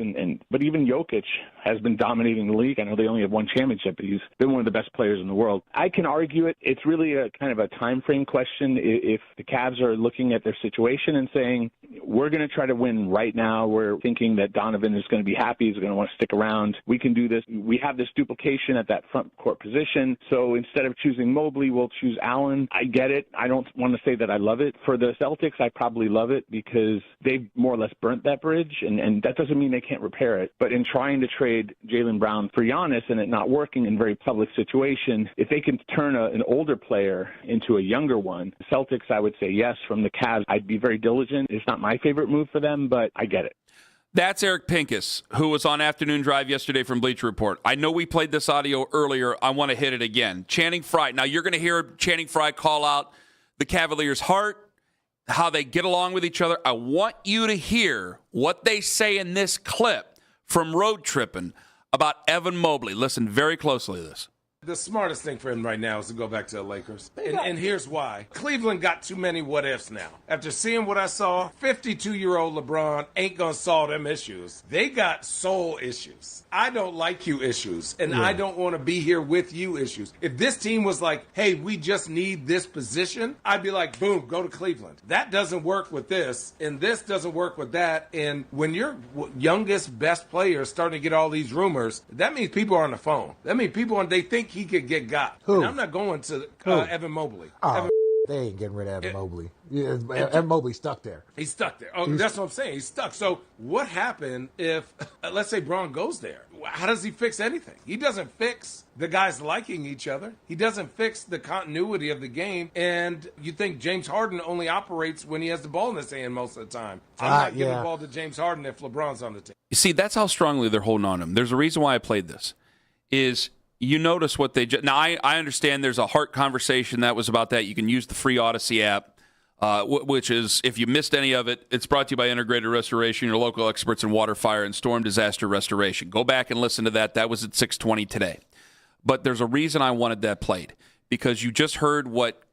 Speaker 2: but even Jokic has been dominating the league. I know they only have 1 championship, but he's been one of the best players in the world. I can argue it. It's really a kind of a time frame question. If the Cavs are looking at their situation and saying, we're going to try to win right now, we're thinking that Donovan is going to be happy, he's going to want to stick around, we can do this. We have this duplication at that front court position, so instead of choosing Mobley, we'll choose Allen. I get it. I don't want to say that I love it. For the Celtics, I probably love it because they've more or less burnt that bridge, and that doesn't mean they can't repair it. But in trying to trade Jaylen Brown for Giannis and it not working in a very public situation, if they can turn an older player into a younger one, the Celtics, I would say yes. From the Cavs, I'd be very diligent. It's not my favorite move for them, but I get it.
Speaker 6: That's Eric Pincus, who was on Afternoon Drive yesterday from Bleacher Report. I know we played this audio earlier. I want to hit it again. Channing Frye. Now, you're going to hear Channing Frye call out the Cavaliers' heart, how they get along with each other. I want you to hear what they say in this clip from Road Trippin' about Evan Mobley. Listen very closely to this.
Speaker 4: The smartest thing for him right now is to go back to the Lakers. And here's why. Cleveland got too many what-ifs now. After seeing what I saw, 52-year-old LeBron ain't going to solve them issues. They got soul issues. I don't like you issues, and I don't want to be here with you issues. If this team was like, hey, we just need this position, I'd be like, boom, go to Cleveland. That doesn't work with this, and this doesn't work with that. And when your youngest, best player is starting to get all these rumors, that means people are on the phone. That means they think he could get got.
Speaker 21: Who?
Speaker 4: And I'm not going to Evan Mobley.
Speaker 21: Oh.
Speaker 5: They ain't getting rid of Evan Mobley. Yeah, Evan Mobley's stuck there.
Speaker 4: He's stuck there. Oh, that's what I'm saying. He's stuck. So what happened if, let's say, Braun goes there? How does he fix anything? He doesn't fix the guys liking each other. He doesn't fix the continuity of the game. And you think James Harden only operates when he has the ball in his hand most of the time. I'm not giving the ball to James Harden if LeBron's on the team.
Speaker 6: You see, that's how strongly they're holding on to him. There's a reason why I played this. Is you notice what they now I understand there's a heart conversation that was about that. You can use the free Odyssey app, which is, if you missed any of it, it's brought to you by Integrated Restoration, your local experts in water, fire, and storm disaster restoration. Go back and listen to that. That was at 6:20 today. But there's a reason I wanted that played, because you just heard what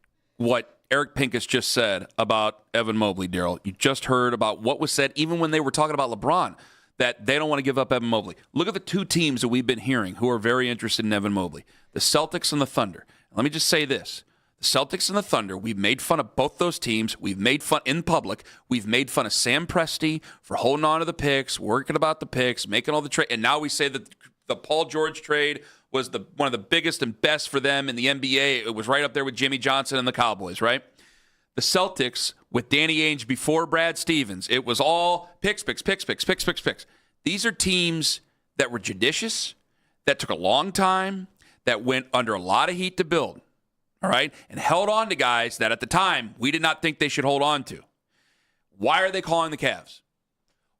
Speaker 6: Eric Pincus just said about Evan Mobley, Daryl. You just heard about what was said even when they were talking about LeBron, that they don't want to give up Evan Mobley. Look at the two teams that we've been hearing who are very interested in Evan Mobley, the Celtics and the Thunder. Let me just say this. The Celtics and the Thunder, we've made fun of both those teams. We've made fun in public. We've made fun of Sam Presti for holding on to the picks, working about the picks, making all the trade. And now we say that the Paul George trade was one of the biggest and best for them in the NBA. It was right up there with Jimmy Johnson and the Cowboys, right? The Celtics, with Danny Ainge before Brad Stevens, it was all picks. These are teams that were judicious, that took a long time, that went under a lot of heat to build, all right, and held on to guys that at the time we did not think they should hold on to. Why are they calling the Cavs?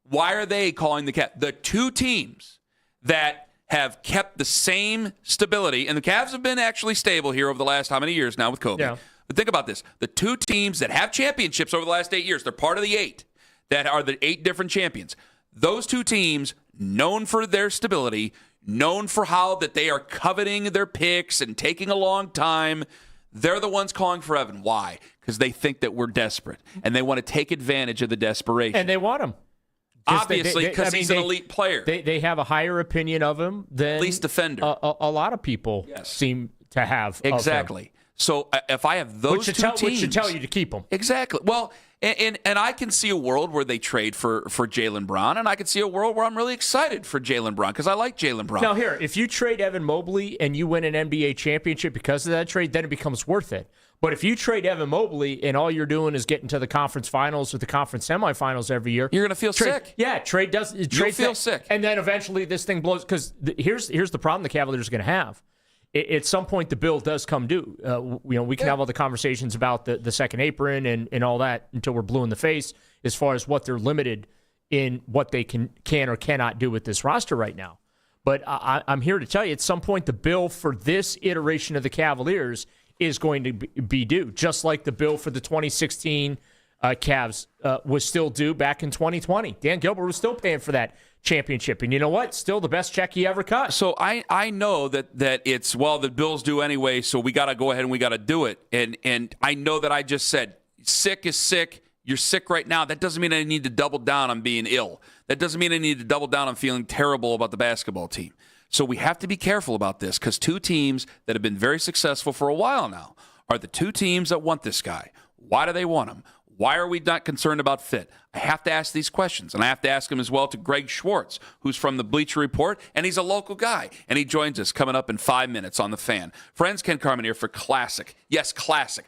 Speaker 6: Why are they calling the Cavs? The two teams that have kept the same stability, and the Cavs have been actually stable here over the last how many years now with Kobe? Yeah. But think about this. The two teams that have championships over the last 8 years, they're part of the 8 that are the 8 different champions. Those two teams, known for their stability, known for how that they are coveting their picks and taking a long time, they're the ones calling for Evan. Why? Because they think that we're desperate, and they want to take advantage of the desperation.
Speaker 7: And they want him.
Speaker 6: Obviously, because he's an elite player.
Speaker 7: They have a higher opinion of him than
Speaker 6: at least defender.
Speaker 7: A lot of people seem to have.
Speaker 6: Exactly. So if I have those two teams,
Speaker 7: which should tell you to keep them.
Speaker 6: Exactly. Well, and I can see a world where they trade for Jaylen Brown, and I can see a world where I'm really excited for Jaylen Brown because I like Jaylen Brown.
Speaker 7: Now here, if you trade Evan Mobley and you win an NBA championship because of that trade, then it becomes worth it. But if you trade Evan Mobley and all you're doing is getting to the conference finals or the conference semifinals every year,
Speaker 6: you're going to feel sick.
Speaker 7: Yeah, you'll
Speaker 6: feel sick,
Speaker 7: and then eventually this thing blows. Because here's the problem the Cavaliers are going to have. At some point, the bill does come due. We can have all the conversations about the second apron and all that until we're blue in the face as far as what they're limited in what they can or cannot do with this roster right now. But I'm here to tell you, at some point, the bill for this iteration of the Cavaliers is going to be due, just like the bill for the 2016 Cavs was still due back in 2020. Dan Gilbert was still paying for that championship, and you know what? Still the best check he ever cut.
Speaker 6: So I know that it's, well, the bill's due anyway, so we got to go ahead and we got to do it. And I know that I just said sick is sick. You're sick right now. That doesn't mean I need to double down on being ill. That doesn't mean I need to double down on feeling terrible about the basketball team. So we have to be careful about this because two teams that have been very successful for a while now are the two teams that want this guy. Why do they want him? Why are we not concerned about fit? I have to ask these questions, and I have to ask them as well to Greg Schwartz, who's from the Bleacher Report, and he's a local guy, and he joins us coming up in 5 minutes on The Fan. Friends, Ken Carman here for Classic. Yes, Classic.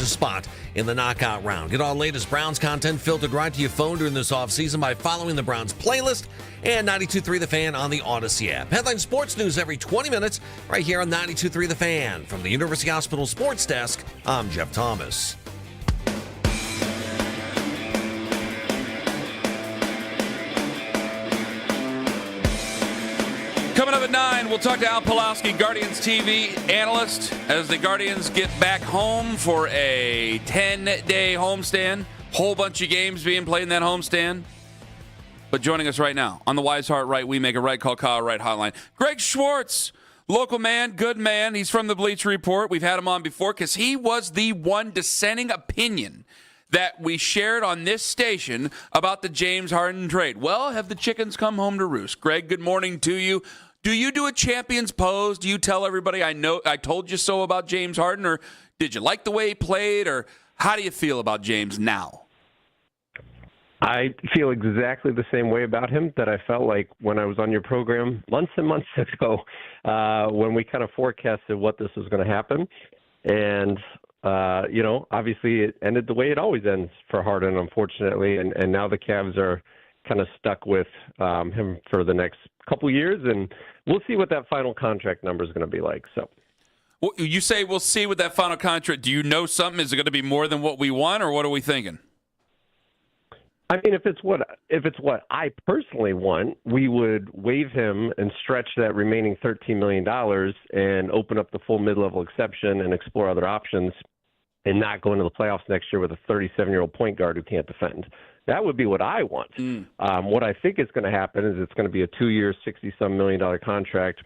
Speaker 3: a spot in the knockout round. Get all the latest Browns content filtered right to your phone during this offseason by following the Browns playlist and 92.3 The Fan on the Odyssey app. Headline sports news every 20 minutes right here on 92.3 The Fan. From the University Hospital Sports Desk, I'm Jeff Thomas.
Speaker 6: Coming up at 9, we'll talk to Al Pulowski, Guardians TV analyst, as the Guardians get back home for a 10-day homestand. Whole bunch of games being played in that homestand. But joining us right now on the Wise Heart Right, We Make a Right, Call Kyle Right hotline, Greg Schwartz, local man, good man. He's from the Bleacher Report. We've had him on before because he was the one dissenting opinion that we shared on this station about the James Harden trade. Well, have the chickens come home to roost? Greg, good morning to you. Do you do a champion's pose? Do you tell everybody, I told you so about James Harden, or did you like the way he played, or how do you feel about James now?
Speaker 8: I feel exactly the same way about him that I felt like when I was on your program months and months ago when we kind of forecasted what this was going to happen. And, obviously it ended the way it always ends for Harden, unfortunately. And now the Cavs are kind of stuck with him for the next couple years. And we'll see what that final contract number is going to be like. So.
Speaker 6: Well, you say we'll see with that final contract. Do you know something? Is it going to be more than what we want, or what are we thinking?
Speaker 8: I mean, if it's what I personally want, we would waive him and stretch that remaining $13 million and open up the full mid-level exception and explore other options and not go into the playoffs next year with a 37-year-old point guard who can't defend. That would be what I want. What I think is going to happen is it's going to be a 2-year, $60-some million contract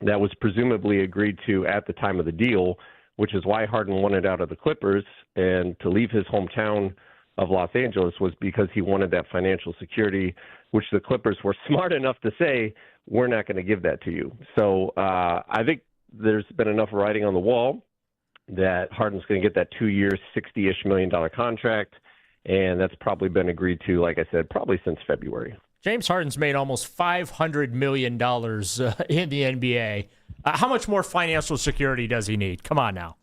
Speaker 8: that was presumably agreed to at the time of the deal, which is why Harden wanted out of the Clippers, and to leave his hometown of Los Angeles was because he wanted that financial security, which the Clippers were smart enough to say, we're not going to give that to you. So I think there's been enough writing on the wall that Harden's going to get that 2-year, $60-ish million contract, and that's probably been agreed to, like I said, probably since February.
Speaker 7: James Harden's made almost $500 million in the NBA. How much more financial security does he need? Come on now.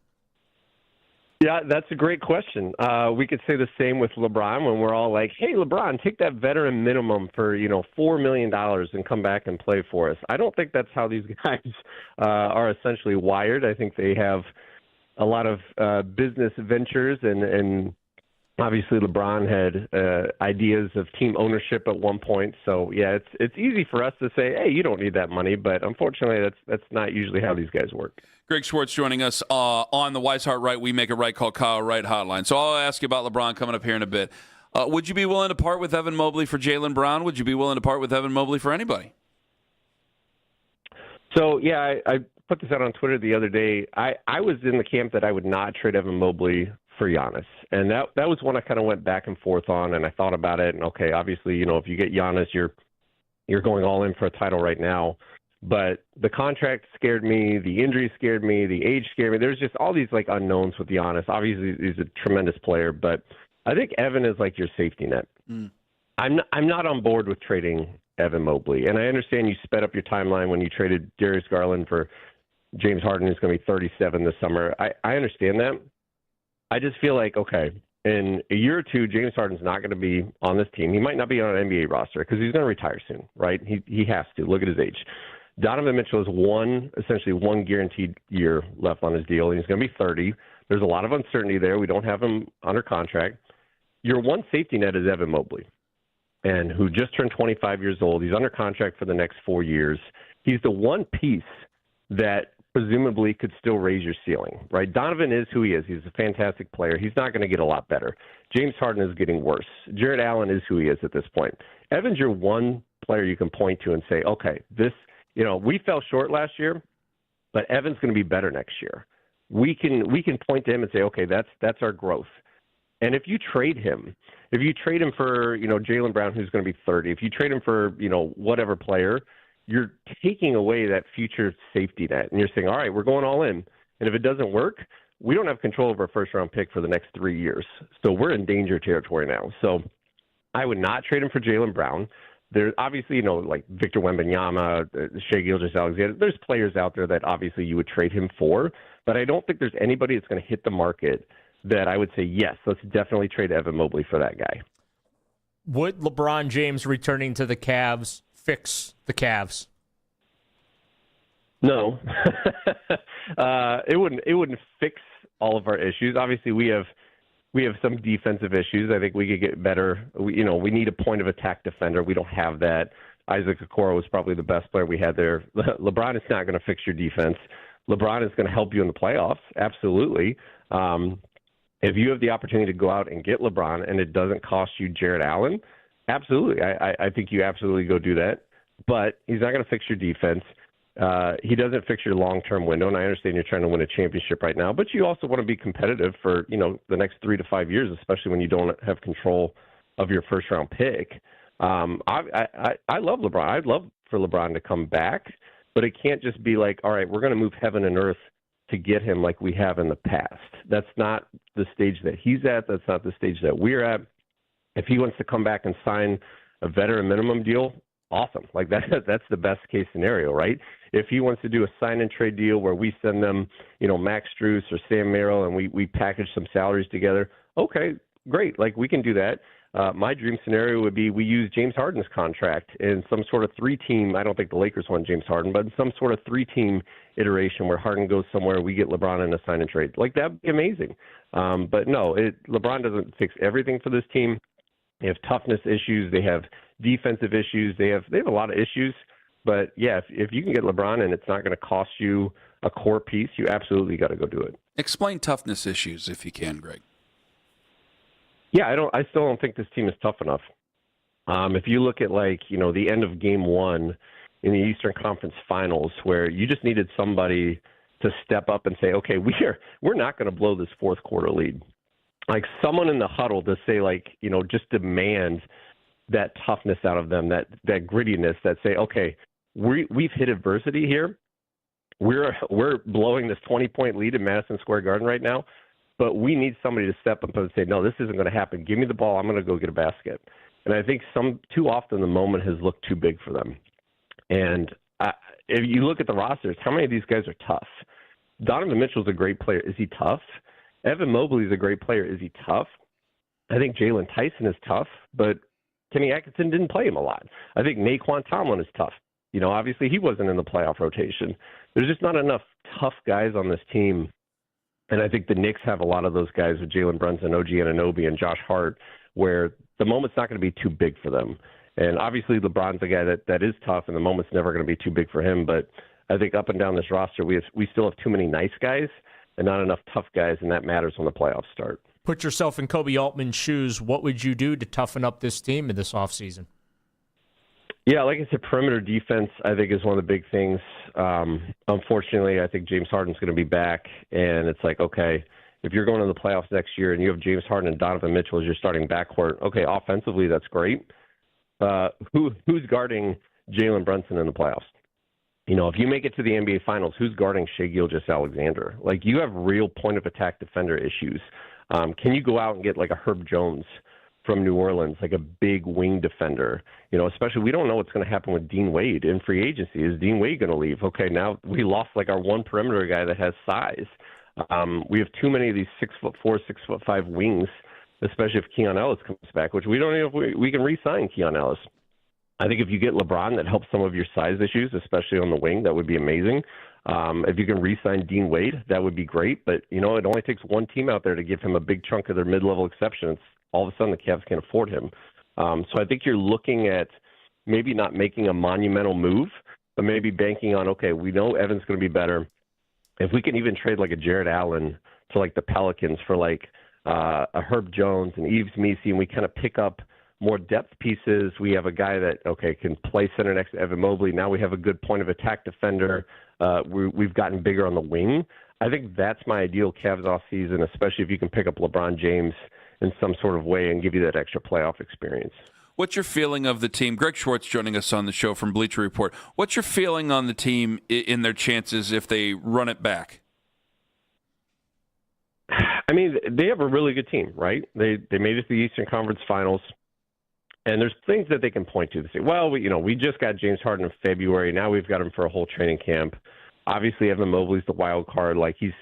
Speaker 8: Yeah, that's a great question. We could say the same with LeBron when we're all like, hey, LeBron, take that veteran minimum for, $4 million and come back and play for us. I don't think that's how these guys are essentially wired. I think they have a lot of business ventures, and obviously LeBron had ideas of team ownership at one point. So, yeah, it's easy for us to say, hey, you don't need that money. But unfortunately, that's not usually how these guys work.
Speaker 6: Greg Schwartz joining us on the Wise Heart Right, We Make a Right, Call Kyle Right hotline. So I'll ask you about LeBron coming up here in a bit. Would you be willing to part with Evan Mobley for Jaylen Brown? Would you be willing to part with Evan Mobley for anybody?
Speaker 8: So, yeah, I put this out on Twitter the other day. I was in the camp that I would not trade Evan Mobley for Giannis. And that was one I kind of went back and forth on, and I thought about it. And, okay, obviously, if you get Giannis, you're going all in for a title right now. But the contract scared me, the injury scared me, the age scared me. There's just all these unknowns with Giannis. Obviously, he's a tremendous player, but I think Evan is like your safety net. I'm not on board with trading Evan Mobley, and I understand you sped up your timeline when you traded Darius Garland for James Harden, who's going to be 37 this summer. I understand that. I just feel like, okay, in a year or two, James Harden's not going to be on this team. He might not be on an NBA roster because he's going to retire soon, right? He has to. Look at his age. Donovan Mitchell has essentially one guaranteed year left on his deal, and he's going to be 30. There's a lot of uncertainty there. We don't have him under contract. Your one safety net is Evan Mobley, and who just turned 25 years old. He's under contract for the next 4 years. He's the one piece that presumably could still raise your ceiling, right? Donovan is who he is. He's a fantastic player. He's not going to get a lot better. James Harden is getting worse. Jarrett Allen is who he is at this point. Evan's your one player you can point to and say, okay, we fell short last year, but Evan's going to be better next year. We can point to him and say, okay, that's our growth. And if you trade him for, Jaylen Brown, who's going to be 30, if you trade him for, whatever player, you're taking away that future safety net. And you're saying, all right, we're going all in. And if it doesn't work, we don't have control over a first-round pick for the next 3 years. So we're in danger territory now. So I would not trade him for Jaylen Brown. There's obviously, like Victor Wembanyama, Shai Gilgeous-Alexander. There's players out there that obviously you would trade him for, but I don't think there's anybody that's going to hit the market that I would say, yes, let's definitely trade Evan Mobley for that guy.
Speaker 7: Would LeBron James returning to the Cavs fix the Cavs?
Speaker 8: No. It wouldn't fix all of our issues. Obviously, we have some defensive issues. I think we could get better. We need a point of attack defender. We don't have that. Isaac Okoro was probably the best player we had there. LeBron is not going to fix your defense. LeBron is going to help you in the playoffs, absolutely. If you have the opportunity to go out and get LeBron and it doesn't cost you Jared Allen, absolutely. I think you absolutely go do that. But he's not going to fix your defense. He doesn't fix your long-term window, and I understand you're trying to win a championship right now, but you also want to be competitive for, the next 3 to 5 years, especially when you don't have control of your first-round pick. I love LeBron. I'd love for LeBron to come back, but it can't just be like, all right, we're going to move heaven and earth to get him like we have in the past. That's not the stage that he's at. That's not the stage that we're at. If he wants to come back and sign a veteran minimum deal, awesome. Like that's the best case scenario, right? If he wants to do a sign and trade deal where we send them, Max Strus or Sam Merrill and we package some salaries together, okay, great. Like we can do that. My dream scenario would be we use James Harden's contract in some sort of 3-team. I don't think the Lakers want James Harden, but in some sort of 3-team iteration where Harden goes somewhere, we get LeBron in a sign and trade. Like that'd be amazing. But no, LeBron doesn't fix everything for this team. They have toughness issues. They have defensive issues. They have a lot of issues. But yeah, if you can get LeBron and it's not going to cost you a core piece, you absolutely got to go do it.
Speaker 6: Explain toughness issues if you can, Greg.
Speaker 8: Yeah, I still don't think this team is tough enough. If you look at the end of game 1 in the Eastern Conference Finals, where you just needed somebody to step up and say, okay, we're not going to blow this fourth quarter lead. Like someone in the huddle to say just demand that toughness out of them, that grittiness, that say, okay, we've hit adversity here. We're blowing this 20-point lead in Madison Square Garden right now. But we need somebody to step up and say, no, this isn't going to happen. Give me the ball. I'm going to go get a basket. And I think too often the moment has looked too big for them. And if you look at the rosters, how many of these guys are tough? Donovan Mitchell's a great player. Is he tough? Evan Mobley's a great player. Is he tough? I think Jalen Tyson is tough, but Kenny Atkinson didn't play him a lot. I think Naquan Tomlin is tough. Obviously he wasn't in the playoff rotation. There's just not enough tough guys on this team. And I think the Knicks have a lot of those guys with Jalen Brunson, OG Anunoby, and Josh Hart, where the moment's not going to be too big for them. And obviously LeBron's a guy that is tough, and the moment's never going to be too big for him. But I think up and down this roster, we still have too many nice guys and not enough tough guys, and that matters when the playoffs start.
Speaker 7: Put yourself in Kobe Altman's shoes. What would you do to toughen up this team in this offseason?
Speaker 8: Yeah, like I said, perimeter defense, I think, is one of the big things. Unfortunately, I think James Harden's going to be back, and it's like, okay, if you're going to the playoffs next year and you have James Harden and Donovan Mitchell as your starting backcourt, okay, offensively, that's great. Who's guarding Jalen Brunson in the playoffs? If you make it to the NBA Finals, who's guarding Shai Gilgeous-Alexander? Like, you have real point-of-attack defender issues. Can you go out and get, like, a Herb Jones from New Orleans, like a big wing defender? Especially we don't know what's going to happen with Dean Wade in free agency. Is Dean Wade going to leave? Okay, now we lost, like, our one perimeter guy that has size. We have too many of these 6'4", 6'5" wings, especially if Keon Ellis comes back, which we don't know if we can re-sign Keon Ellis. I think if you get LeBron, that helps some of your size issues, especially on the wing. That would be amazing. If you can re-sign Dean Wade, that would be great. But, it only takes one team out there to give him a big chunk of their mid-level exception. All of a sudden the Cavs can't afford him. So I think you're looking at maybe not making a monumental move, but maybe banking on, okay, we know Evan's going to be better. If we can even trade like a Jared Allen to like the Pelicans for like a Herb Jones and Yves Missi, and we kind of pick up more depth pieces. We have a guy that, okay, can play center next to Evan Mobley. Now we have a good point of attack defender. We've gotten bigger on the wing. I think that's my ideal Cavs off season, especially if you can pick up LeBron James in some sort of way and give you that extra playoff experience.
Speaker 6: What's your feeling of the team? Greg Schwartz joining us on the show from Bleacher Report. What's your feeling on the team in their chances if they run it back?
Speaker 8: I mean, they have a really good team, right? They made it to the Eastern Conference Finals, and there's things that they can point to. They say, well, we just got James Harden in February. Now we've got him for a whole training camp. Obviously, Evan Mobley's the wild card. Like, he's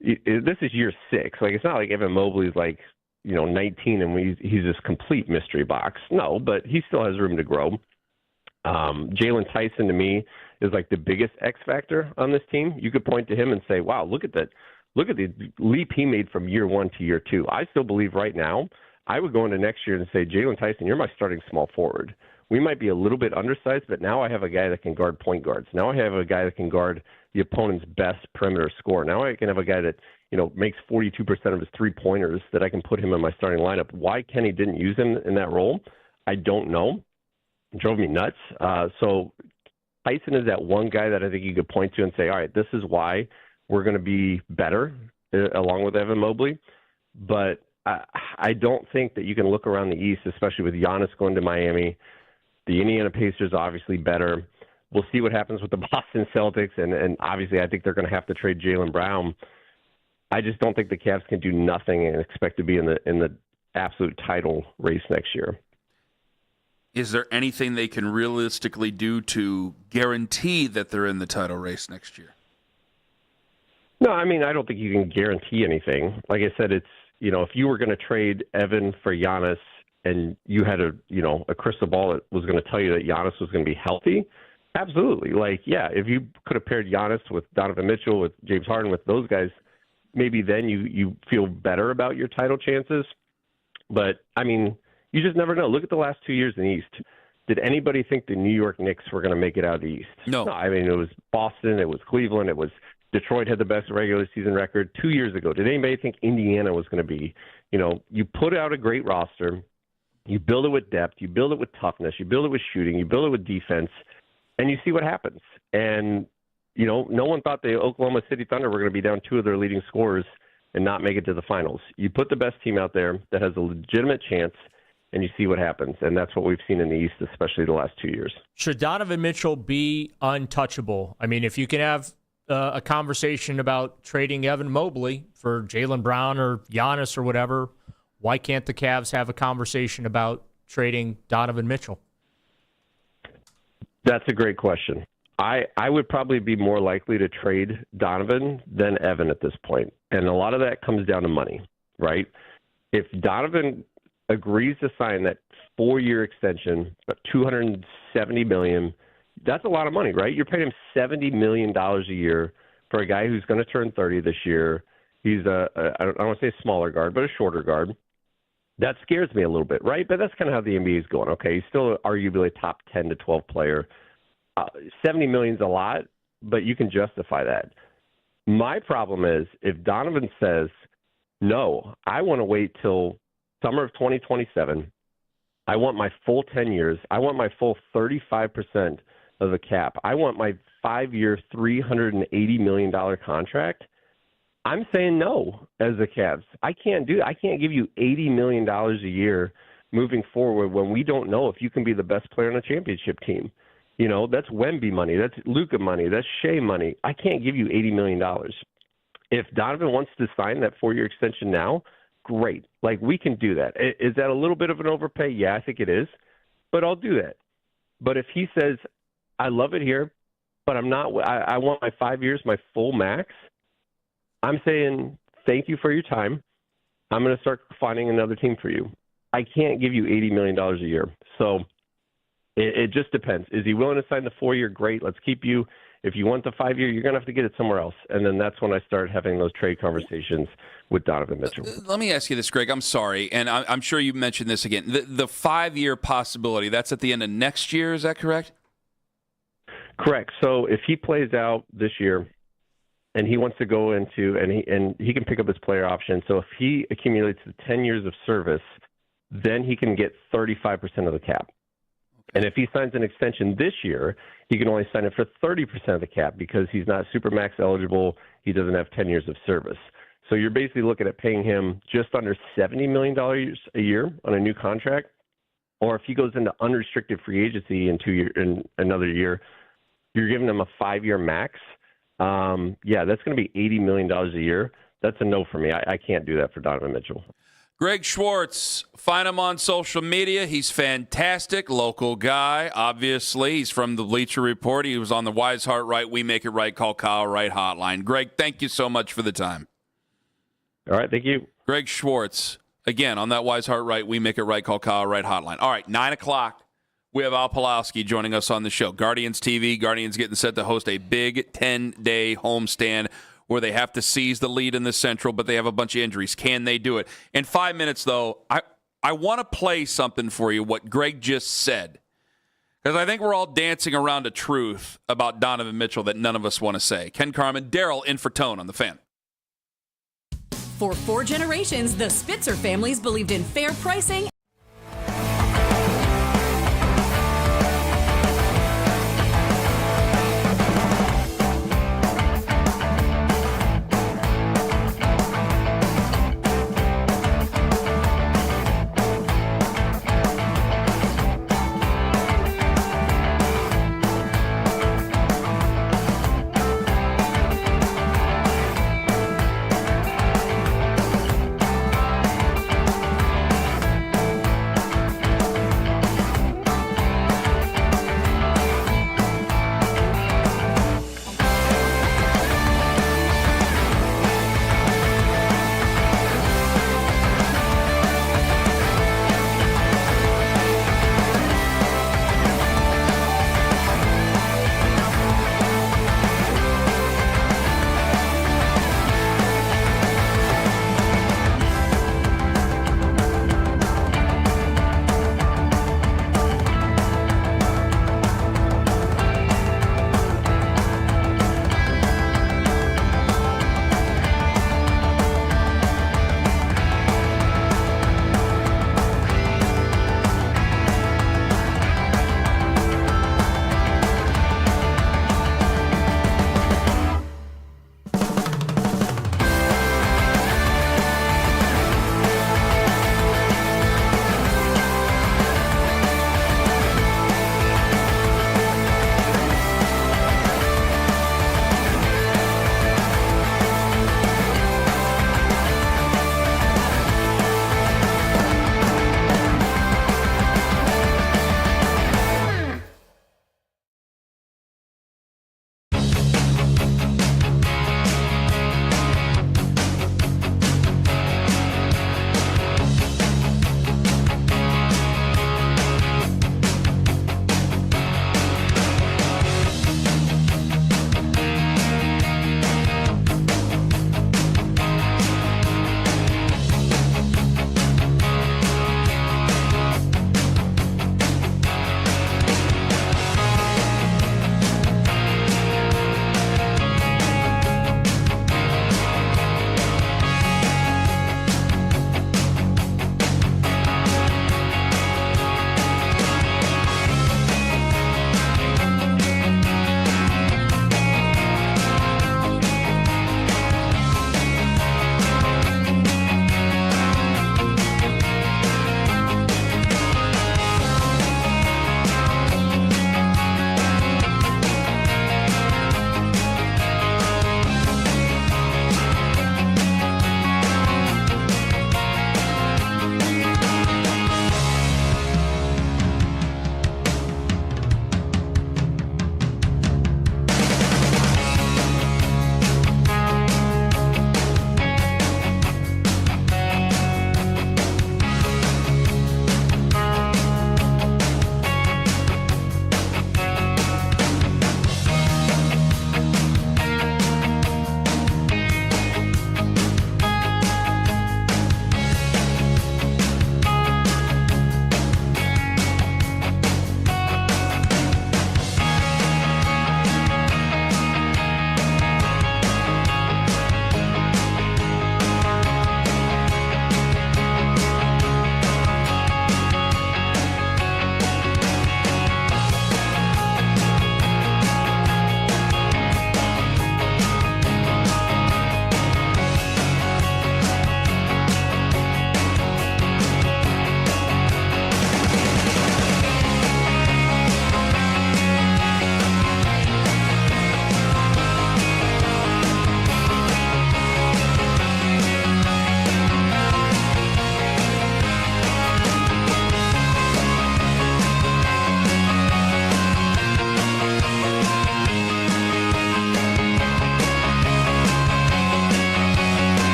Speaker 8: this is year 6. Like, it's not like Evan Mobley's like, 19 and he's this complete mystery box. No, but he still has room to grow. Jalen Tyson, to me, is like the biggest X factor on this team. You could point to him and say, wow, look at that. Look at the leap he made from year 1 to year 2. I still believe right now, I would go into next year and say, Jalen Tyson, you're my starting small forward. We might be a little bit undersized, but now I have a guy that can guard point guards. Now I have a guy that can guard the opponent's best perimeter scorer. Now I can have a guy that, makes 42% of his three-pointers that I can put him in my starting lineup. Why Kenny didn't use him in that role, I don't know. It drove me nuts. So Tyson is that one guy that I think you could point to and say, all right, this is why we're going to be better along with Evan Mobley. But I don't think that you can look around the East, especially with Giannis going to Miami. The Indiana Pacers obviously better. We'll see what happens with the Boston Celtics, and obviously I think they're going to have to trade Jaylen Brown. I just don't think the Cavs can do nothing and expect to be in the absolute title race next year.
Speaker 6: Is there anything they can realistically do to guarantee that they're in the title race next year?
Speaker 8: No, I mean, I don't think you can guarantee anything. Like I said, it's, if you were going to trade Evan for Giannis and you had a crystal ball that was going to tell you that Giannis was going to be healthy, absolutely. Like, yeah, if you could have paired Giannis with Donovan Mitchell, with James Harden, with those guys, maybe then you feel better about your title chances. But, I mean, you just never know. Look at the last 2 years in the East. Did anybody think the New York Knicks were going to make it out of the East?
Speaker 6: No.
Speaker 8: I mean, it was Boston, it was Cleveland, it was Detroit had the best regular season record 2 years ago. Did anybody think Indiana was going to be, you put out a great roster, you build it with depth, you build it with toughness, you build it with shooting, you build it with defense, and you see what happens. And, no one thought the Oklahoma City Thunder were going to be down 2 of their leading scorers and not make it to the finals. You put the best team out there that has a legitimate chance, and you see what happens. And that's what we've seen in the East, especially the last 2 years.
Speaker 7: Should Donovan Mitchell be untouchable? I mean, if you can have a conversation about trading Evan Mobley for Jaylen Brown or Giannis or whatever, why can't the Cavs have a conversation about trading Donovan Mitchell?
Speaker 8: That's a great question. I would probably be more likely to trade Donovan than Evan at this point. And a lot of that comes down to money, right? If Donovan agrees to sign that 4-year extension, about $270 million, that's a lot of money, right? You're paying him $70 million a year for a guy who's going to turn 30 this year. He's I don't want to say a smaller guard, but a shorter guard. That scares me a little bit, right? But that's kind of how the NBA is going. Okay, he's still arguably a top 10 to 12 player. $70 million is a lot, but you can justify that. My problem is if Donovan says, no, I want to wait till summer of 2027. I want my full 10 years. I want my full 35% of the cap. I want my 5-year, $380 million contract. I'm saying no as the Cavs. I can't do that. I can't give you $80 million a year moving forward when we don't know if you can be the best player on a championship team. That's Wemby money. That's Luka money. That's Shea money. I can't give you $80 million. If Donovan wants to sign that 4-year extension now, great. Like, we can do that. Is that a little bit of an overpay? Yeah, I think it is. But I'll do that. But if he says, I love it here, but I'm not, I want my 5 years, my full max, I'm saying thank you for your time. I'm going to start finding another team for you. I can't give you $80 million a year. So it just depends. Is he willing to sign the 4-year? Great. Let's keep you. If you want the 5-year, you're going to have to get it somewhere else. And then that's when I start having those trade conversations with Donovan Mitchell.
Speaker 6: Let me ask you this, Greg. I'm sorry, and I'm sure you mentioned this again. The 5-year possibility, that's at the end of next year, is that correct?
Speaker 8: Correct. So if he plays out this year and he wants to go into, and he can pick up his player option. So if he accumulates the 10 years of service, then he can get 35% of the cap. And if he signs an extension this year, he can only sign it for 30% of the cap because he's not Supermax eligible. He doesn't have 10 years of service. So you're basically looking at paying him just under $70 million a year on a new contract. Or if he goes into unrestricted free agency in another year, you're giving him a 5-year max. That's going to be $80 million a year. That's a no for me. I can't do that for Donovan Mitchell.
Speaker 6: Greg Schwartz, find him on social media. He's fantastic, local guy, obviously. He's from the Bleacher Report. He was on the Wise Heart Right, We Make It Right, Call Kyle Wright hotline. Greg, thank you so much for the time.
Speaker 8: All right, thank you.
Speaker 6: Greg Schwartz, again, on that Wise Heart Right, We Make It Right, call Kyle Right hotline. All right, 9 o'clock, we have Al Pawlowski joining us on the show. Guardians TV, Guardians getting set to host a big 10-day homestand where they have to seize the lead in the Central, but they have a bunch of injuries. Can they do it? In 5 minutes, though, I want to play something for you, what Greg just said, because I think we're all dancing around a truth about Donovan Mitchell that none of us want to say. Ken Carman, Daryl in for Tone on The Fan.
Speaker 9: For 4 generations, the Spitzer families believed in fair pricing.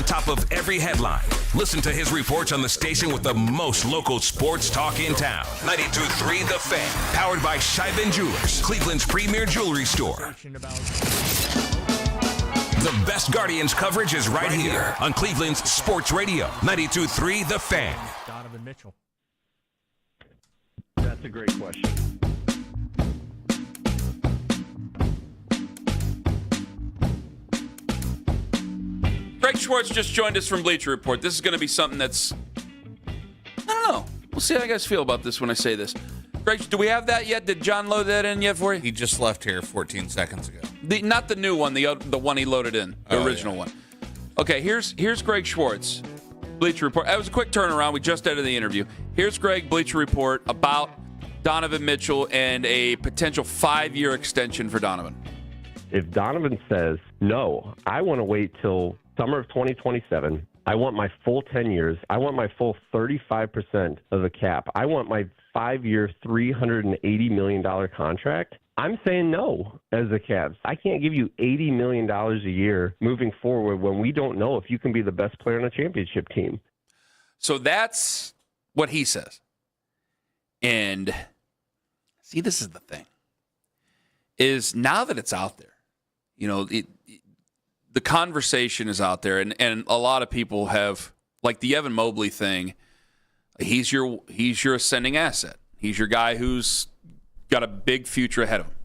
Speaker 1: on top of every headline. Listen to his reports on the station with the most local sports talk in town. 92.3 The Fan. Powered by Scheiben Jewelers, Cleveland's premier jewelry store. The best Guardians coverage is right here on Cleveland's Sports Radio. 92.3 The Fan.
Speaker 7: Donovan Mitchell.
Speaker 8: That's a great question.
Speaker 6: Greg Schwartz just joined us from Bleacher Report. This is going to be something that's, I don't know. We'll see how you guys feel about this when I say this. Greg, do we have that yet? Did John load that in yet for you?
Speaker 10: He just left here 14 seconds ago.
Speaker 6: Not the new one, the one he loaded in, the original one. Okay, here's Greg Schwartz, Bleacher Report. That was a quick turnaround. We just ended the interview. Here's Greg, Bleacher Report, about Donovan Mitchell and a potential 5-year extension for Donovan.
Speaker 8: If Donovan says, no, I want to wait till summer of 2027. I want my full 10 years. I want my full 35% of the cap. I want my 5-year, $380 million contract. I'm saying no as the Cavs. I can't give you $80 million a year moving forward when we don't know if you can be the best player on a championship team.
Speaker 6: So that's what he says. And see, this is the thing, is now that it's out there, you know, the conversation is out there, and a lot of people have, like the Evan Mobley thing, he's your ascending asset. He's your guy who's got a big future ahead of him.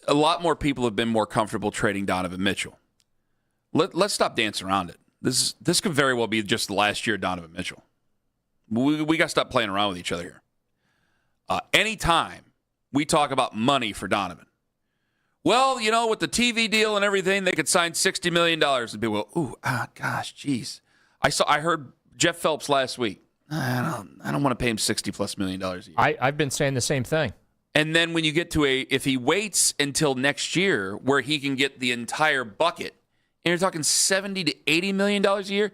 Speaker 6: A lot more people have been more comfortable trading Donovan Mitchell. Let's stop dancing around it. This could very well be just the last year of Donovan Mitchell. We got to stop playing around with each other here. Anytime we talk about money for Donovan, well, you know, with the TV deal and everything, they could sign $60 million. And people go, gosh, geez. I heard Jeff Phelps last week. I don't want to pay him $60+ million a year.
Speaker 7: I've been saying the same thing.
Speaker 6: And then when you get to if he waits until next year where he can get the entire bucket, and you're talking $70 to $80 million a year,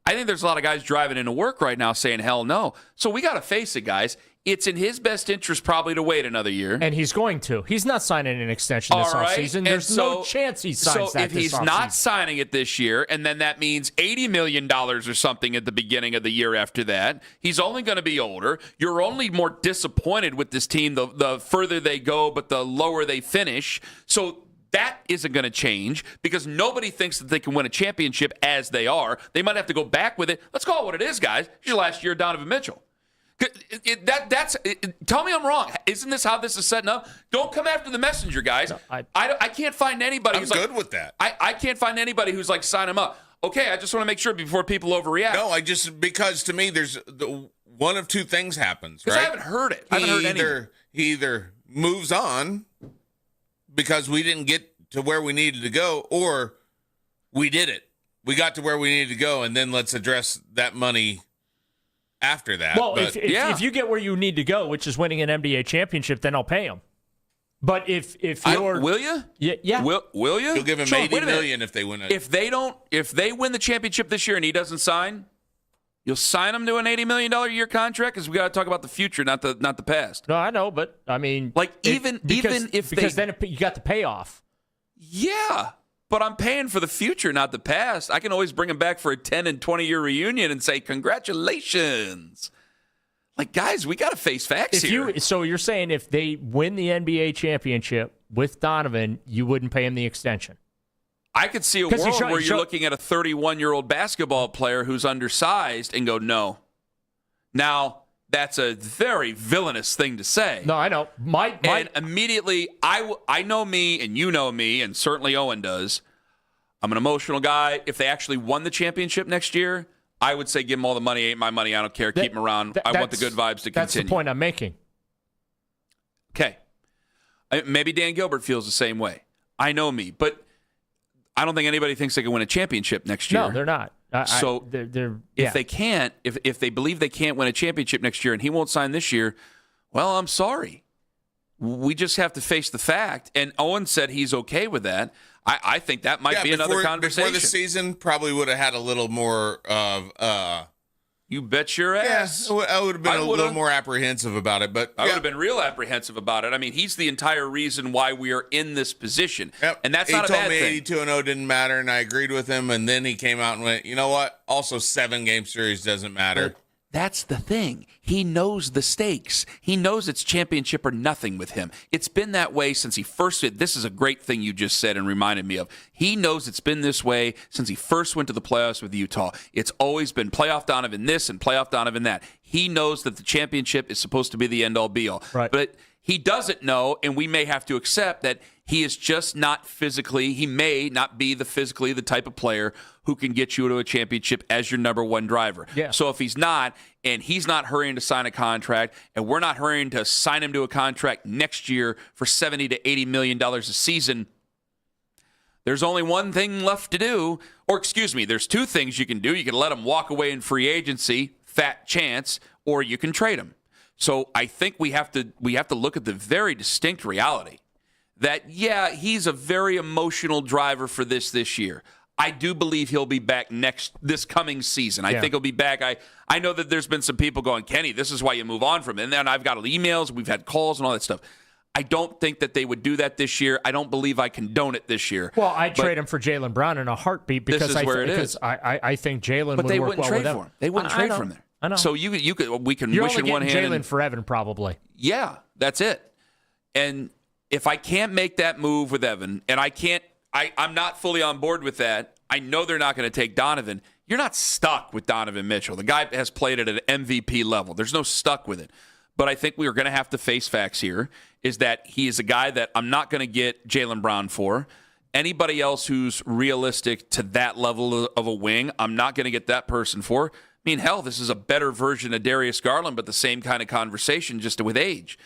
Speaker 6: I think there's a lot of guys driving into work right now saying, hell no. So we got to face it, guys. It's in his best interest probably to wait another year.
Speaker 7: And he's going to. He's not signing an extension this offseason. There's no chance he signs that this offseason.
Speaker 6: So if he's not signing it this year, and then that means $80 million or something at the beginning of the year after that, he's only going to be older. You're only more disappointed with this team the further they go, but the lower they finish. So that isn't going to change because nobody thinks that they can win a championship as they are. They might have to go back with it. Let's call it what it is, guys. It's your last year of Donovan Mitchell. Tell me I'm wrong. Isn't this how this is setting up? Don't come after the messenger, guys. No, I can't find anybody
Speaker 10: I'm
Speaker 6: who's
Speaker 10: good
Speaker 6: like,
Speaker 10: with that.
Speaker 6: I can't find anybody who's like, sign him up. Okay, I just want to make sure before people overreact.
Speaker 10: No, because to me, there's one of two things happens, right?
Speaker 6: I haven't heard it.
Speaker 10: He either moves on because we didn't get to where we needed to go, or we did it. We got to where we needed to go, and then let's address that money after that.
Speaker 7: Well, if you get where you need to go, which is winning an NBA championship, then I'll pay him. But if you're,
Speaker 6: will you?
Speaker 7: Yeah.
Speaker 6: Will you?
Speaker 10: You'll give him $80 million if they win it.
Speaker 6: If they win the championship this year and he doesn't sign, you'll sign him to an $80 million a year contract because we got to talk about the future, not the past.
Speaker 7: No, I know, but I mean,
Speaker 6: like then
Speaker 7: you got the payoff.
Speaker 6: Yeah. But I'm paying for the future, not the past. I can always bring him back for a 10 and 20-year reunion and say, congratulations. Like, guys, we got to face facts here.
Speaker 7: So you're saying if they win the NBA championship with Donovan, you wouldn't pay him the extension?
Speaker 6: I could see a world where you're looking at a 31-year-old basketball player who's undersized and go, no. Now, that's a very villainous thing to say.
Speaker 7: No, I know.
Speaker 6: And immediately, I know me, and you know me, and certainly Owen does. I'm an emotional guy. If they actually won the championship next year, I would say give them all the money. Ain't my money. I don't care. Keep them around. I want the good vibes to continue.
Speaker 7: That's the point I'm making.
Speaker 6: Okay. Maybe Dan Gilbert feels the same way. I know me, but I don't think anybody thinks they can win a championship next year.
Speaker 7: No, they're not.
Speaker 6: If they can't, if they believe they can't win a championship next year and he won't sign this year, well, I'm sorry. We just have to face the fact. And Owen said he's okay with that. I think that might be another conversation.
Speaker 10: Before the season, probably would have had a little more of
Speaker 6: You bet your ass.
Speaker 10: Yeah, I would have been a little more apprehensive about it, but
Speaker 6: I would have been real apprehensive about it. I mean, he's the entire reason why we are in this position, and that's not a bad thing.
Speaker 10: He told me 82-0 didn't matter, and I agreed with him. And then he came out and went, you know what? Also, 7-game series doesn't matter.
Speaker 6: But that's the thing. He knows the stakes. He knows it's championship or nothing with him. It's been that way since he first did. This is a great thing you just said and reminded me of. He knows it's been this way since he first went to the playoffs with Utah. It's always been playoff Donovan this and playoff Donovan that. He knows that the championship is supposed to be the end-all be-all.
Speaker 7: Right.
Speaker 6: But he doesn't know, and we may have to accept that he is just not physically, he may not be the type of player who can get you to a championship as your number one driver.
Speaker 7: Yeah.
Speaker 6: So if he's not, and he's not hurrying to sign a contract, and we're not hurrying to sign him to a contract next year for $70 to $80 million a season, there's only one thing left to do. Or excuse me, there's two things you can do. You can let him walk away in free agency, fat chance, or you can trade him. So I think we have to look at the very distinct reality that, yeah, he's a very emotional driver for this year. I do believe he'll be back this coming season. I think he'll be back. I know that there's been some people going, Kenny, this is why you move on from him. And then I've got emails, we've had calls and all that stuff. I don't think that they would do that this year. I don't believe I condone it this year.
Speaker 7: Well, I'd trade him for Jaylen Brown in a heartbeat because I think Jaylen would work well with them.
Speaker 6: They wouldn't trade for him there.
Speaker 7: I know.
Speaker 6: So we can
Speaker 7: You're
Speaker 6: wish in one hand.
Speaker 7: Jaylen for Evan, probably.
Speaker 6: Yeah, that's it. And if I can't make that move with Evan, and I'm not fully on board with that. I know they're not going to take Donovan. You're not stuck with Donovan Mitchell. The guy has played at an MVP level. There's no stuck with it. But I think we are going to have to face facts here, is that he is a guy that I'm not going to get Jaylen Brown for. Anybody else who's realistic to that level of a wing, I'm not going to get that person for. I mean, hell, this is a better version of Darius Garland, but the same kind of conversation, just with age.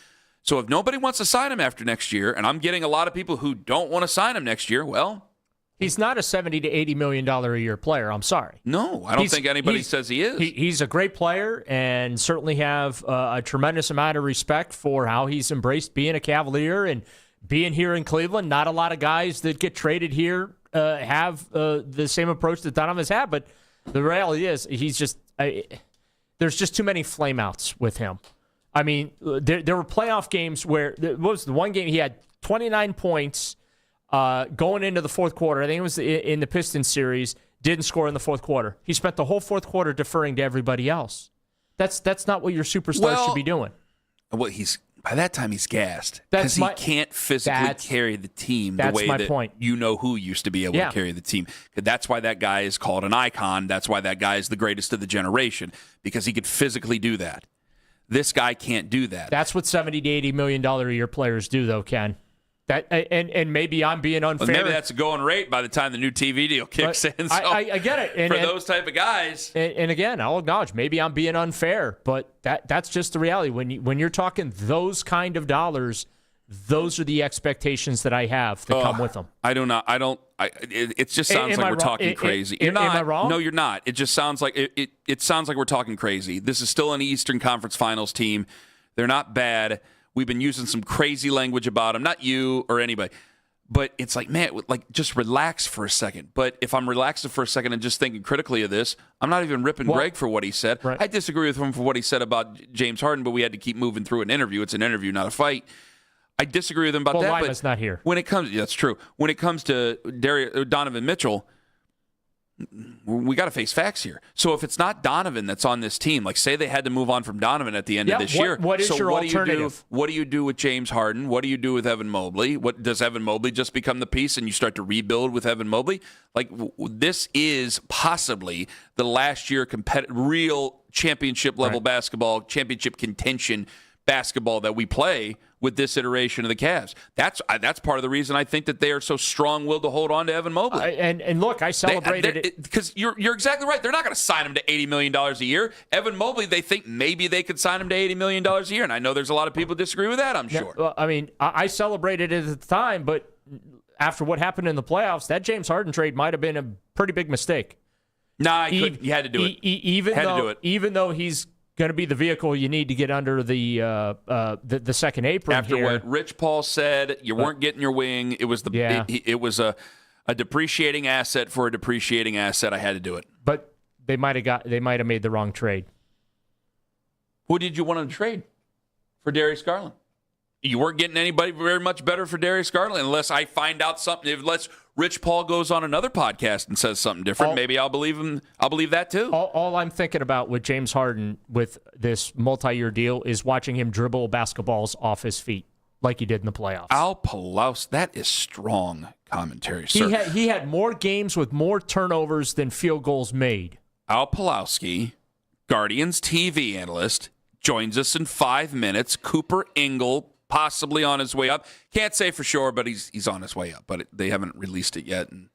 Speaker 6: So if nobody wants to sign him after next year, and I'm getting a lot of people who don't want to sign him next year, well,
Speaker 7: he's not a $70 to $80 million a year player. I'm sorry.
Speaker 6: No, I don't think anybody says he is.
Speaker 7: He's a great player and certainly have a tremendous amount of respect for how he's embraced being a Cavalier and being here in Cleveland. Not a lot of guys that get traded here have the same approach that Donovan's had, but the reality is he's just there's just too many flameouts with him. I mean, there were playoff games where what was the one game he had 29 points going into the fourth quarter. I think it was in the Pistons series. Didn't score in the fourth quarter. He spent the whole fourth quarter deferring to everybody else. That's not what your superstar should be doing.
Speaker 6: Well, by that time he's gassed because he can't physically carry the team the way that
Speaker 7: point.
Speaker 6: You know who used to be able to carry the team. That's why that guy is called an icon. That's why that guy is the greatest of the generation, because he could physically do that. This guy can't do that.
Speaker 7: That's what $70 to $80 million a year players do, though, Ken. That and maybe I'm being unfair.
Speaker 6: Well, maybe that's a going rate by the time the new TV deal kicks in. So
Speaker 7: I get it.
Speaker 6: And those type of guys.
Speaker 7: And again, I'll acknowledge maybe I'm being unfair, but that's just the reality. When you're talking those kind of dollars, those are the expectations that I have that come with them.
Speaker 6: It just sounds like we're talking crazy.
Speaker 7: Am I wrong?
Speaker 6: No, you're not. It just sounds like it sounds like we're talking crazy. This is still an Eastern Conference Finals team. They're not bad. We've been using some crazy language about them, not you or anybody. But it's like, man, just relax for a second. But if I'm relaxing for a second and just thinking critically of this, I'm not even ripping Greg for what he said.
Speaker 7: Right.
Speaker 6: I disagree with him for what he said about James Harden, but we had to keep moving through an interview. It's an interview, not a fight. I disagree with him about that.
Speaker 7: Lima's not here.
Speaker 6: When it comes, that's true. When it comes to Donovan Mitchell, we got to face facts here. So if it's not Donovan that's on this team, like say they had to move on from Donovan at the end of this year.
Speaker 7: What is your alternative?
Speaker 6: What do you do with James Harden? What do you do with Evan Mobley? What does Evan Mobley just become the piece and you start to rebuild with Evan Mobley? Like this is possibly the last year real championship level basketball, championship contention basketball that we play with this iteration of the Cavs. That's part of the reason I think that they are so strong-willed to hold on to Evan Mobley.
Speaker 7: And look, I celebrated it
Speaker 6: because you're exactly right. They're not going to sign him to $80 million a year. Evan Mobley, they think maybe they could sign him to $80 million a year, and I know there's a lot of people disagree with that. I'm sure.
Speaker 7: Well, I mean, I celebrated it at the time, but after what happened in the playoffs, that James Harden trade might have been a pretty big mistake.
Speaker 6: Nah, you had to do it.
Speaker 7: Even though he's going to be the vehicle you need to get under the second apron.
Speaker 6: After what Rich Paul said, you weren't getting your wing. It was it was a depreciating asset for a depreciating asset. I had to do it.
Speaker 7: But they might have made the wrong trade.
Speaker 6: Who did you want to trade for Darius Garland? You weren't getting anybody very much better for Darius Garland unless I find out something. Unless Rich Paul goes on another podcast and says something different, maybe I'll believe him. I'll believe that too.
Speaker 7: All I'm thinking about with James Harden with this multi-year deal is watching him dribble basketballs off his feet like he did in the playoffs.
Speaker 6: Al Palaus, that is strong commentary, sir.
Speaker 7: He had more games with more turnovers than field goals made.
Speaker 6: Al Pawlowski, Guardians TV analyst, joins us in 5 minutes. Cooper Ingle, possibly on his way up. Can't say for sure, but he's on his way up. But they haven't released it yet, and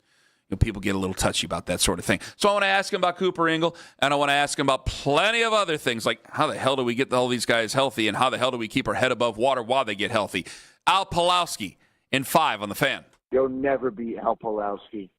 Speaker 6: people get a little touchy about that sort of thing. So I want to ask him about Cooper Ingle, and I want to ask him about plenty of other things, like how the hell do we get all these guys healthy, and how the hell do we keep our head above water while they get healthy? Al Pawlowski in 5 on the Fan.
Speaker 11: You'll never beat Al Pawlowski.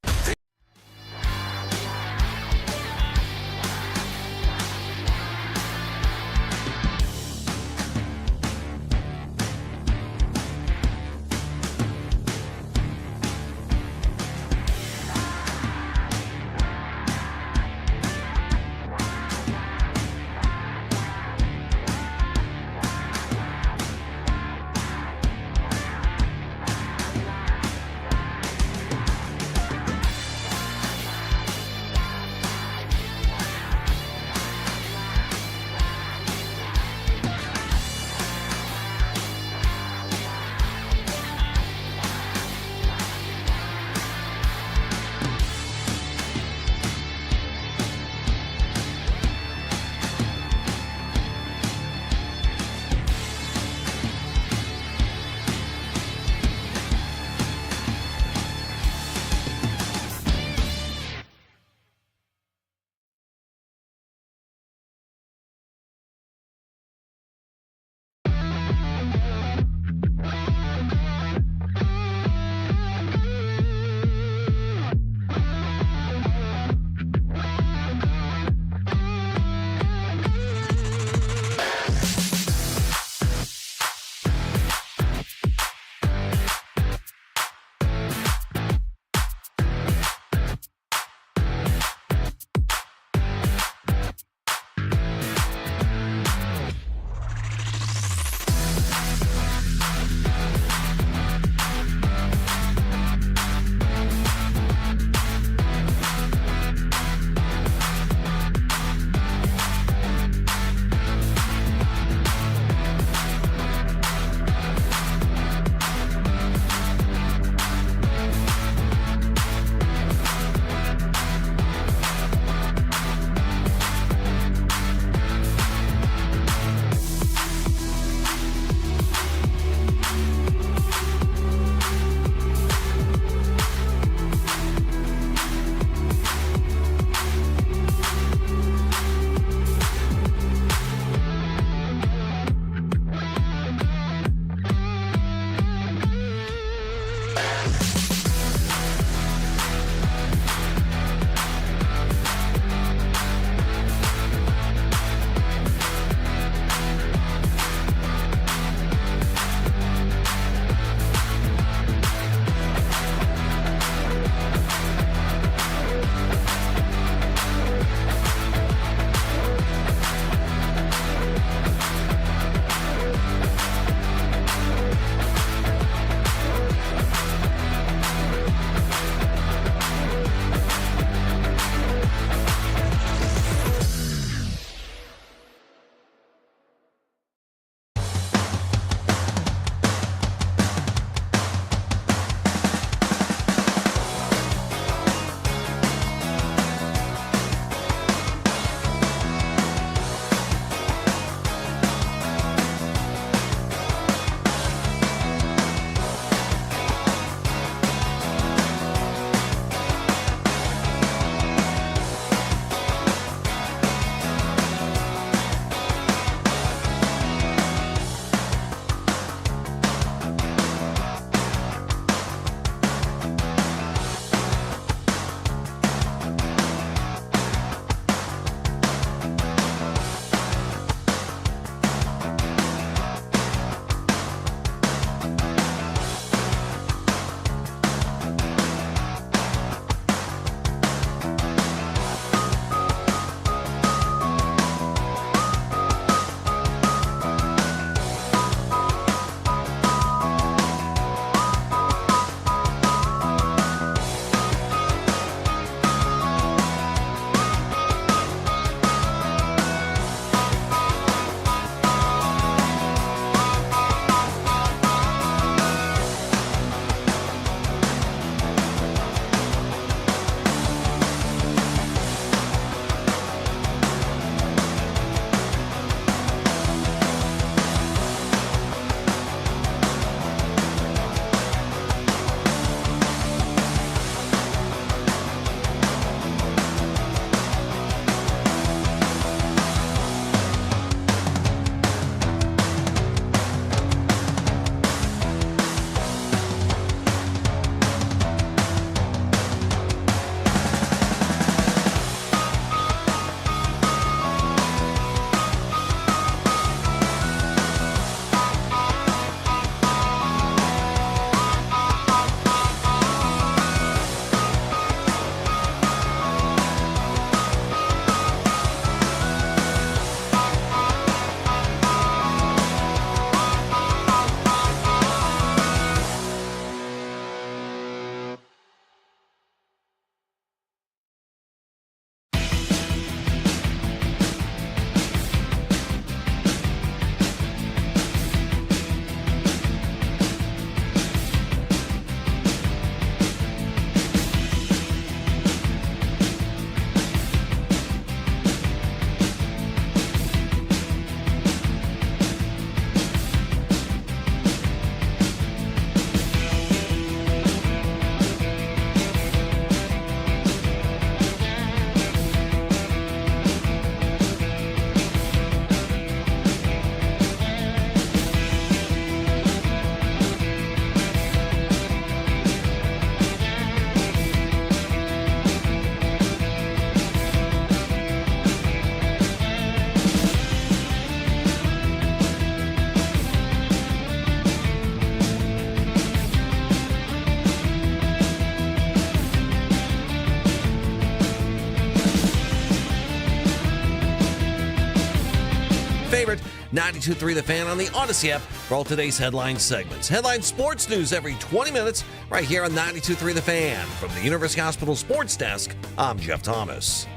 Speaker 3: 92.3 The Fan on the Odyssey app for all today's headline segments. Headline sports news every 20 minutes right here on 92.3 The Fan. From the University Hospital Sports Desk, I'm Jeff Thomas.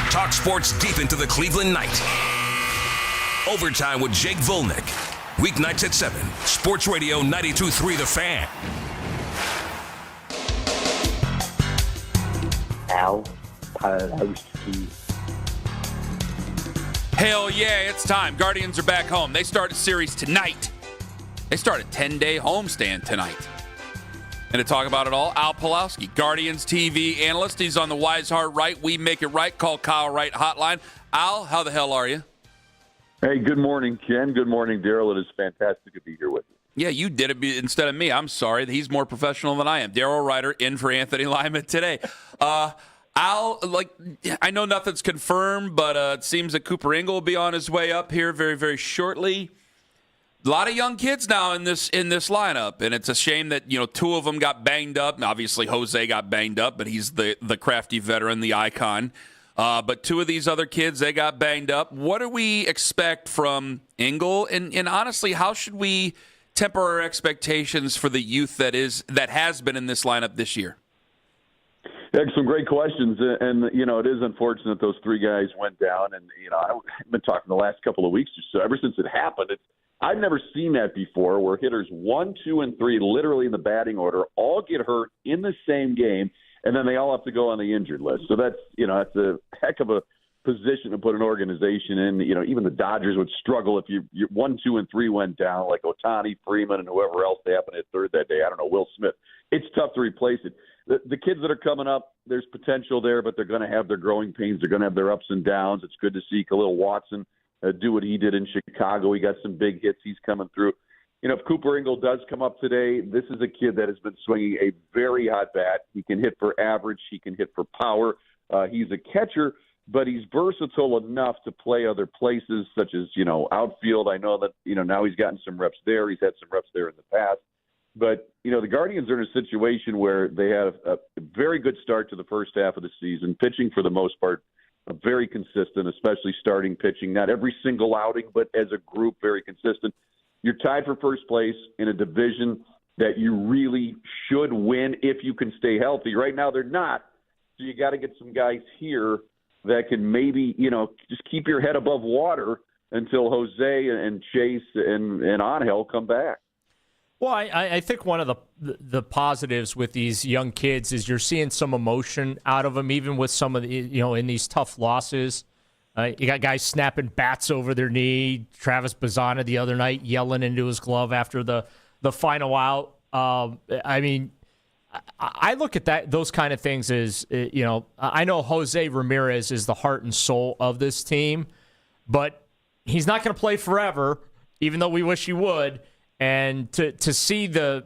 Speaker 1: Talk sports deep into the Cleveland night. Overtime with Jake Volnick. Weeknights at 7. Sports Radio 92.3 The Fan.
Speaker 11: Al Pawlowski.
Speaker 6: Hell yeah, it's time. Guardians are back home. They start a series tonight. They start a 10-day homestand tonight. And to talk about it all, Al Pawlowski, Guardians TV analyst. He's on the Wise Heart Right, We Make It Right, call Kyle Wright hotline. Al, how the hell are you?
Speaker 12: Hey, good morning, Ken. Good morning, Daryl. It is fantastic to be here with you.
Speaker 6: Yeah, you did it instead of me. I'm sorry. He's more professional than I am. Daryl Ryder in for Anthony Lima today. Al, I know nothing's confirmed, but it seems that Cooper Ingle will be on his way up here very, very shortly. A lot of young kids now in this lineup, and it's a shame that two of them got banged up. And obviously, Jose got banged up, but he's the crafty veteran, the icon. But two of these other kids, they got banged up. What do we expect from Ingle? And honestly, how should we temper our expectations for the youth that has been in this lineup this year?
Speaker 12: Yeah, some great questions, and it is unfortunate those three guys went down. And I've been talking the last couple of weeks or so. Ever since it happened, I've never seen that before, where hitters 1, 2, and 3, literally in the batting order, all get hurt in the same game, and then they all have to go on the injured list. So that's that's a heck of a position to put an organization in. Even the Dodgers would struggle if you 1, 2, and 3 went down, like Ohtani, Freeman, and whoever else they happen to hit third that day. I don't know, Will Smith. It's tough to replace it. The kids that are coming up, there's potential there, but they're going to have their growing pains. They're going to have their ups and downs. It's good to see Khalil Watson do what he did in Chicago. He got some big hits. He's coming through. If Cooper Ingle does come up today, this is a kid that has been swinging a very hot bat. He can hit for average. He can hit for power. He's a catcher, but he's versatile enough to play other places, such as, outfield. I know that, now he's gotten some reps there. He's had some reps there in the past. But, the Guardians are in a situation where they have a very good start to the first half of the season, pitching for the most part, very consistent, especially starting pitching. Not every single outing, but as a group, very consistent. You're tied for first place in a division that you really should win if you can stay healthy. Right now, they're not. So you got to get some guys here that can maybe, just keep your head above water until Jose and Chase and Angel come back.
Speaker 7: Well, I think one of the positives with these young kids is you're seeing some emotion out of them, even with some of the, in these tough losses. You got guys snapping bats over their knee. Travis Bazzana the other night yelling into his glove after the final out. I look at those kind of things as, I know Jose Ramirez is the heart and soul of this team, but he's not going to play forever, even though we wish he would. And to see the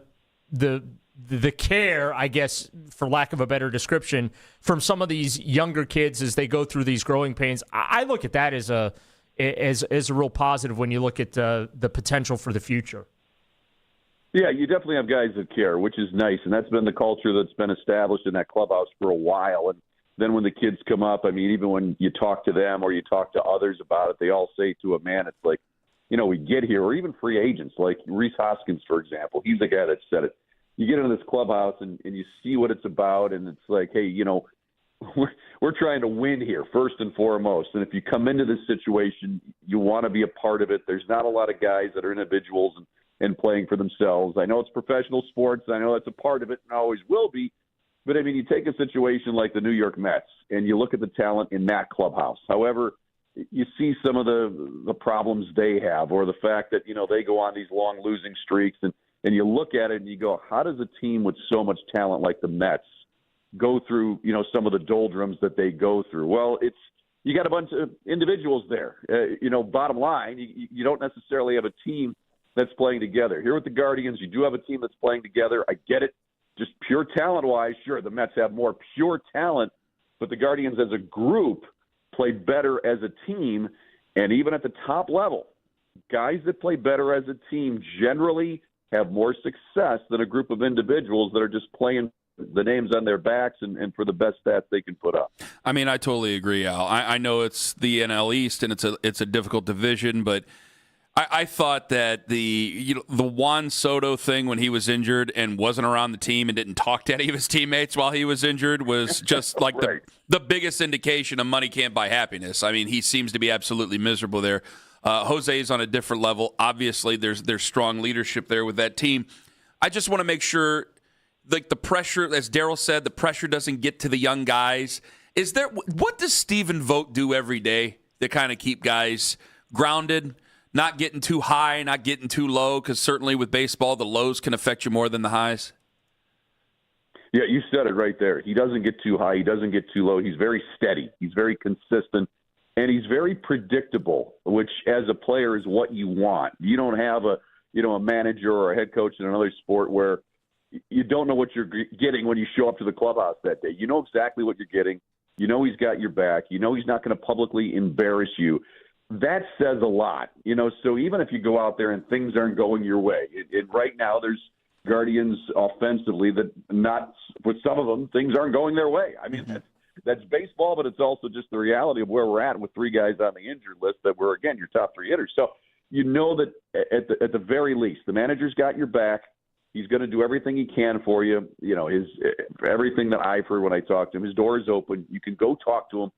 Speaker 7: care, I guess, for lack of a better description, from some of these younger kids as they go through these growing pains, I look at that as a real positive when you look at the potential for the future.
Speaker 12: Yeah, you definitely have guys that care, which is nice, and that's been the culture that's been established in that clubhouse for a while. And then when the kids come up, even when you talk to them or you talk to others about it, they all say to a man, it's like, we get here, or even free agents like Rhys Hoskins, for example. He's the guy that said it. You get into this clubhouse and you see what it's about, and it's like, hey, we're trying to win here first and foremost. And if you come into this situation, you want to be a part of it. There's not a lot of guys that are individuals and playing for themselves. I know it's professional sports. I know that's a part of it and always will be. But, you take a situation like the New York Mets, and you look at the talent in that clubhouse. However, you see some of the problems they have, or the fact that, they go on these long losing streaks, and you look at it and you go, how does a team with so much talent like the Mets go through, some of the doldrums that they go through? Well, you got a bunch of individuals there. Bottom line, you don't necessarily have a team that's playing together. Here with the Guardians, you do have a team that's playing together. I get it. Just pure talent-wise, sure, the Mets have more pure talent, but the Guardians as a group play better as a team, and even at the top level, guys that play better as a team generally have more success than a group of individuals that are just playing the names on their backs and for the best stats they can put up.
Speaker 6: I mean, I totally agree, Al. I know it's the NL East and it's a difficult division, but I thought that the Juan Soto thing when he was injured and wasn't around the team and didn't talk to any of his teammates while he was injured was just like
Speaker 12: right.
Speaker 6: the biggest indication of money can't buy happiness. I mean, he seems to be absolutely miserable there. Jose's on a different level. Obviously, there's strong leadership there with that team. I just want to make sure, like the pressure, as Daryl said, the pressure doesn't get to the young guys. What does Stephen Vogt do every day to kind of keep guys grounded? Not getting too high, not getting too low, because certainly with baseball, the lows can affect you more than the highs.
Speaker 12: Yeah, you said it right there. He doesn't get too high. He doesn't get too low. He's very steady. He's very consistent, and he's very predictable, which as a player is what you want. You don't have a manager or a head coach in another sport where you don't know what you're getting when you show up to the clubhouse that day. You know exactly what you're getting. You know he's got your back. You know he's not going to publicly embarrass you. That says a lot, so even if you go out there and things aren't going your way, right now there's Guardians offensively that not with some of them, things aren't going their way. I mean, that's baseball, but it's also just the reality of where we're at with three guys on the injured list that were, again, your top three hitters. So you know that at the very least, the manager's got your back. He's going to do everything he can for you. Everything that I've heard when I talk to him, his door is open. You can go talk to him.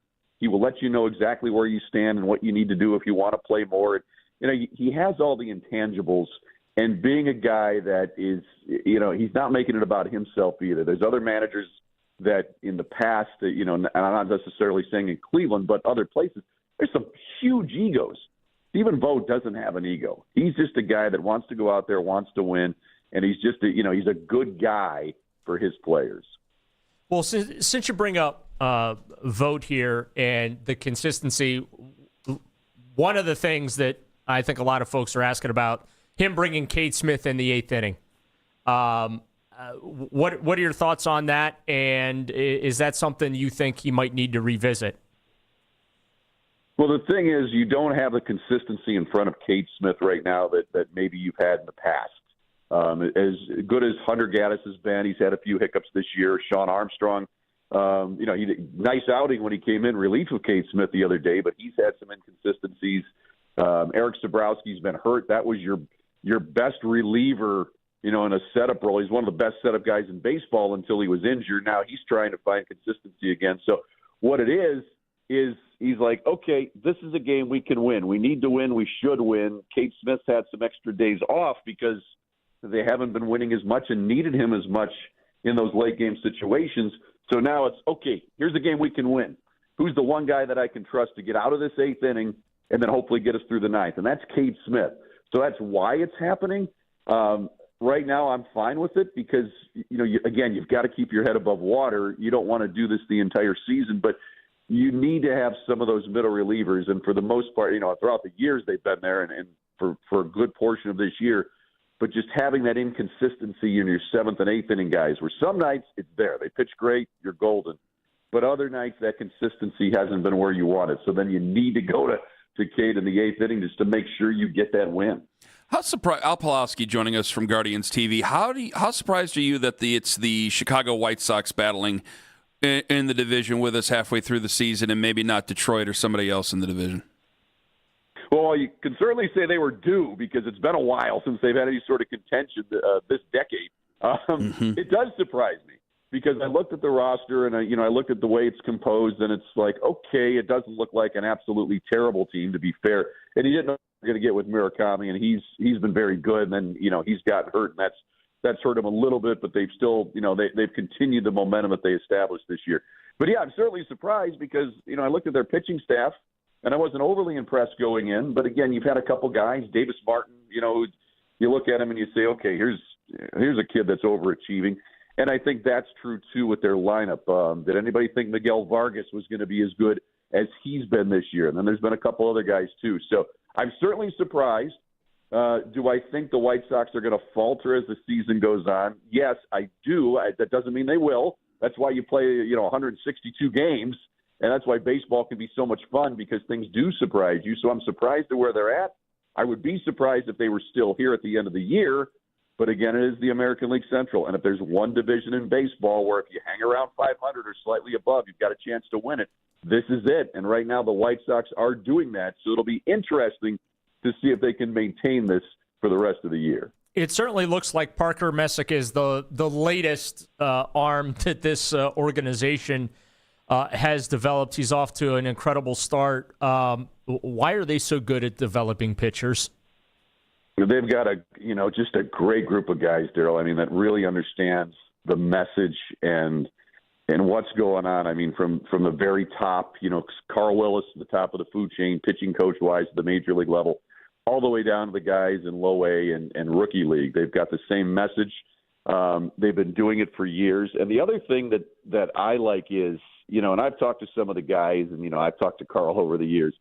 Speaker 12: He will let you know exactly where you stand and what you need to do if you want to play more. He has all the intangibles, and being a guy that is, he's not making it about himself either. There's other managers that in the past, and I'm not necessarily saying in Cleveland, but other places, there's some huge egos. Stephen Vogt doesn't have an ego. He's just a guy that wants to go out there, wants to win, and he's just, he's a good guy for his players.
Speaker 7: Well, since you bring up Vogt here and the consistency, one of the things that I think a lot of folks are asking about, him bringing Cade Smith in the eighth inning. What are your thoughts on that? And is that something you think he might need to revisit?
Speaker 12: Well, the thing is, you don't have the consistency in front of Cade Smith right now that maybe you've had in the past. As good as Hunter Gaddis has been, he's had a few hiccups this year. Sean Armstrong, he did nice outing when he came in relief of Cade Smith the other day, but he's had some inconsistencies. Eric Sabrowski's been hurt. That was your best reliever, in a setup role. He's one of the best setup guys in baseball until he was injured. Now he's trying to find consistency again. So what it is he's like, okay, this is a game we can win. We need to win. We should win. Cade Smith's had some extra days off because they haven't been winning as much and needed him as much in those late game situations. So now it's, okay, here's a game we can win. Who's the one guy that I can trust to get out of this eighth inning and then hopefully get us through the ninth? And that's Cade Smith. So that's why it's happening. Right now I'm fine with it because, you've got to keep your head above water. You don't want to do this the entire season, but you need to have some of those middle relievers. And for the most part, throughout the years they've been there and for a good portion of this year, but just having that inconsistency in your seventh and eighth inning guys, where some nights it's there. They pitch great, you're golden. But other nights that consistency hasn't been where you want it. So then you need to go to Cade in the eighth inning just to make sure you get that win.
Speaker 6: How surprised, Al Pawlowski joining us from Guardians TV. How surprised are you that it's the Chicago White Sox battling in the division with us halfway through the season and maybe not Detroit or somebody else in the division?
Speaker 12: Well, you can certainly say they were due because it's been a while since they've had any sort of contention this decade. It does surprise me because I looked at the roster and I looked at the way it's composed and it's like, okay, it doesn't look like an absolutely terrible team, to be fair. And he didn't know what he was going to get with Murakami, and he's been very good. And then he's gotten hurt, and that's hurt him a little bit. But they've still they've continued the momentum that they established this year. But yeah, I'm certainly surprised because I looked at their pitching staff. And I wasn't overly impressed going in. But, again, you've had a couple guys, Davis Martin, you look at him and you say, okay, here's a kid that's overachieving. And I think that's true, too, with their lineup. Did anybody think Miguel Vargas was going to be as good as he's been this year? And then there's been a couple other guys, too. So I'm certainly surprised. Do I think the White Sox are going to falter as the season goes on? Yes, I do. That doesn't mean they will. That's why you play, 162 games. And that's why baseball can be so much fun because things do surprise you. So I'm surprised at where they're at. I would be surprised if they were still here at the end of the year. But again, it is the American League Central. And if there's one division in baseball where if you hang around 500 or slightly above, you've got a chance to win it, this is it. And right now the White Sox are doing that. So it'll be interesting to see if they can maintain this for the rest of the year.
Speaker 7: It certainly looks like Parker Messick is the latest arm that this organization has developed. He's off to an incredible start. Why are they so good at developing pitchers?
Speaker 12: They've got just a great group of guys, Daryl. I mean, that really understands the message and what's going on. I mean, from the very top, Carl Willis at the top of the food chain, pitching coach-wise at the major league level, all the way down to the guys in low A and rookie league. They've got the same message. They've been doing it for years. And the other thing that I like is, and I've talked to some of the guys, and, I've talked to Carl over the years.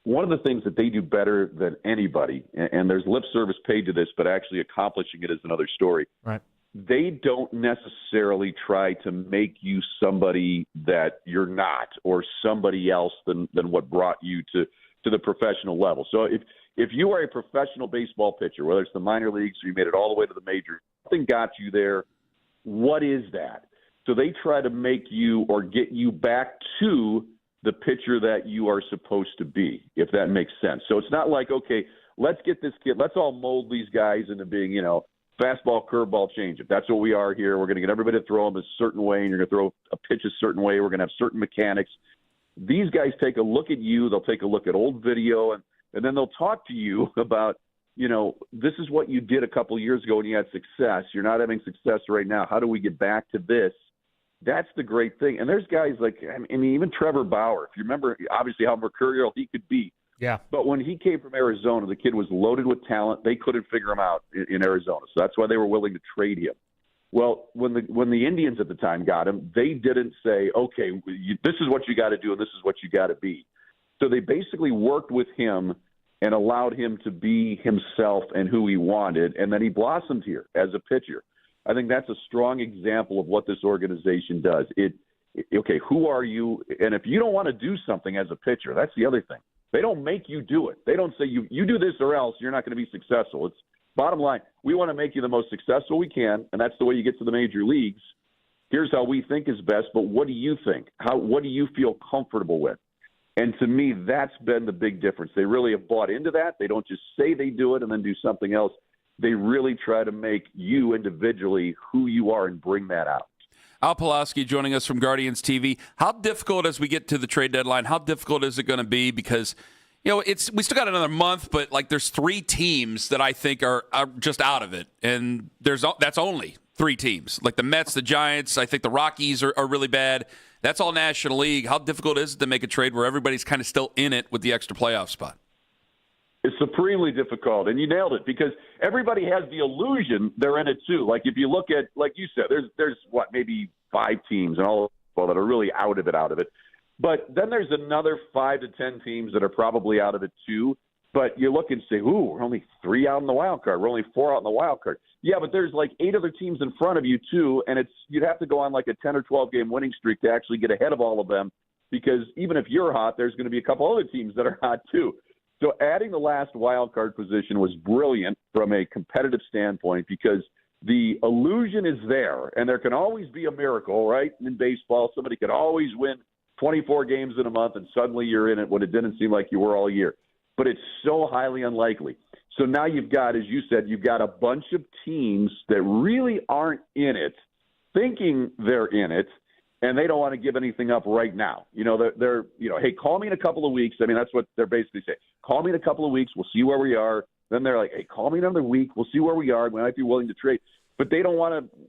Speaker 12: One of the things that they do better than anybody, and there's lip service paid to this, but actually accomplishing it is another story.
Speaker 7: Right.
Speaker 12: They don't necessarily try to make you somebody that you're not or somebody else than what brought you to the professional level. So if you are a professional baseball pitcher, whether it's the minor leagues or you made it all the way to the majors, something got you there, what is that? So they try to make you or get you back to the pitcher that you are supposed to be, if that makes sense. So it's not like, okay, let's get this kid, let's all mold these guys into being, fastball, curveball, changeup. That's what we are here. We're going to get everybody to throw them a certain way, and you're going to throw a pitch a certain way. We're going to have certain mechanics. These guys take a look at you. They'll take a look at old video, and then they'll talk to you about, this is what you did a couple of years ago when you had success. You're not having success right now. How do we get back to this? That's the great thing. And there's guys like, even Trevor Bauer, if you remember, obviously how mercurial he could be.
Speaker 7: Yeah.
Speaker 12: But when he came from Arizona, the kid was loaded with talent. They couldn't figure him out in Arizona. So that's why they were willing to trade him. Well, when the Indians at the time got him, they didn't say, okay, this is what you got to do and this is what you got to be. So they basically worked with him and allowed him to be himself and who he wanted, and then he blossomed here as a pitcher. I think that's a strong example of what this organization does. Okay, who are you? And if you don't want to do something as a pitcher, that's the other thing. They don't make you do it. They don't say you do this or else you're not going to be successful. It's bottom line. We want to make you the most successful we can, and that's the way you get to the major leagues. Here's how we think is best, but what do you think? What do you feel comfortable with? And to me, that's been the big difference. They really have bought into that. They don't just say they do it and then do something else. They really try to make you individually who you are and bring that out.
Speaker 6: Al Pulaski joining us from Guardians TV. How difficult, as we get to the trade deadline, how difficult is it going to be? Because, we still got another month, but there's 3 teams that I think are just out of it. And that's only 3 teams. Like the Mets, the Giants, I think the Rockies are really bad. That's all National League. How difficult is it to make a trade where everybody's kind of still in it with the extra playoff spot?
Speaker 12: It's supremely difficult, and you nailed it, because everybody has the illusion they're in it too. Like if you look at, like you said, there's maybe 5 teams and all that are really out of it. But then there's another 5 to 10 teams that are probably out of it too. But you look and say, ooh, we're only 3 out in the wild card. We're only 4 out in the wild card. Yeah, but there's 8 other teams in front of you too, and you'd have to go on a 10 or 12 game winning streak to actually get ahead of all of them, because even if you're hot, there's going to be a couple other teams that are hot too. So adding the last wild card position was brilliant from a competitive standpoint, because the illusion is there, and there can always be a miracle, right? In baseball, somebody could always win 24 games in a month, and suddenly you're in it when it didn't seem like you were all year. But it's so highly unlikely. So now you've got, as you said, you've got a bunch of teams that really aren't in it, thinking they're in it, and they don't want to give anything up right now. They're hey, call me in a couple of weeks. I mean, that's what they're basically saying. Call me in a couple of weeks. We'll see where we are. Then they're like, hey, call me another week. We'll see where we are. We might be willing to trade. But they don't want to,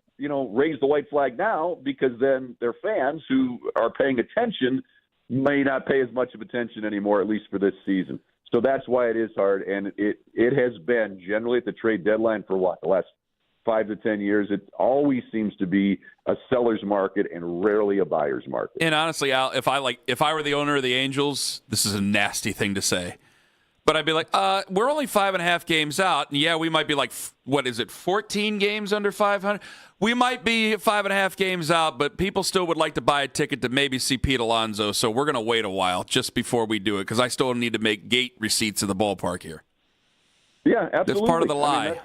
Speaker 12: raise the white flag now, because then their fans who are paying attention may not pay as much of attention anymore, at least for this season. So that's why it is hard. And it has been generally at the trade deadline for the last 5 to 10 years. It always seems to be a seller's market and rarely a buyer's market.
Speaker 6: And honestly, Al, if I were the owner of the Angels, this is a nasty thing to say, but I'd be like, we're only 5.5 games out. And yeah, we might be 14 games under 500? We might be 5.5 games out, but people still would like to buy a ticket to maybe see Pete Alonso. So we're going to wait a while just before we do it, because I still need to make gate receipts in the ballpark here.
Speaker 12: Yeah, absolutely.
Speaker 6: That's part of the lie.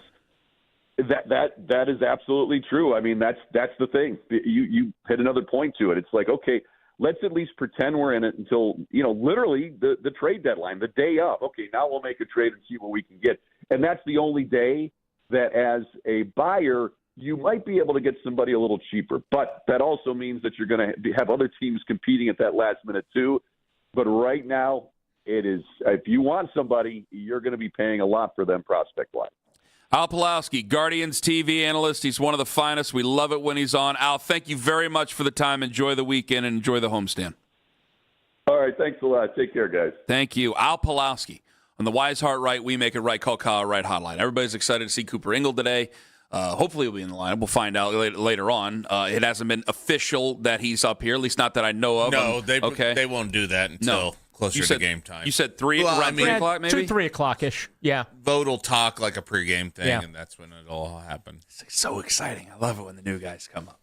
Speaker 12: That is absolutely true. I mean, that's the thing. You hit another point to it. It's like, okay, let's at least pretend we're in it until, literally the trade deadline, the day of. Okay, now we'll make a trade and see what we can get. And that's the only day that as a buyer, you might be able to get somebody a little cheaper. But that also means that you're going to have other teams competing at that last minute too. But right now, it is, if you want somebody, you're going to be paying a lot for them prospect-wise.
Speaker 6: Al Pawlowski, Guardians TV analyst. He's one of the finest. We love it when he's on. Al, thank you very much for the time. Enjoy the weekend and enjoy the homestand.
Speaker 12: All right, thanks a lot. Take care, guys.
Speaker 6: Thank you. Al Pawlowski on the Wise Heart Right, We Make It Right, Call Kyle Right hotline. Everybody's excited to see Cooper Ingle today. Hopefully he'll be in the lineup. We'll find out later on. It hasn't been official that he's up here, at least not that I know of.
Speaker 10: No, they won't do that until closer to game time.
Speaker 6: You said 3 o'clock, maybe?
Speaker 7: 2, 3 o'clock-ish, yeah.
Speaker 10: Vote will talk like a pregame thing, and that's when it'll all happen.
Speaker 6: It's so exciting. I love it when the new guys come up.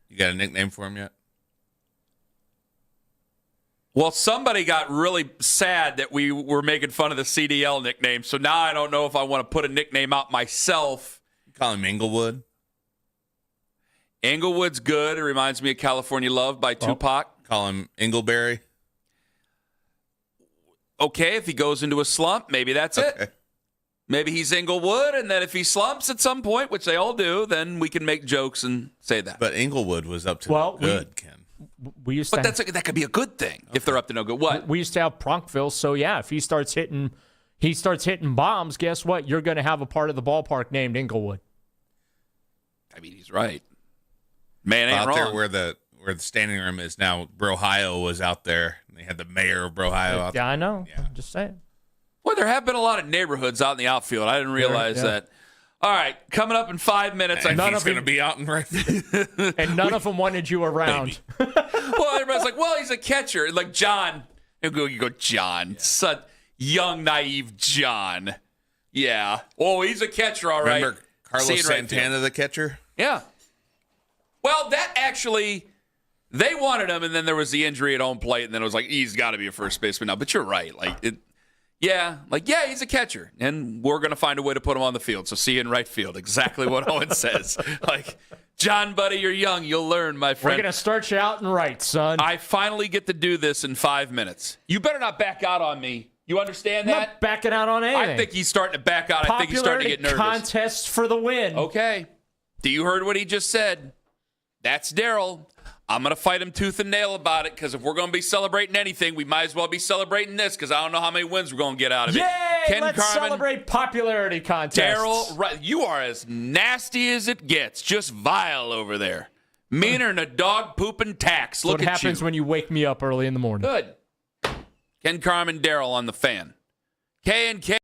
Speaker 10: You got a nickname for him yet?
Speaker 6: Well, somebody got really sad that we were making fun of the CDL nickname, so now I don't know if I want to put a nickname out myself.
Speaker 10: You call him Inglewood?
Speaker 6: Inglewood's good. It reminds me of California Love by Tupac.
Speaker 10: Call him Ingleberry?
Speaker 6: Okay, if he goes into a slump, maybe that's it. Maybe he's Inglewood, and then if he slumps at some point, which they all do, then we can make jokes and say that.
Speaker 10: But Inglewood was up to no good, Ken.
Speaker 7: We used
Speaker 6: but that could be a good thing if they're up to no good. What?
Speaker 7: We used to have Pronkville, so yeah, if he starts hitting bombs, guess what? You're going to have a part of the ballpark named Inglewood.
Speaker 6: I mean, he's right. Man ain't
Speaker 10: out
Speaker 6: wrong.
Speaker 10: There where the standing room is now, Brohio was out there. They had the mayor of Brohio out there.
Speaker 7: Yeah, I know. Yeah. I'm just saying.
Speaker 6: Well, there have been a lot of neighborhoods out in the outfield. I didn't realize that. All right, coming up in 5 minutes.
Speaker 10: And he's going to be out in right field.
Speaker 7: And none of them wanted you around.
Speaker 6: Well, everybody's like, well, he's a catcher. Like John. You go, John. Such young, naive John. Yeah. Oh, he's a catcher, all right.
Speaker 10: Remember Carlos Santana, the catcher?
Speaker 6: Yeah. Well, that actually... They wanted him, and then there was the injury at home plate, and then it was like, he's got to be a first baseman now. But you're right. He's a catcher, and we're going to find a way to put him on the field. So see you in right field. Exactly what Owen says. John, buddy, you're young. You'll learn, my friend.
Speaker 7: We're going to start you out in right, son.
Speaker 6: I finally get to do this in 5 minutes. You better not back out on me. You understand that?
Speaker 7: I'm not backing out on anything.
Speaker 6: I think he's starting to back out. I think he's starting to get nervous.
Speaker 7: Contest for the win.
Speaker 6: Okay. Do you heard what he just said? That's Daryl. I'm going to fight him tooth and nail about it because if we're going to be celebrating anything, we might as well be celebrating this because I don't know how many wins we're going to get out of it.
Speaker 7: Yay! Let's celebrate popularity contests.
Speaker 6: Daryl, right, you are as nasty as it gets. Just vile over there. Meaner than a dog pooping tax. Look at you.
Speaker 7: What happens when you wake me up early in the morning.
Speaker 6: Good. Ken Carman, Daryl on the Fan. K&K.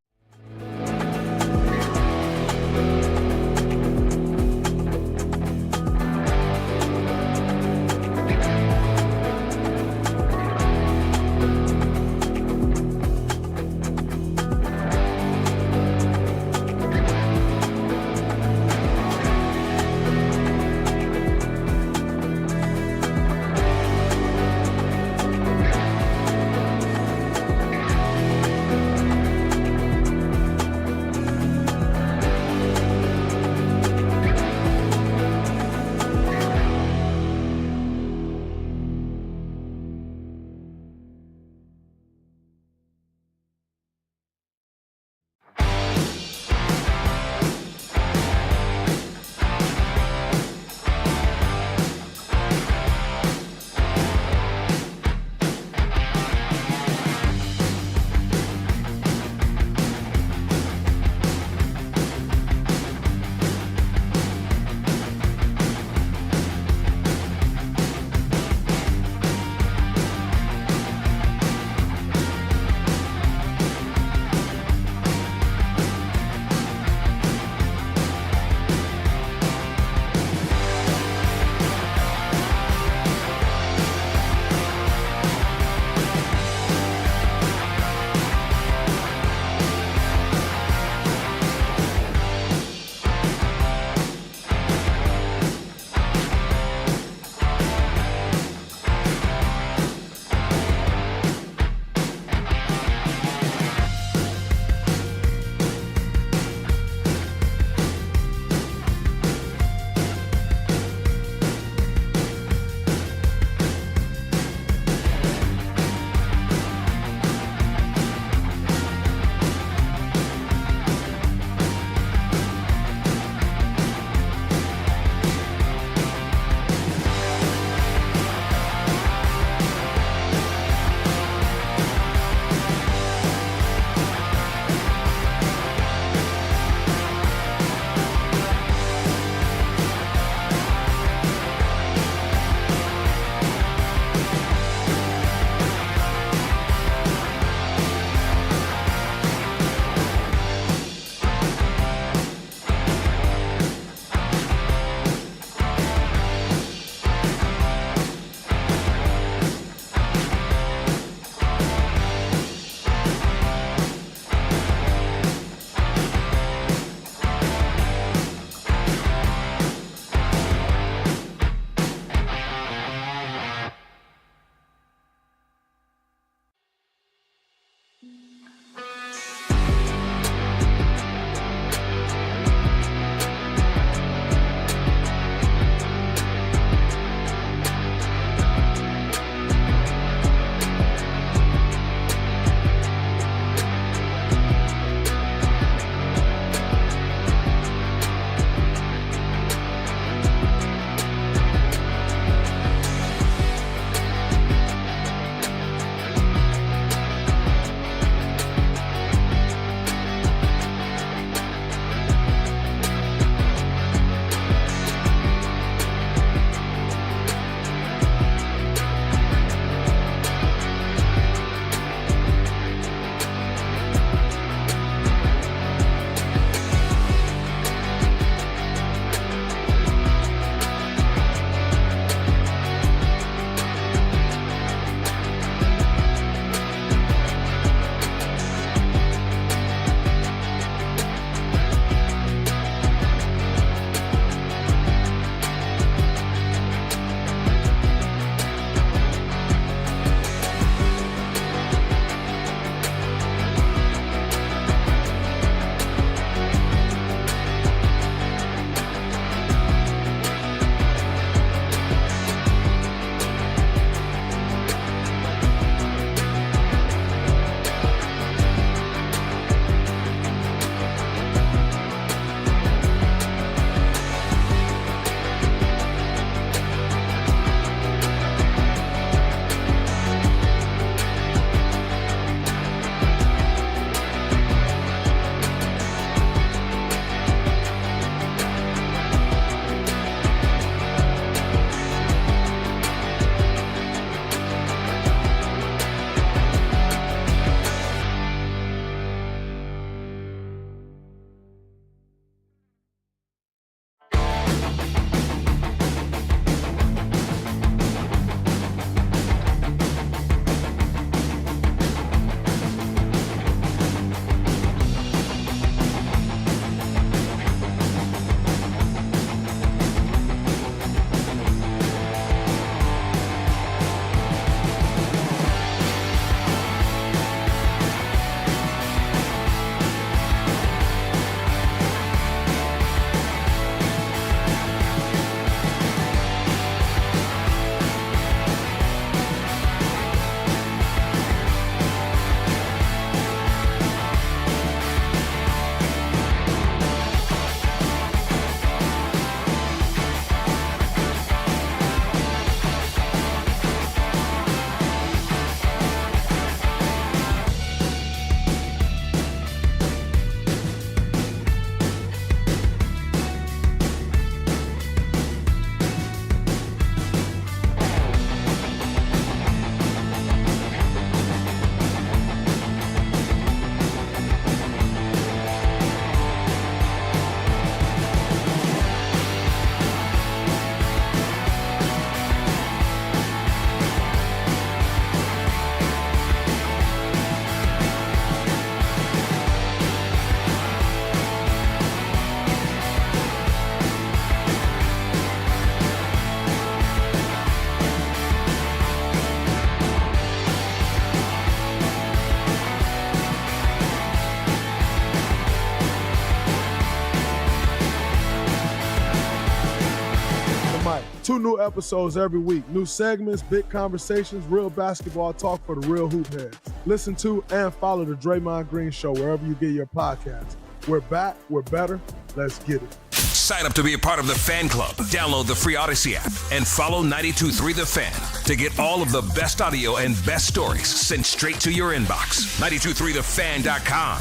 Speaker 13: 2 new episodes every week. New segments, big conversations, real basketball talk for the real hoop heads. Listen to and follow the Draymond Green Show wherever you get your podcasts. We're back. We're better. Let's get it.
Speaker 1: Sign up to be a part of the fan club. Download the free Odyssey app and follow 92.3 The Fan to get all of the best audio and best stories sent straight to your inbox. 92.3thefan.com.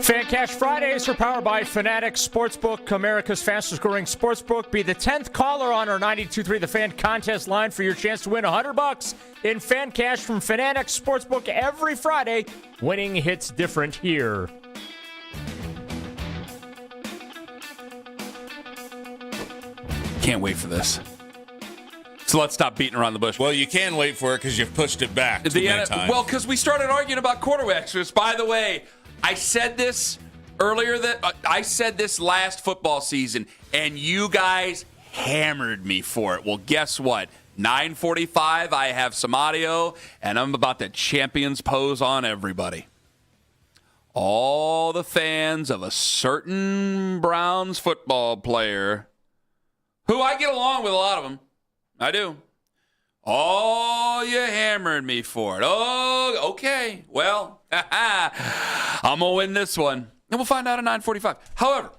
Speaker 7: Fan Cash Fridays are powered by Fanatics Sportsbook, America's fastest growing sportsbook. Be the 10th caller on our 92.3 The Fan contest line for your chance to win $100 in Fan Cash from Fanatics Sportsbook every Friday. Winning hits different here.
Speaker 6: Can't wait for this. So let's stop beating around the bush.
Speaker 10: Well, you can wait for it because you've pushed it back too many times.
Speaker 6: Well, because we started arguing about quarterbacks. Which, by the way, I said this earlier. I said this last football season, and you guys hammered me for it. Well, guess what? 9:45. I have some audio, and I'm about to champions pose on everybody. All the fans of a certain Browns football player, who I get along with a lot of them. I do. Oh, you hammered me for it. Oh, okay. Well, I'm going to win this one. And we'll find out at 9:45. However,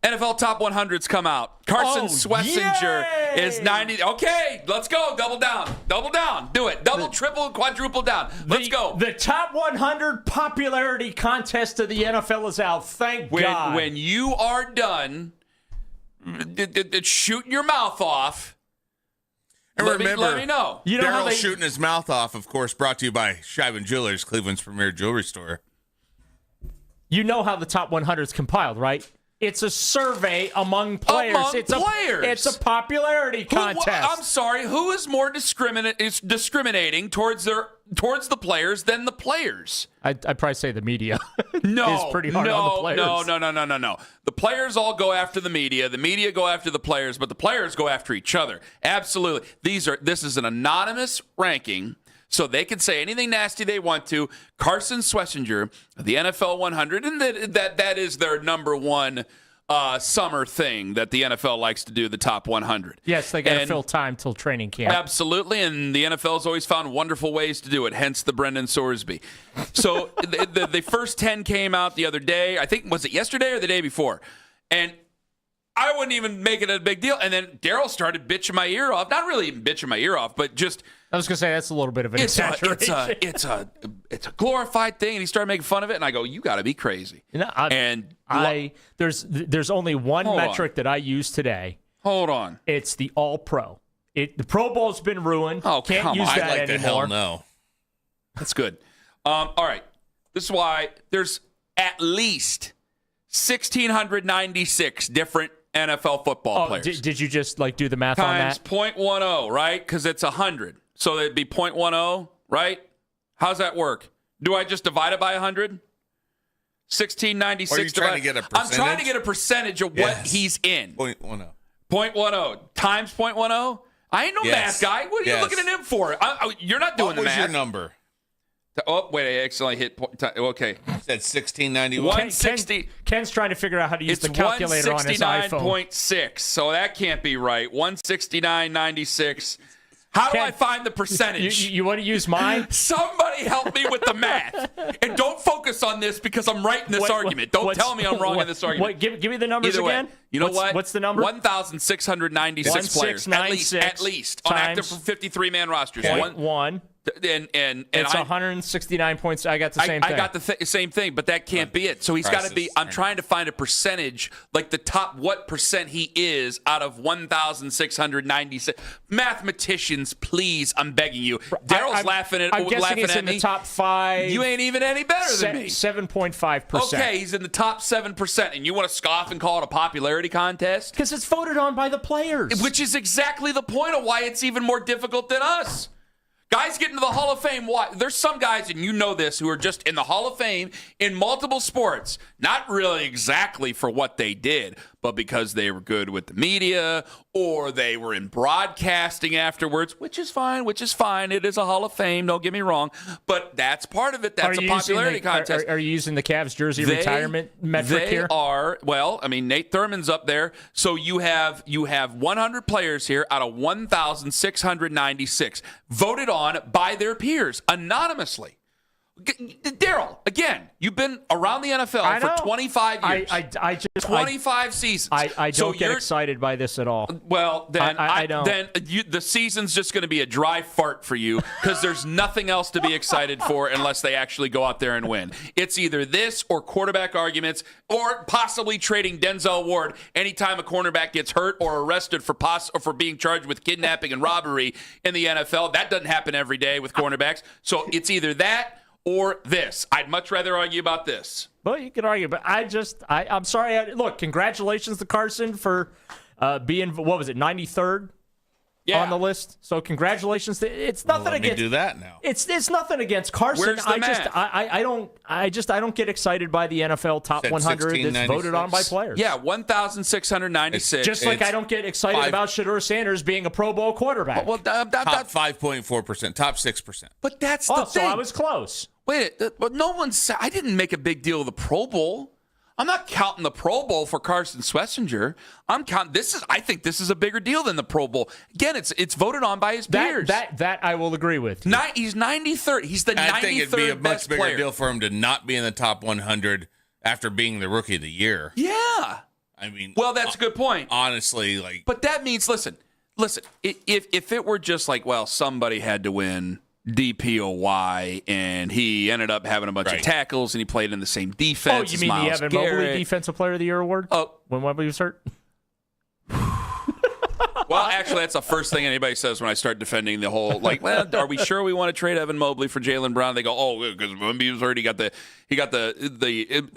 Speaker 6: NFL Top 100s come out. Carson Swessinger is 90. Okay, let's go. Double down. Double down. Do it. Double, triple, quadruple down. Let's go.
Speaker 7: The Top 100 popularity contest of the NFL is out. Thank God.
Speaker 6: When you are done shooting your mouth off,
Speaker 10: and
Speaker 6: let
Speaker 10: remember,
Speaker 6: me know.
Speaker 10: You know Daryl shooting his mouth off, of course, brought to you by Scheiben Jewelers, Cleveland's premier jewelry store.
Speaker 7: You know how the Top 100 is compiled, right? It's a survey among players. It's a popularity contest.
Speaker 6: I'm sorry. Who is more discriminating towards the players than the players?
Speaker 7: I'd probably say the media.
Speaker 6: No,
Speaker 7: is pretty hard on the players.
Speaker 6: No. The players all go after the media. The media go after the players, but the players go after each other. Absolutely. This is an anonymous ranking, so they can say anything nasty they want to. Carson Swessinger, the NFL 100, and that is their number one summer thing that the NFL likes to do, the top 100.
Speaker 7: Yes, they got to fill time till training camp.
Speaker 6: Absolutely, and the NFL's always found wonderful ways to do it, hence the Brendan Sorsby. So the first 10 came out the other day. I think, was it yesterday or the day before? And I wouldn't even make it a big deal. And then Daryl started bitching my ear off. Not really even bitching my ear off, but just...
Speaker 7: I was going to say, that's a little bit of an exaggeration.
Speaker 6: It's a glorified thing, and he started making fun of it, and I go, you got to be crazy.
Speaker 7: There's only one metric that I use today.
Speaker 6: Hold on.
Speaker 7: It's the All-Pro. The Pro Bowl's been ruined.
Speaker 6: Oh,
Speaker 7: Can't use that
Speaker 10: I'd like
Speaker 7: anymore.
Speaker 10: to hell no.
Speaker 6: That's good. All right. This is why there's at least 1,696 different NFL football players.
Speaker 7: Did you just do the math on that?
Speaker 6: Times 0.10, right? Because it's 100. So it'd be 0.10, right? How's that work? Do I just divide it by 100? 1,696 divided. I'm trying to get a percentage of what he's in.
Speaker 10: 0.10.
Speaker 6: 0.10 times 0.10? I ain't no math guy. What are you looking at him for? You're not doing the math.
Speaker 10: What was your number?
Speaker 6: Oh, wait, I accidentally hit. Okay.
Speaker 10: You said 1691.
Speaker 6: 160.
Speaker 7: Ken's trying to figure out how to use the calculator on his iPhone.
Speaker 6: 169.6. So that can't be right. 169.96. How do I find the percentage?
Speaker 7: You want to use mine?
Speaker 6: Somebody help me with the math. And don't focus on this because I'm right in this argument. Don't tell me I'm wrong in this argument.
Speaker 7: Give me the numbers again.
Speaker 6: You know what?
Speaker 7: What's the number?
Speaker 6: 1,696 players. At least. On active 53-man rosters.
Speaker 7: One.
Speaker 6: And
Speaker 7: it's 169 points. I got the same thing.
Speaker 6: I got the same thing, but that can't be it. So he's got to be. I'm trying to find a percentage, like the top what percent he is out of 1,696. Mathematicians, please, I'm begging you. Daryl's laughing at me.
Speaker 7: I'm guessing he's in the top 5.
Speaker 6: You ain't even any better than me.
Speaker 7: 7.5%.
Speaker 6: Okay, he's in the top 7%, and you want to scoff and call it a popularity contest?
Speaker 7: Because it's voted on by the players.
Speaker 6: Which is exactly the point of why it's even more difficult than us. Guys get into the Hall of Fame. Why? There's some guys, and you know this, who are just in the Hall of Fame in multiple sports. Not really exactly for what they did, but because they were good with the media or they were in broadcasting afterwards, which is fine. It is a Hall of Fame, don't get me wrong. But that's part of it. That's a popularity contest.
Speaker 7: Are you using the Cavs jersey retirement metric here?
Speaker 6: They are. Well, I mean, Nate Thurman's up there. So you have 100 players here out of 1,696 voted on by their peers anonymously. Daryl, again, you've been around the NFL for 25 years. 25 seasons.
Speaker 7: I don't get excited by this at all.
Speaker 6: Well, then
Speaker 7: I don't.
Speaker 6: Then the season's just going to be a dry fart for you because there's nothing else to be excited for unless they actually go out there and win. It's either this or quarterback arguments or possibly trading Denzel Ward anytime a cornerback gets hurt or arrested for being charged with kidnapping and robbery in the NFL. That doesn't happen every day with cornerbacks. So it's either that or this. I'd much rather argue about this.
Speaker 7: Well, you can argue, but I'm sorry. Look, congratulations to Carson for being, 93rd on the list. So congratulations. It's nothing against.
Speaker 10: Do that now.
Speaker 7: It's nothing against Carson.
Speaker 6: Where's the math?
Speaker 7: I don't get excited by the NFL top 100 that's voted on by players.
Speaker 6: Yeah, 1,696.
Speaker 7: Just like I don't get excited about Shedeur Sanders being a Pro Bowl quarterback.
Speaker 10: Top 5.4%, top 6%.
Speaker 6: But that's the thing.
Speaker 7: So I was close.
Speaker 6: Wait, but no one said. I didn't make a big deal of the Pro Bowl. I'm not counting the Pro Bowl for Carson Schlesinger. I'm counting this. I think this is a bigger deal than the Pro Bowl. Again, it's voted on by his peers.
Speaker 7: That I will agree with.
Speaker 6: He's 93rd. He's the 93rd best player.
Speaker 10: I think it'd be a much bigger deal for him to not be in the top 100 after being the Rookie of the Year.
Speaker 6: Yeah.
Speaker 10: I mean,
Speaker 6: well, that's a good point.
Speaker 10: Honestly,
Speaker 6: but that means listen. If it were just like, well, somebody had to win DPOY, and he ended up having a bunch of tackles, and he played in the same defense.
Speaker 7: Oh, you mean the Evan Mobley Defensive Player of the Year award?
Speaker 6: Oh,
Speaker 7: when Mobley was hurt.
Speaker 6: Well, actually, that's the first thing anybody says when I start defending the whole, are we sure we want to trade Evan Mobley for Jaylen Brown? They go, because Wemby was hurt. He got the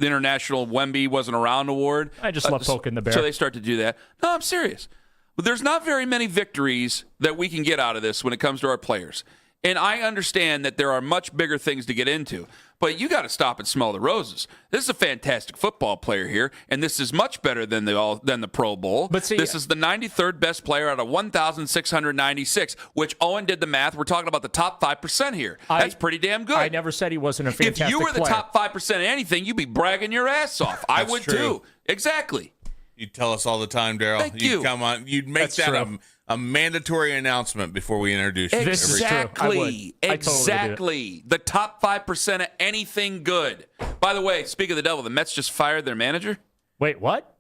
Speaker 6: international Wemby wasn't around award.
Speaker 7: I just love poking the bear.
Speaker 6: So they start to do that. No, I'm serious. But there's not very many victories that we can get out of this when it comes to our players. And I understand that there are much bigger things to get into, but you got to stop and smell the roses. This is a fantastic football player here, and this is much better than the Pro Bowl.
Speaker 7: But see,
Speaker 6: this is the 93rd best player out of 1,696, which Owen did the math. We're talking about the top 5% here. That's pretty damn good.
Speaker 7: I never said he wasn't a fantastic player.
Speaker 6: If you were the top 5% of anything, you'd be bragging your ass off. I would too. Exactly.
Speaker 10: You tell us all the time, Daryl.
Speaker 6: Thank you.
Speaker 10: Come on. You'd make a mandatory announcement before we introduce you.
Speaker 6: Exactly.
Speaker 7: Totally
Speaker 6: the top 5% of anything good. By the way, speaking of the devil, the Mets just fired their manager.
Speaker 7: Wait, what?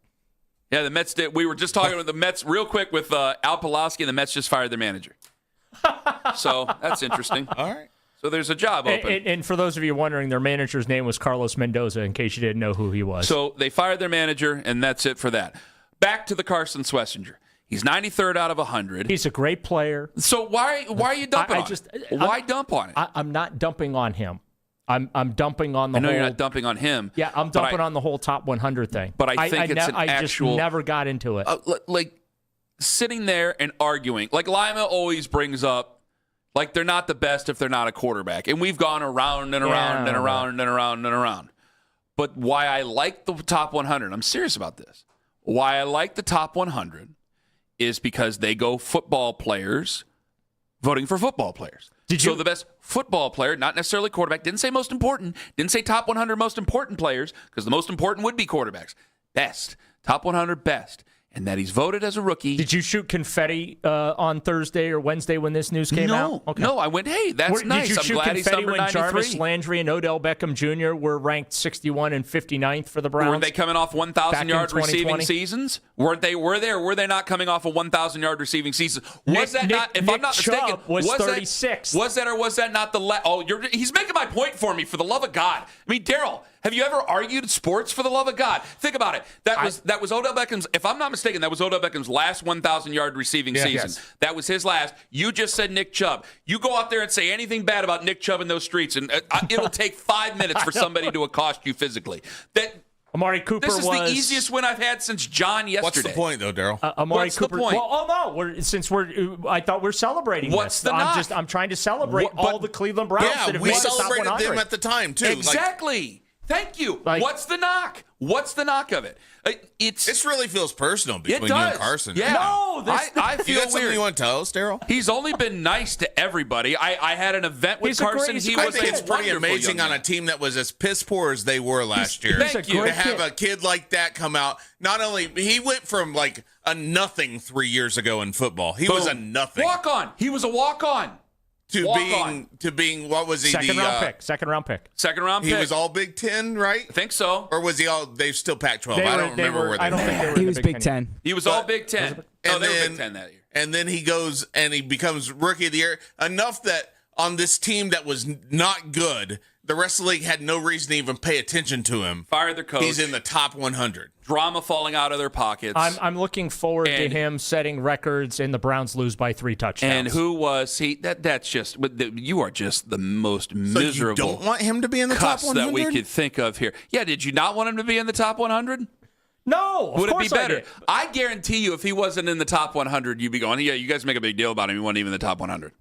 Speaker 6: Yeah, the Mets did. We were just talking with the Mets real quick with Al Pulaski, and the Mets just fired their manager. So that's interesting.
Speaker 10: All right.
Speaker 6: So there's a job open.
Speaker 7: And for those of you wondering, their manager's name was Carlos Mendoza, in case you didn't know who he was.
Speaker 6: So they fired their manager, and that's it for that. Back to the Carson Schlesinger. He's 93rd out of 100.
Speaker 7: He's a great player.
Speaker 6: So why are you dumping on it? Why dump on it?
Speaker 7: I'm not dumping on him. I'm dumping on the whole.
Speaker 6: I know you're not dumping on him.
Speaker 7: Yeah, I'm dumping on the whole top 100 thing.
Speaker 6: But I think it's an actual.
Speaker 7: I just never got into it.
Speaker 6: Like sitting there and arguing. Like Lima always brings up, like they're not the best if they're not a quarterback. And we've gone around and around and around and around and around. But why I like the top 100, I'm serious about this. Why I like the top 100 is because they go football players voting for football players. So the best football player, not necessarily quarterback, didn't say most important, didn't say top 100 most important players, because the most important would be quarterbacks. Best, top 100 best. And that he's voted as a rookie.
Speaker 7: Did you shoot confetti on Thursday or Wednesday when this news came out?
Speaker 6: Okay. No, I went, hey, that's nice.
Speaker 7: Did you shoot
Speaker 6: glad
Speaker 7: confetti
Speaker 6: he's number
Speaker 7: when
Speaker 6: 93.
Speaker 7: Jarvis Landry and Odell Beckham Jr. were ranked 61 and 59th for the Browns?
Speaker 6: Weren't they coming off 1,000-yard receiving seasons? Were they not coming off a 1,000-yard receiving season? Was that not, if I'm not mistaken,
Speaker 7: was 36.
Speaker 6: Was that or was that not the he's making my point for me, for the love of God. I mean, Daryl, have you ever argued sports, for the love of God? Think about it. That was Odell Beckham's, if I'm not mistaken, that was Odell Beckham's last 1,000-yard receiving season. Yes. That was his last. You just said Nick Chubb. You go out there and say anything bad about Nick Chubb in those streets, and it'll take 5 minutes for somebody to accost you physically.
Speaker 7: Amari Cooper
Speaker 6: This is
Speaker 7: was
Speaker 6: the easiest win I've had since John yesterday.
Speaker 10: What's the point, though, Daryl?
Speaker 7: Amari
Speaker 6: What's
Speaker 7: Cooper.
Speaker 6: the point?
Speaker 7: Well, I thought we're celebrating.
Speaker 6: What's
Speaker 7: this.
Speaker 6: the knock?
Speaker 7: I'm trying to celebrate all the Cleveland Browns that have
Speaker 10: we
Speaker 7: made the top
Speaker 10: celebrated
Speaker 7: 100.
Speaker 10: them at the time, too.
Speaker 6: Exactly. Thank you. What's the knock? What's the knock of it?
Speaker 10: This really feels personal between you
Speaker 6: does.
Speaker 10: and Carson.
Speaker 6: Yeah.
Speaker 7: No,
Speaker 6: I feel
Speaker 10: you got something
Speaker 6: weird.
Speaker 10: you want to tell us, Daryl?
Speaker 6: He's only been nice to everybody. I had an event with Carson.
Speaker 10: I think it's pretty amazing on a team that was as piss poor as they were last year.
Speaker 6: Thank you.
Speaker 10: To have a kid like that come out. Not only he went from like a nothing 3 years ago in football. He was a nothing.
Speaker 6: Walk on. He was a walk on.
Speaker 10: To being what was he?
Speaker 7: Second round pick.
Speaker 10: He was all Big Ten, right?
Speaker 6: I think so.
Speaker 10: Or was he all? They still Pac-12. I don't remember where they.
Speaker 7: I don't think they were.
Speaker 27: He was Big Ten.
Speaker 6: He was all Big Ten. They were Big Ten that year.
Speaker 10: And then he goes and he becomes Rookie of the Year. Enough that on this team that was not good, the rest of the league had no reason to even pay attention to him.
Speaker 6: Fired their coach.
Speaker 10: He's in the top 100.
Speaker 6: Drama falling out of their pockets.
Speaker 7: I'm looking forward to him setting records, and the Browns lose by 3 touchdowns.
Speaker 6: And who was he? That's just you are just the most miserable.
Speaker 10: You don't want him to be in the top 100
Speaker 6: that we could think of here. Yeah, did you not want him to be in the top 100?
Speaker 7: No,
Speaker 6: would it be
Speaker 7: course I
Speaker 6: better?
Speaker 7: did.
Speaker 6: I guarantee you, if he wasn't in the top 100, you'd be going, "Yeah, you guys make a big deal about him. He wasn't even in the top 100."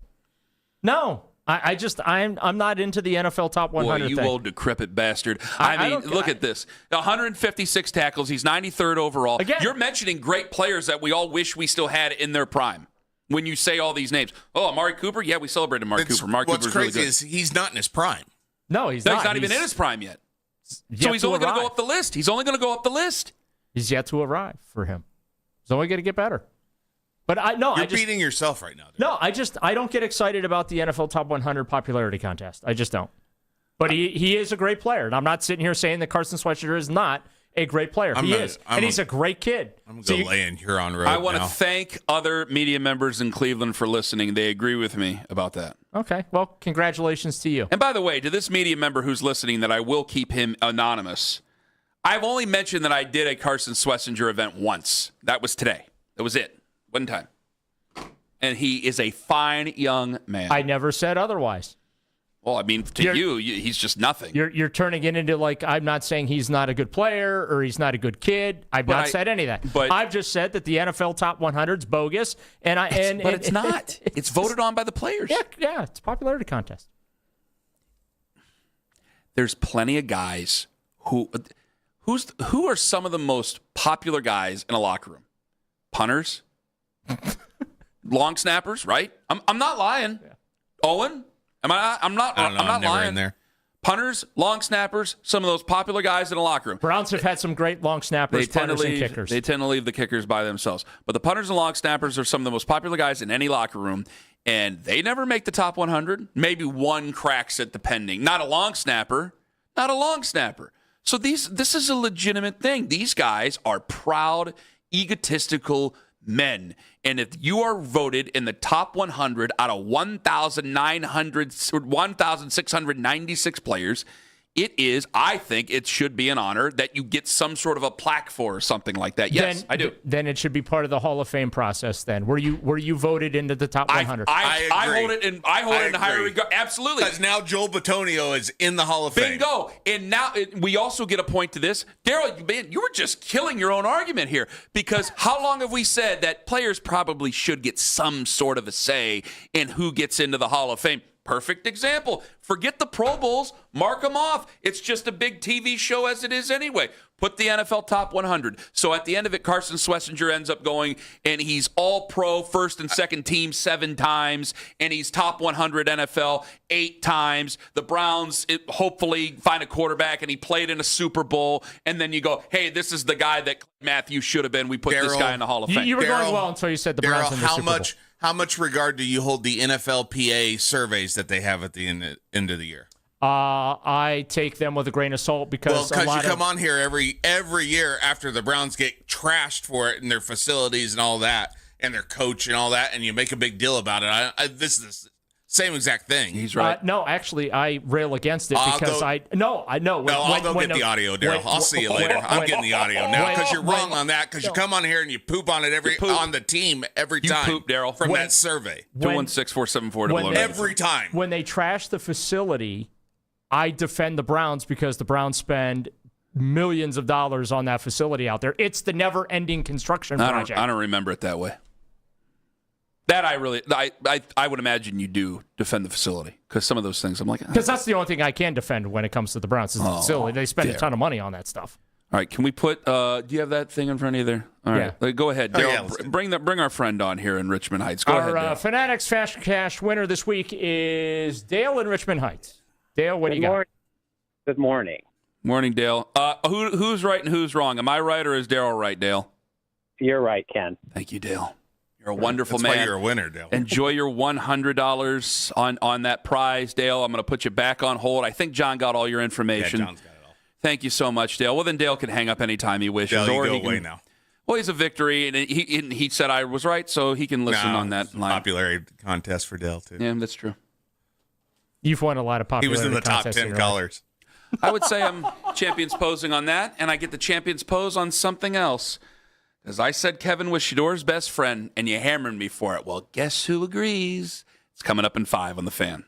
Speaker 7: No, I'm not into the NFL top 100.
Speaker 6: Boy, you
Speaker 7: thing.
Speaker 6: old decrepit bastard. I mean, look at this: 156 tackles. He's 93rd overall.
Speaker 7: Again,
Speaker 6: you're mentioning great players that we all wish we still had in their prime. When you say all these names, Amari Cooper. Yeah, we celebrated Amari Cooper. Amari
Speaker 10: What's
Speaker 6: Cooper's
Speaker 10: crazy
Speaker 6: really good.
Speaker 10: is he's not in his prime.
Speaker 7: No, he's not.
Speaker 6: He's not even in his prime yet. So he's only going to go up the list. He's only going to go up the list.
Speaker 7: He's yet to arrive for him. He's only going to get better. But
Speaker 10: you're beating yourself right now. Dude.
Speaker 7: No, I don't get excited about the NFL Top 100 popularity contest. I just don't. But he is a great player, and I'm not sitting here saying that Carson Schweitzer is not a great player. He's a great kid.
Speaker 10: I'm going to lay in Huron Road.
Speaker 6: I want to thank other media members in Cleveland for listening. They agree with me about that.
Speaker 7: Okay, well, congratulations to you.
Speaker 6: And by the way, to this media member who's listening, that I will keep him anonymous. I've only mentioned that I did a Carson Schlesinger event once. That was today. That was it. One time. And he is a fine young man.
Speaker 7: I never said otherwise.
Speaker 6: Well, I mean, to you, he's just nothing.
Speaker 7: You're turning it into like, I'm not saying he's not a good player or he's not a good kid. I've not said any of that. But I've just said that the NFL Top 100 is bogus. But
Speaker 6: it's not. It's voted on by the players.
Speaker 7: Yeah, it's a popularity contest.
Speaker 6: There's plenty of guys who are some of the most popular guys in a locker room. Punters. Long snappers, right? I'm not lying. Yeah. Owen, I'm not lying.
Speaker 10: In there.
Speaker 6: Punters, long snappers, some of those popular guys in the locker room.
Speaker 7: Browns have had some great long snappers, punters, and kickers.
Speaker 6: They tend to leave the kickers by themselves. But the punters and long snappers are some of the most popular guys in any locker room, and they never make the top 100. Maybe one cracks it, depending. Not a long snapper. So this is a legitimate thing. These guys are proud, egotistical men. And if you are voted in the top 100 out of 1,696 players, I think it should be an honor that you get some sort of a plaque for or something like that. Yes, I do.
Speaker 7: Then it should be part of the Hall of Fame process then. Were you voted into the top 100?
Speaker 6: I hold it in higher regard. Absolutely.
Speaker 10: Because now Joel Bitonio is in the Hall of Fame.
Speaker 6: Bingo. And now we also get a point to this. Daryl, man, you were just killing your own argument here, because how long have we said that players probably should get some sort of a say in who gets into the Hall of Fame? Perfect example. Forget the Pro Bowls. Mark them off. It's just a big TV show as it is anyway. Put the NFL top 100. So at the end of it, Carson Schlesinger ends up going, and he's all-pro, first and second team 7 times, and he's top 100 NFL 8 times. The Browns hopefully find a quarterback, and he played in a Super Bowl, and then you go, hey, this is the guy that Matthews should have been. We put this guy in the Hall of Fame.
Speaker 7: You were going well until you said the Browns in the Super Bowl.
Speaker 10: How much regard do you hold the NFLPA surveys that they have at the end of the year?
Speaker 7: I take them with a grain of salt because
Speaker 10: you come on here every year after the Browns get trashed for it in their facilities and all that, and their coach and all that, and you make a big deal about it. This is the same exact thing.
Speaker 6: He's right.
Speaker 7: No, actually, I rail against it because I know.
Speaker 10: I'll go get the audio, Daryl. I'll see you later. I'm getting the audio now because you're wrong on that. Because you come on here and you poop on it on the team every time.
Speaker 6: You poop, Daryl,
Speaker 10: from that survey.
Speaker 6: 216-474-00.
Speaker 10: Every time
Speaker 7: when they trash the facility, I defend the Browns because the Browns spend millions of dollars on that facility out there. It's the never-ending construction project.
Speaker 6: I don't remember it that way. That I would imagine you do defend the facility because some of those things I'm like,
Speaker 7: because that's the only thing I can defend when it comes to the Browns is the facility. They spend a ton of money on that stuff.
Speaker 6: All right, can we put? Do you have that thing in front of you there? All right, go ahead, Dale. Bring our friend on here in Richmond Heights. Go ahead, Dale.
Speaker 7: Fanatics Fast Cash winner this week is Dale in Richmond Heights. Dale, what do you got?
Speaker 14: Good morning.
Speaker 6: Morning, Dale. Who's right and who's wrong? Am I right or is Daryl right, Dale?
Speaker 14: You're right, Ken.
Speaker 6: Thank you, Dale. You're a wonderful
Speaker 10: That's
Speaker 6: man.
Speaker 10: Why you're a winner, Dale.
Speaker 6: Enjoy your $100 on that prize, Dale. I'm going to put you back on hold. I think John got all your information.
Speaker 10: Yeah, John's got it all.
Speaker 6: Thank you so much, Dale. Well, then Dale can hang up anytime he wishes.
Speaker 10: Dale,
Speaker 6: or
Speaker 10: you
Speaker 6: he
Speaker 10: go away
Speaker 6: can,
Speaker 10: now.
Speaker 6: Well, he's a victory, and he said I was right, so he can listen on that line.
Speaker 10: Popularity contest for Dale, too.
Speaker 6: Yeah, that's true.
Speaker 7: You've won a lot of popularity.
Speaker 10: He was in the top 10 callers.
Speaker 6: I would say I'm champions posing on that, and I get the champions pose on something else. As I said, Kevin was Shador's best friend, and you hammered me for it. Well, guess who agrees? It's coming up in 5 on The Fan.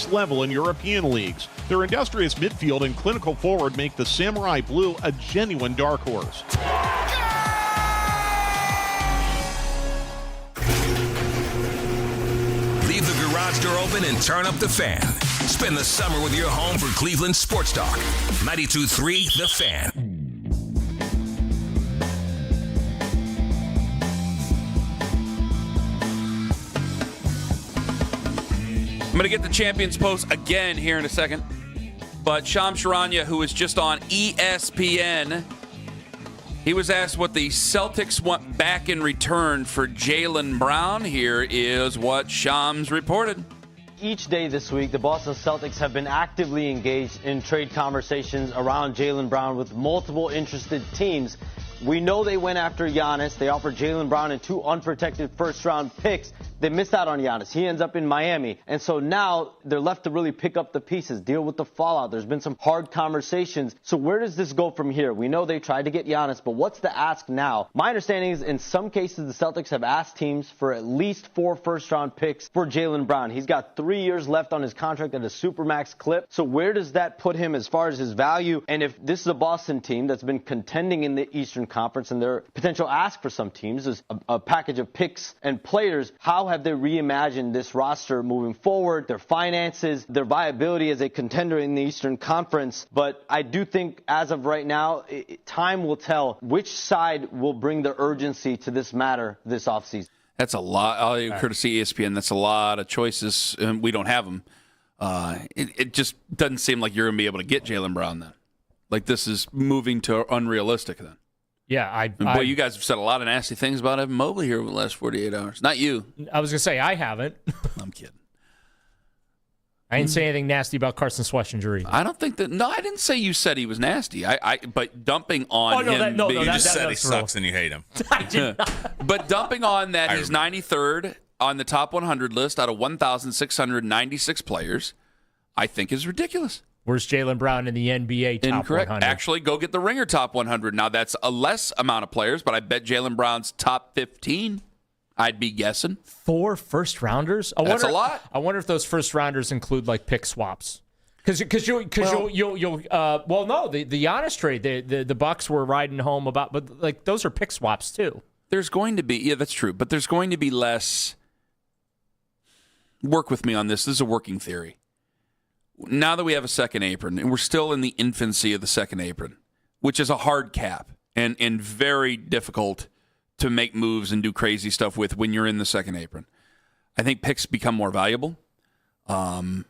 Speaker 15: next level in European leagues. Their industrious midfield and clinical forward make the Samurai Blue a genuine dark horse.
Speaker 1: Leave the garage door open and turn up the fan. Spend the summer with your home for Cleveland Sports Talk. 92.3 The Fan.
Speaker 6: I'm going to get the Champions Post again here in a second. But Shams Charania, who was just on ESPN, he was asked what the Celtics want back in return for Jaylen Brown. Here is what Shams reported.
Speaker 16: Each day this week, the Boston Celtics have been actively engaged in trade conversations around Jaylen Brown with multiple interested teams. We know they went after Giannis. They offered Jaylen Brown and 2 unprotected first-round picks. They missed out on Giannis. He ends up in Miami. And so now they're left to really pick up the pieces, deal with the fallout. There's been some hard conversations. So where does this go from here? We know they tried to get Giannis, but what's the ask now? My understanding is in some cases the Celtics have asked teams for at least 4 first-round picks for Jaylen Brown. He's got 3 years left on his contract at a supermax clip. So where does that put him as far as his value? And if this is a Boston team that's been contending in the Eastern Conference and their potential ask for some teams is a package of picks and players, how have they reimagined this roster moving forward, their finances, their viability as a contender in the Eastern Conference? But I do think as of right now, time will tell which side will bring the urgency to this matter this offseason.
Speaker 6: That's a lot. Courtesy ESPN, that's a lot of choices. We don't have them. It just doesn't seem like you're going to be able to get Jaylen Brown then. Like this is moving to unrealistic then.
Speaker 7: Yeah,
Speaker 6: boy, you guys have said a lot of nasty things about Evan Mobley here over the last 48 hours. Not you.
Speaker 7: I was going to say, I haven't.
Speaker 6: I'm kidding.
Speaker 7: I didn't say anything nasty about Carson Schlesinger either.
Speaker 6: I don't think that. No, I didn't say you said he was nasty. But dumping on him.
Speaker 10: You just said he sucks and you hate him.
Speaker 7: I did not.
Speaker 6: But dumping on that he's 93rd on the top 100 list out of 1,696 players, I think is ridiculous.
Speaker 7: Where's Jaylen Brown in the NBA top
Speaker 6: Incorrect.
Speaker 7: 100?
Speaker 6: Actually, go get the Ringer top 100. Now, that's a less amount of players, but I bet Jaylen Brown's top 15, I'd be guessing.
Speaker 7: 4 first-rounders?
Speaker 6: That's a lot.
Speaker 7: I wonder if those first-rounders include, like, pick swaps. Because the Giannis trade, the Bucks were riding home about, but, like, those are pick swaps, too.
Speaker 6: There's going to be, yeah, that's true, but there's going to be less. Work with me on this. This is a working theory. Now that we have a second apron, and we're still in the infancy of the second apron, which is a hard cap and very difficult to make moves and do crazy stuff with when you're in the second apron, I think picks become more valuable. I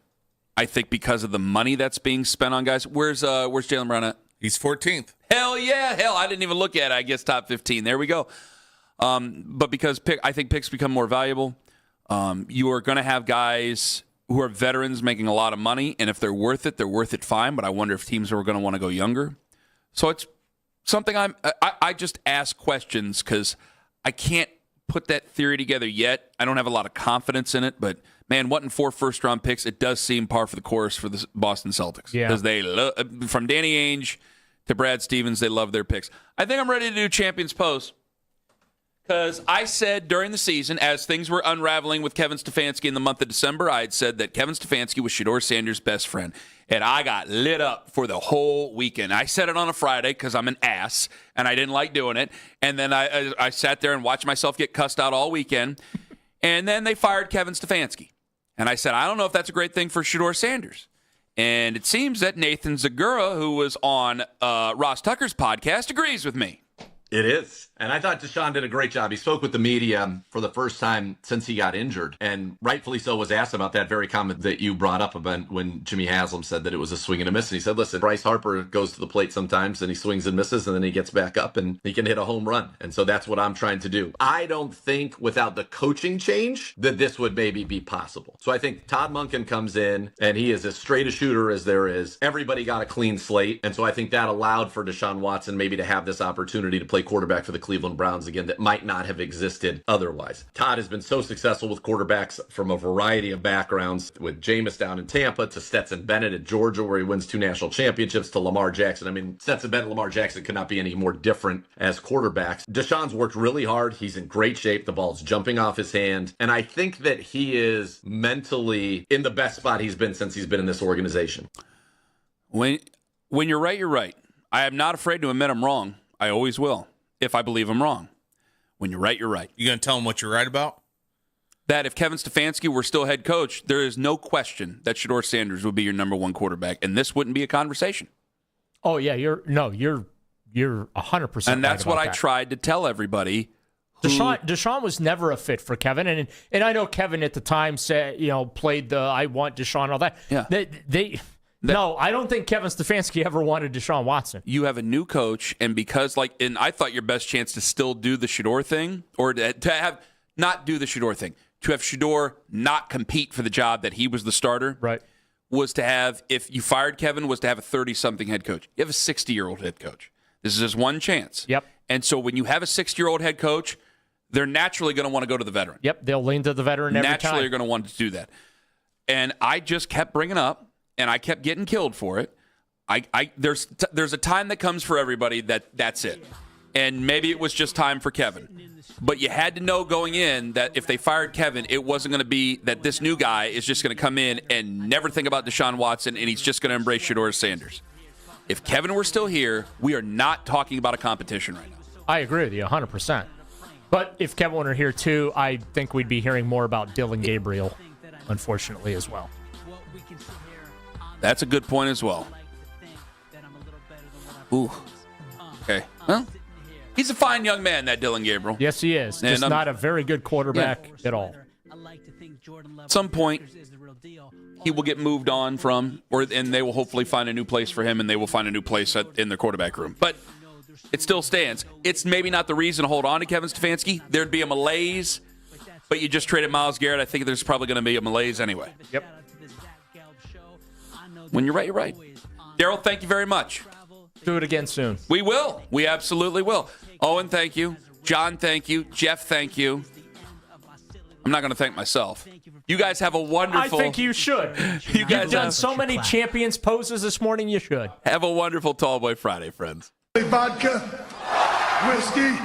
Speaker 6: think because of the money that's being spent on guys. Where's Jaylen Brown at?
Speaker 10: He's 14th.
Speaker 6: Hell yeah. Hell, I didn't even look at it. I guess top 15. There we go. But because I think picks become more valuable, you are going to have guys who are veterans making a lot of money, and if they're worth it fine, but I wonder if teams are going to want to go younger. So it's something I just ask questions because I can't put that theory together yet. I don't have a lot of confidence in it, but man, wanting 4 first-round picks, it does seem par for the course for the Boston Celtics.
Speaker 7: Yeah.
Speaker 6: Because they from Danny Ainge to Brad Stevens, they love their picks. I think I'm ready to do Champions Post. Because I said during the season, as things were unraveling with Kevin Stefanski in the month of December, I had said that Kevin Stefanski was Shedeur Sanders' best friend. And I got lit up for the whole weekend. I said it on a Friday because I'm an ass, and I didn't like doing it. And then I sat there and watched myself get cussed out all weekend. And then they fired Kevin Stefanski. And I said, I don't know if that's a great thing for Shedeur Sanders. And it seems that Nathan Zagura, who was on Ross Tucker's podcast, agrees with me.
Speaker 17: It is. And I thought Deshaun did a great job. He spoke with the media for the first time since he got injured, and rightfully so was asked about that very comment that you brought up about when Jimmy Haslam said that it was a swing and a miss. And he said, listen, Bryce Harper goes to the plate sometimes and he swings and misses and then he gets back up and he can hit a home run. And so that's what I'm trying to do. I don't think without the coaching change that this would maybe be possible. So I think Todd Monken comes in and he is as straight a shooter as there is. Everybody got a clean slate. And so I think that allowed for Deshaun Watson maybe to have this opportunity to play play quarterback for the Cleveland Browns again that might not have existed otherwise. Todd has been so successful with quarterbacks from a variety of backgrounds, with Jameis down in Tampa to Stetson Bennett at Georgia, where he wins 2 national championships, to Lamar Jackson. I mean, Stetson Bennett and Lamar Jackson could not be any more different as quarterbacks. Deshaun's worked really hard. He's in great shape. The ball's jumping off his hand. And I think that he is mentally in the best spot he's been since he's been in this organization.
Speaker 6: When you're right, you're right. I am not afraid to admit I'm wrong. I always will, if I believe I'm wrong. When you're right, you're right.
Speaker 10: You going to tell him what you're right about?
Speaker 6: That if Kevin Stefanski were still head coach, there is no question that Shedeur Sanders would be your number 1 quarterback, and this wouldn't be a conversation.
Speaker 7: Oh yeah, you're 100%.
Speaker 6: And that's
Speaker 7: right
Speaker 6: what
Speaker 7: about
Speaker 6: I tried to tell everybody.
Speaker 7: Deshaun was never a fit for Kevin, and I know Kevin at the time said, played the I want Deshaun, all that.
Speaker 6: Yeah.
Speaker 7: No, I don't think Kevin Stefanski ever wanted Deshaun Watson.
Speaker 6: You have a new coach, and because and I thought your best chance to still do the Shedeur thing, or to have not do the Shedeur thing, to have Shedeur not compete for the job that he was the starter,
Speaker 7: right,
Speaker 6: was to have, if you fired Kevin, was to have a 30-something head coach. You have a 60-year-old head coach. This is his one chance.
Speaker 7: Yep.
Speaker 6: And so when you have a 60-year-old head coach, they're naturally going to want to go to the veteran.
Speaker 7: Yep, they'll lean to the veteran every time.
Speaker 6: Naturally, you're going to want to do that. And I just kept bringing up, and I kept getting killed for it. There's a time that comes for everybody that's it. And maybe it was just time for Kevin. But you had to know going in that if they fired Kevin, it wasn't going to be that this new guy is just going to come in and never think about Deshaun Watson, and he's just going to embrace Shedeur Sanders. If Kevin were still here, we are not talking about a competition right now.
Speaker 7: I agree with you 100%. But if Kevin were here too, I think we'd be hearing more about Dylan Gabriel, unfortunately, as well.
Speaker 6: That's a good point as well. Ooh. Okay. Well, he's a fine young man, that Dylan Gabriel.
Speaker 7: Yes, he is. Just not a very good quarterback at all.
Speaker 6: At some point, he will get moved on from, and they will hopefully find a new place for him, and they will find a new place in their quarterback room. But it still stands. It's maybe not the reason to hold on to Kevin Stefanski. There'd be a malaise, but you just traded Myles Garrett. I think there's probably going to be a malaise anyway.
Speaker 7: Yep.
Speaker 6: When you're right, you're right. Daryl, thank you very much.
Speaker 7: Do it again soon.
Speaker 6: We will. We absolutely will. Owen, thank you. John, thank you. Jeff, thank you. I'm not going to thank myself. You guys have a wonderful...
Speaker 7: I think you should. You've done so many champions poses this morning, you should.
Speaker 6: Have a wonderful Tall Boy Friday, friends.
Speaker 21: Vodka, whiskey,